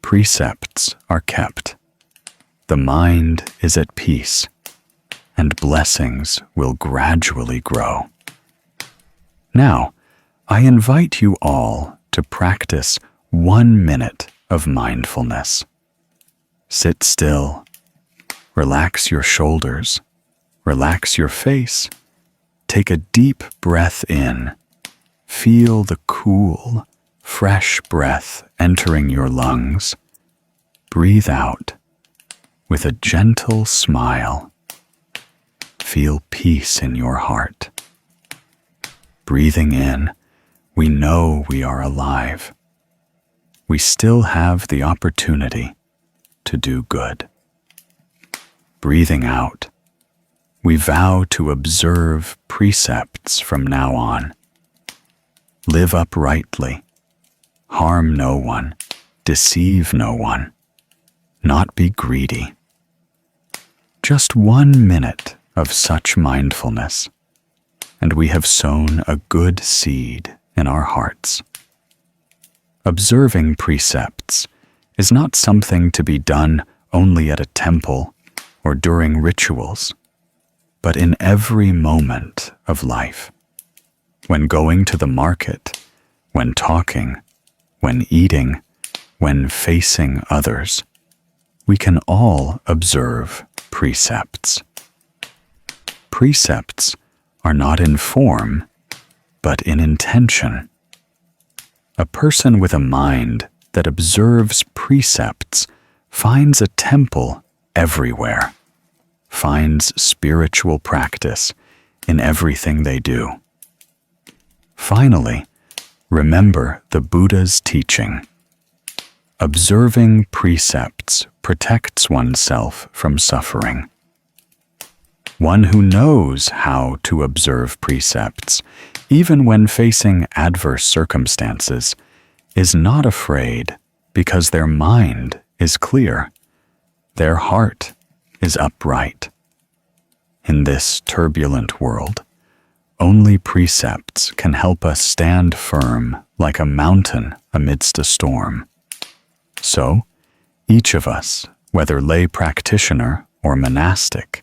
precepts are kept. The mind is at peace, and blessings will gradually grow. Now, I invite you all to practice 1 minute of mindfulness. Sit still, relax your shoulders, relax your face, take a deep breath in, feel the cool, fresh breath entering your lungs. Breathe out with a gentle smile. Feel peace in your heart. Breathing in, we know we are alive. We still have the opportunity to do good. Breathing out, we vow to observe precepts from now on. Live uprightly, harm no one, deceive no one, not be greedy. Just 1 minute of such mindfulness, and we have sown a good seed in our hearts. Observing precepts is not something to be done only at a temple or during rituals, but in every moment of life. When going to the market, when talking, when eating, when facing others, we can all observe precepts. Precepts are not in form, but in intention. A person with a mind that observes precepts finds a temple everywhere, finds spiritual practice in everything they do. Finally, remember the Buddha's teaching. Observing precepts protects oneself from suffering. One who knows how to observe precepts, even when facing adverse circumstances, is not afraid because their mind is clear, their heart is upright. In this turbulent world, only precepts can help us stand firm like a mountain amidst a storm. So, each of us, whether lay practitioner or monastic,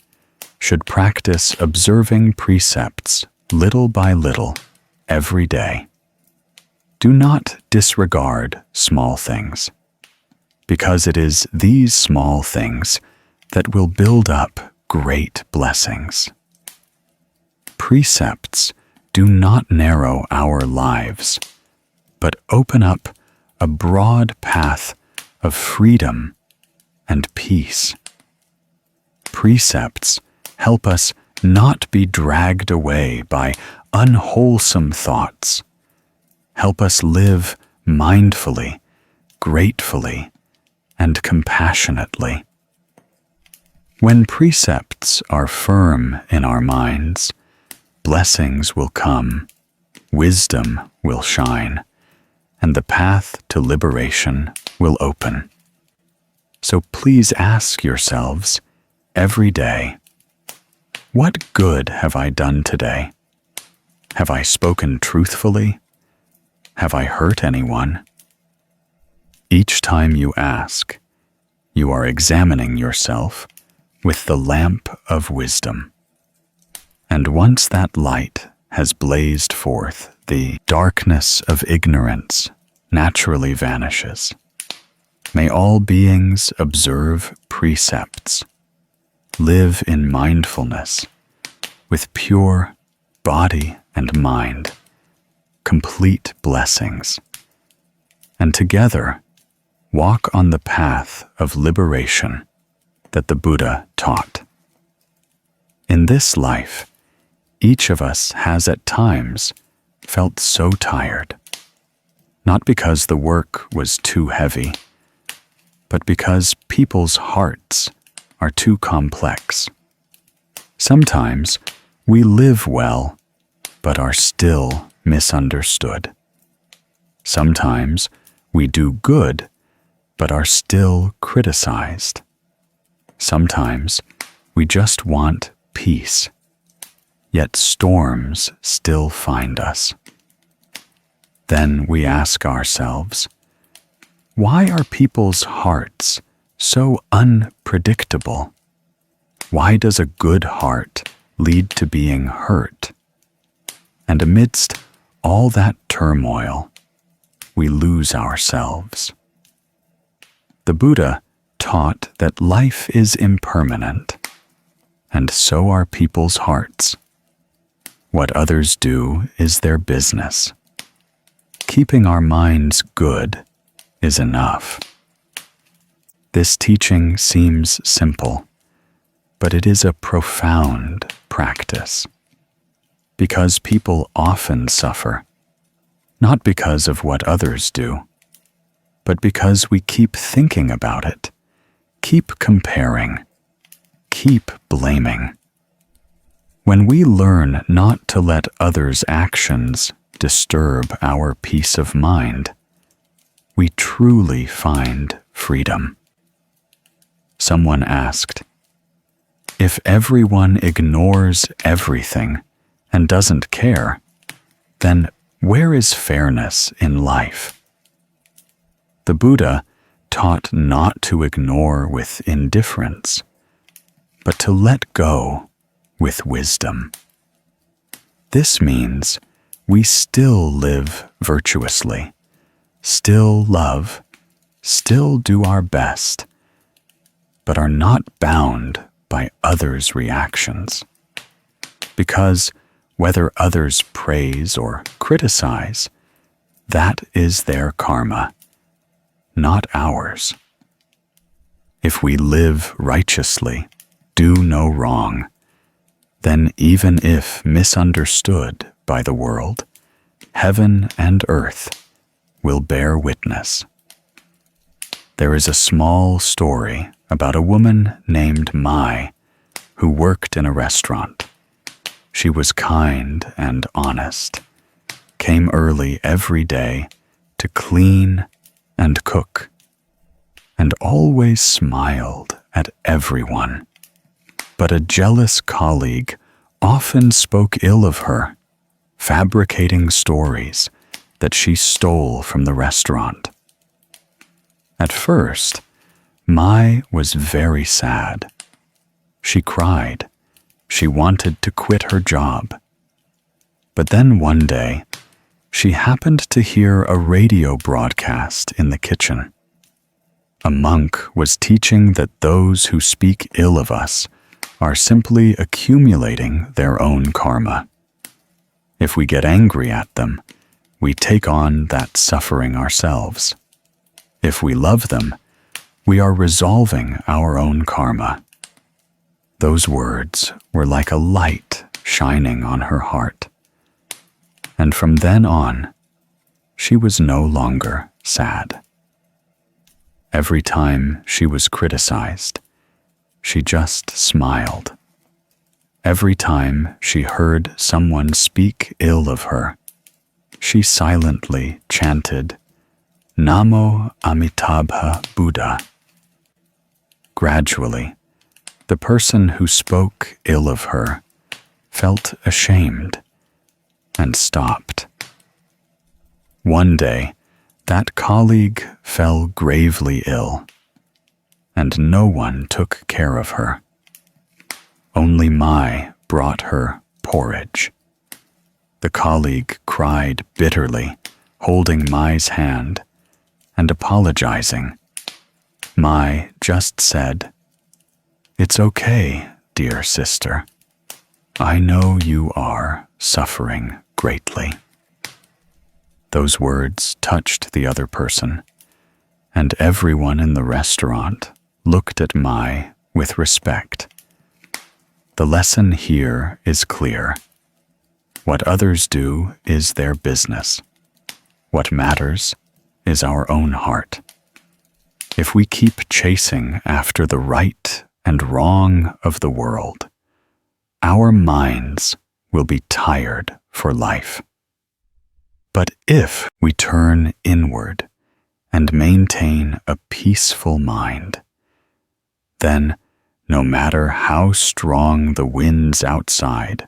should practice observing precepts little by little every day. Do not disregard small things, because it is these small things that will build up great blessings. Precepts do not narrow our lives, but open up a broad path of freedom and peace. Precepts help us not be dragged away by unwholesome thoughts. Help us live mindfully, gratefully, and compassionately. When precepts are firm in our minds, blessings will come, wisdom will shine, and the path to liberation will open. So please ask yourselves every day, what good have I done today? Have I spoken truthfully? Have I hurt anyone? Each time you ask, you are examining yourself with the lamp of wisdom. And once that light has blazed forth, the darkness of ignorance naturally vanishes. May all beings observe precepts, live in mindfulness, with pure body and mind, complete blessings, and together walk on the path of liberation that the Buddha taught. In this life, each of us has at times felt so tired, not because the work was too heavy, but because people's hearts are too complex. Sometimes we live well, but are still misunderstood. Sometimes we do good, but are still criticized. Sometimes we just want peace, yet storms still find us. Then we ask ourselves, why are people's hearts so unpredictable? Why does a good heart lead to being hurt? And amidst all that turmoil, we lose ourselves. The Buddha taught that life is impermanent, and so are people's hearts. What others do is their business. Keeping our minds good is enough. This teaching seems simple, but it is a profound practice. Because people often suffer, not because of what others do, but because we keep thinking about it, keep comparing, keep blaming. When we learn not to let others' actions disturb our peace of mind, we truly find freedom. Someone asked, if everyone ignores everything and doesn't care, then where is fairness in life? The Buddha taught not to ignore with indifference, but to let go with wisdom. This means we still live virtuously, still love, still do our best, but are not bound by others' reactions. Because whether others praise or criticize, that is their karma, not ours. If we live righteously, do no wrong, then even if misunderstood by the world, heaven and earth will bear witness. There is a small story about a woman named Mai who worked in a restaurant. She was kind and honest, came early every day to clean and cook, and always smiled at everyone. But a jealous colleague often spoke ill of her, fabricating stories that she stole from the restaurant. At first, Mai was very sad. She cried. She wanted to quit her job. But then one day, she happened to hear a radio broadcast in the kitchen. A monk was teaching that those who speak ill of us are simply accumulating their own karma. If we get angry at them, we take on that suffering ourselves. If we love them, we are resolving our own karma. Those words were like a light shining on her heart. And from then on, she was no longer sad. Every time she was criticized, she just smiled. Every time she heard someone speak ill of her, she silently chanted, Namo Amitabha Buddha. Gradually, the person who spoke ill of her felt ashamed and stopped. One day, that colleague fell gravely ill, and no one took care of her. Only Mai brought her porridge. The colleague cried bitterly, holding Mai's hand and apologizing. Mai just said, "It's okay, dear sister. I know you are suffering greatly." Those words touched the other person, and everyone in the restaurant looked at Mai with respect. The lesson here is clear. What others do is their business. What matters is our own heart. If we keep chasing after the right and wrong of the world, our minds will be tired for life. But if we turn inward and maintain a peaceful mind, then no matter how strong the winds outside,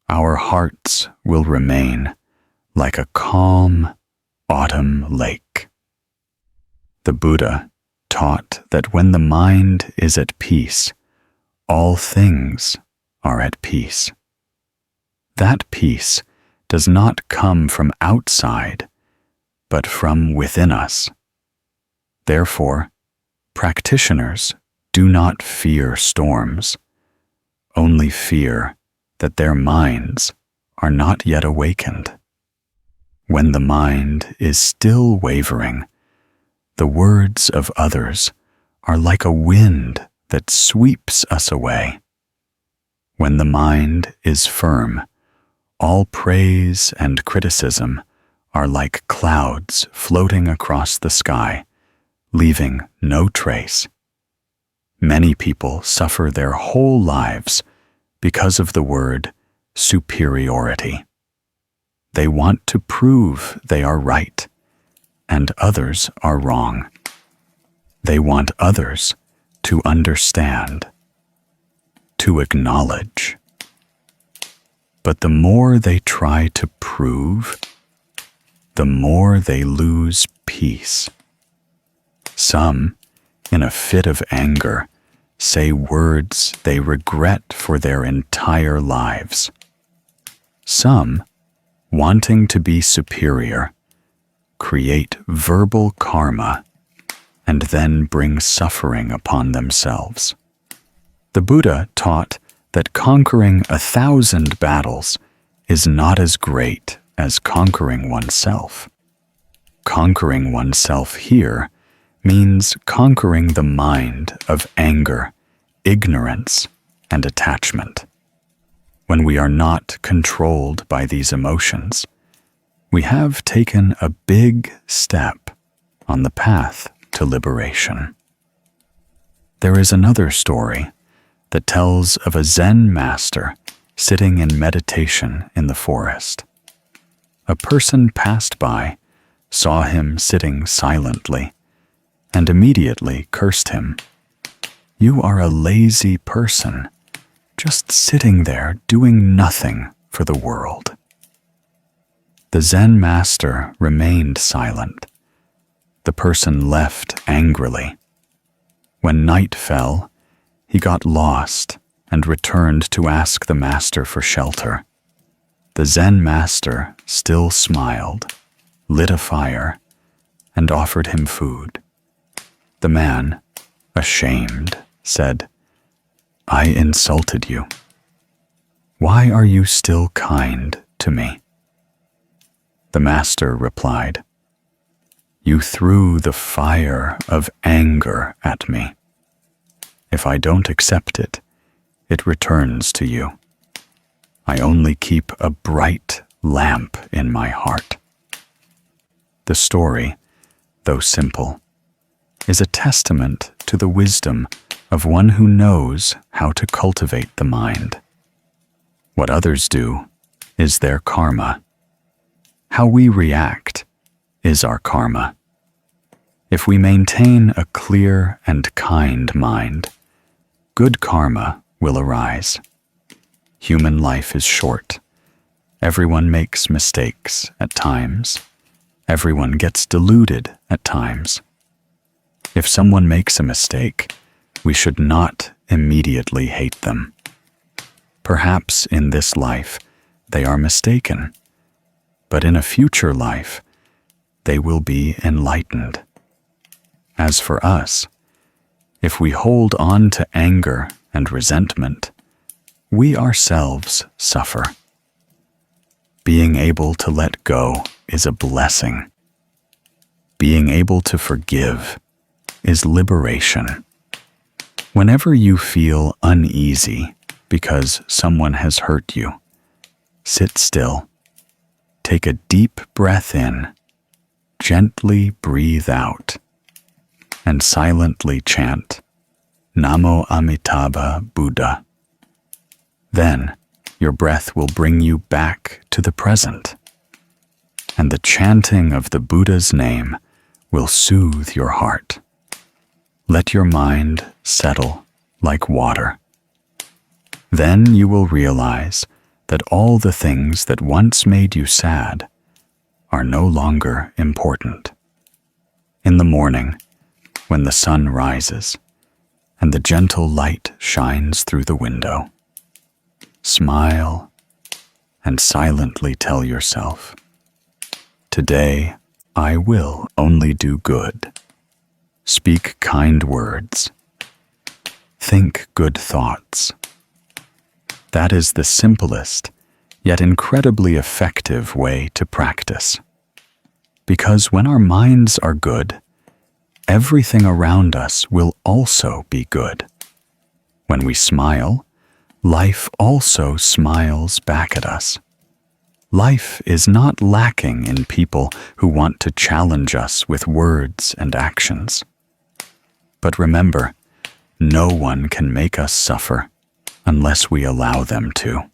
our hearts will remain like a calm autumn lake. The Buddha taught that when the mind is at peace, all things are at peace. That peace does not come from outside, but from within us. Therefore, practitioners do not fear storms, only fear that their minds are not yet awakened. When the mind is still wavering, the words of others are like a wind that sweeps us away. When the mind is firm, all praise and criticism are like clouds floating across the sky, leaving no trace. Many people suffer their whole lives because of the word superiority. They want to prove they are right, and others are wrong. They want others to understand, to acknowledge. But the more they try to prove, the more they lose peace. Some, in a fit of anger, say words they regret for their entire lives. Some, wanting to be superior, create verbal karma and then bring suffering upon themselves. The Buddha taught that conquering 1,000 battles is not as great as conquering oneself. Conquering oneself here means conquering the mind of anger, ignorance, and attachment. When we are not controlled by these emotions, we have taken a big step on the path to liberation. There is another story that tells of a Zen master sitting in meditation in the forest. A person passed by, saw him sitting silently, and immediately cursed him. "You are a lazy person, just sitting there doing nothing for the world." The Zen master remained silent. The person left angrily. When night fell, he got lost and returned to ask the master for shelter. The Zen master still smiled, lit a fire, and offered him food. The man, ashamed, said, "I insulted you. Why are you still kind to me?" The master replied, "You threw the fire of anger at me. If I don't accept it, it returns to you. I only keep a bright lamp in my heart." The story, though simple, is a testament to the wisdom of one who knows how to cultivate the mind. What others do is their karma. How we react is our karma. If we maintain a clear and kind mind, good karma will arise. Human life is short. Everyone makes mistakes at times. Everyone gets deluded at times. If someone makes a mistake, we should not immediately hate them. Perhaps in this life they are mistaken, but in a future life they will be enlightened. As for us, if we hold on to anger and resentment, we ourselves suffer. Being able to let go is a blessing. Being able to forgive is liberation. Whenever you feel uneasy because someone has hurt you, sit still, take a deep breath in, gently breathe out, and silently chant, Namo Amitabha Buddha. Then, your breath will bring you back to the present, and the chanting of the Buddha's name will soothe your heart. Let your mind settle like water. Then you will realize that all the things that once made you sad are no longer important. In the morning, when the sun rises and the gentle light shines through the window, smile and silently tell yourself, today I will only do good. Speak kind words. Think good thoughts. That is the simplest, yet incredibly effective way to practice. Because when our minds are good, everything around us will also be good. When we smile, life also smiles back at us. Life is not lacking in people who want to challenge us with words and actions. But remember, no one can make us suffer unless we allow them to.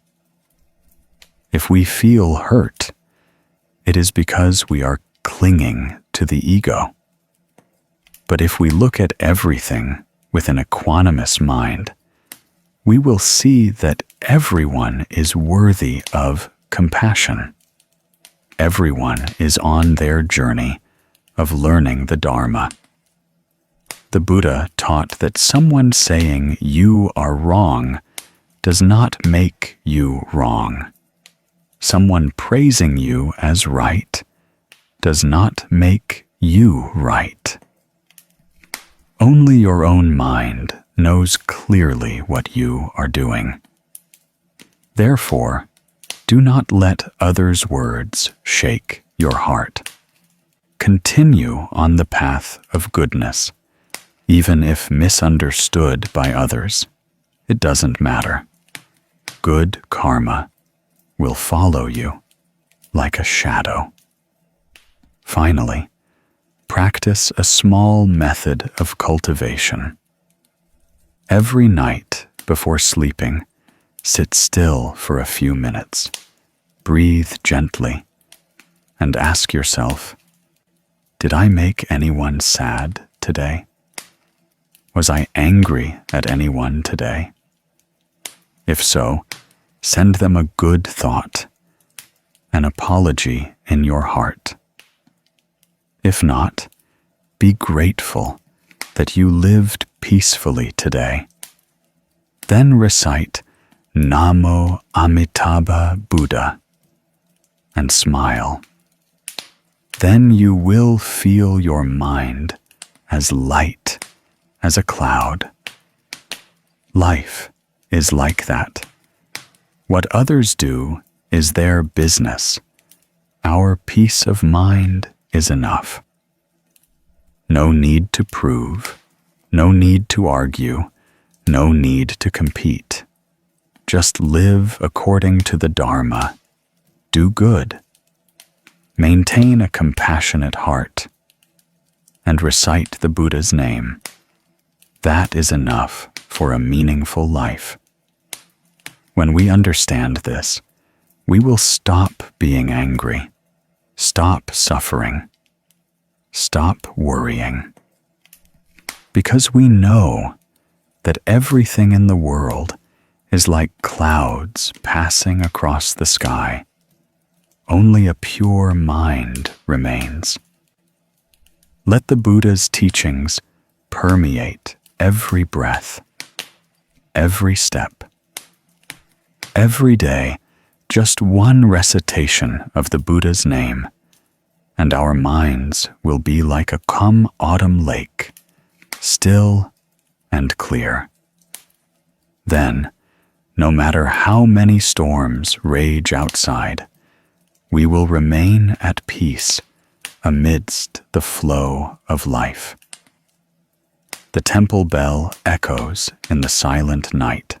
If we feel hurt, it is because we are clinging to the ego. But if we look at everything with an equanimous mind, we will see that everyone is worthy of compassion. Everyone is on their journey of learning the Dharma. The Buddha taught that someone saying you are wrong does not make you wrong. Someone praising you as right does not make you right. Only your own mind knows clearly what you are doing. Therefore, do not let others' words shake your heart. Continue on the path of goodness. Even if misunderstood by others, it doesn't matter. Good karma will follow you like a shadow. Finally, practice a small method of cultivation. Every night before sleeping, sit still for a few minutes, breathe gently, and ask yourself, did I make anyone sad today? Was I angry at anyone today? If so, send them a good thought, an apology in your heart. If not, be grateful that you lived peacefully today. Then recite Namo Amitabha Buddha and smile. Then you will feel your mind as light as a cloud. Life is like that. What others do is their business. Our peace of mind is enough. No need to prove, no need to argue, no need to compete. Just live according to the Dharma. Do good. Maintain a compassionate heart. And recite the Buddha's name. That is enough for a meaningful life. When we understand this, we will stop being angry, stop suffering, stop worrying. Because we know that everything in the world is like clouds passing across the sky. Only a pure mind remains. Let the Buddha's teachings permeate every breath, every step. Every day, just one recitation of the Buddha's name, and our minds will be like a calm autumn lake, still and clear. Then, no matter how many storms rage outside, we will remain at peace amidst the flow of life. The temple bell echoes in the silent night.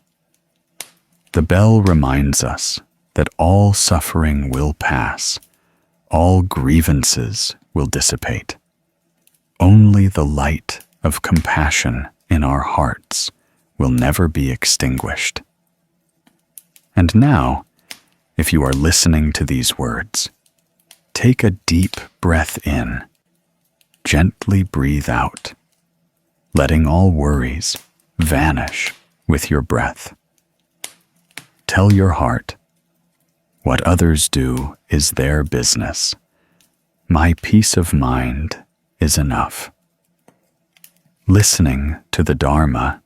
The bell reminds us that all suffering will pass, all grievances will dissipate. Only the light of compassion in our hearts will never be extinguished. And now, if you are listening to these words, take a deep breath in, gently breathe out, letting all worries vanish with your breath. Tell your heart, what others do is their business. My peace of mind is enough. Listening to the Dharma,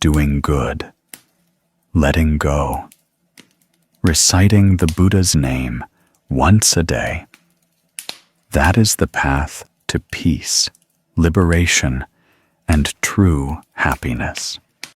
doing good, letting go, reciting the Buddha's name once a day. That is the path to peace, liberation, and true happiness.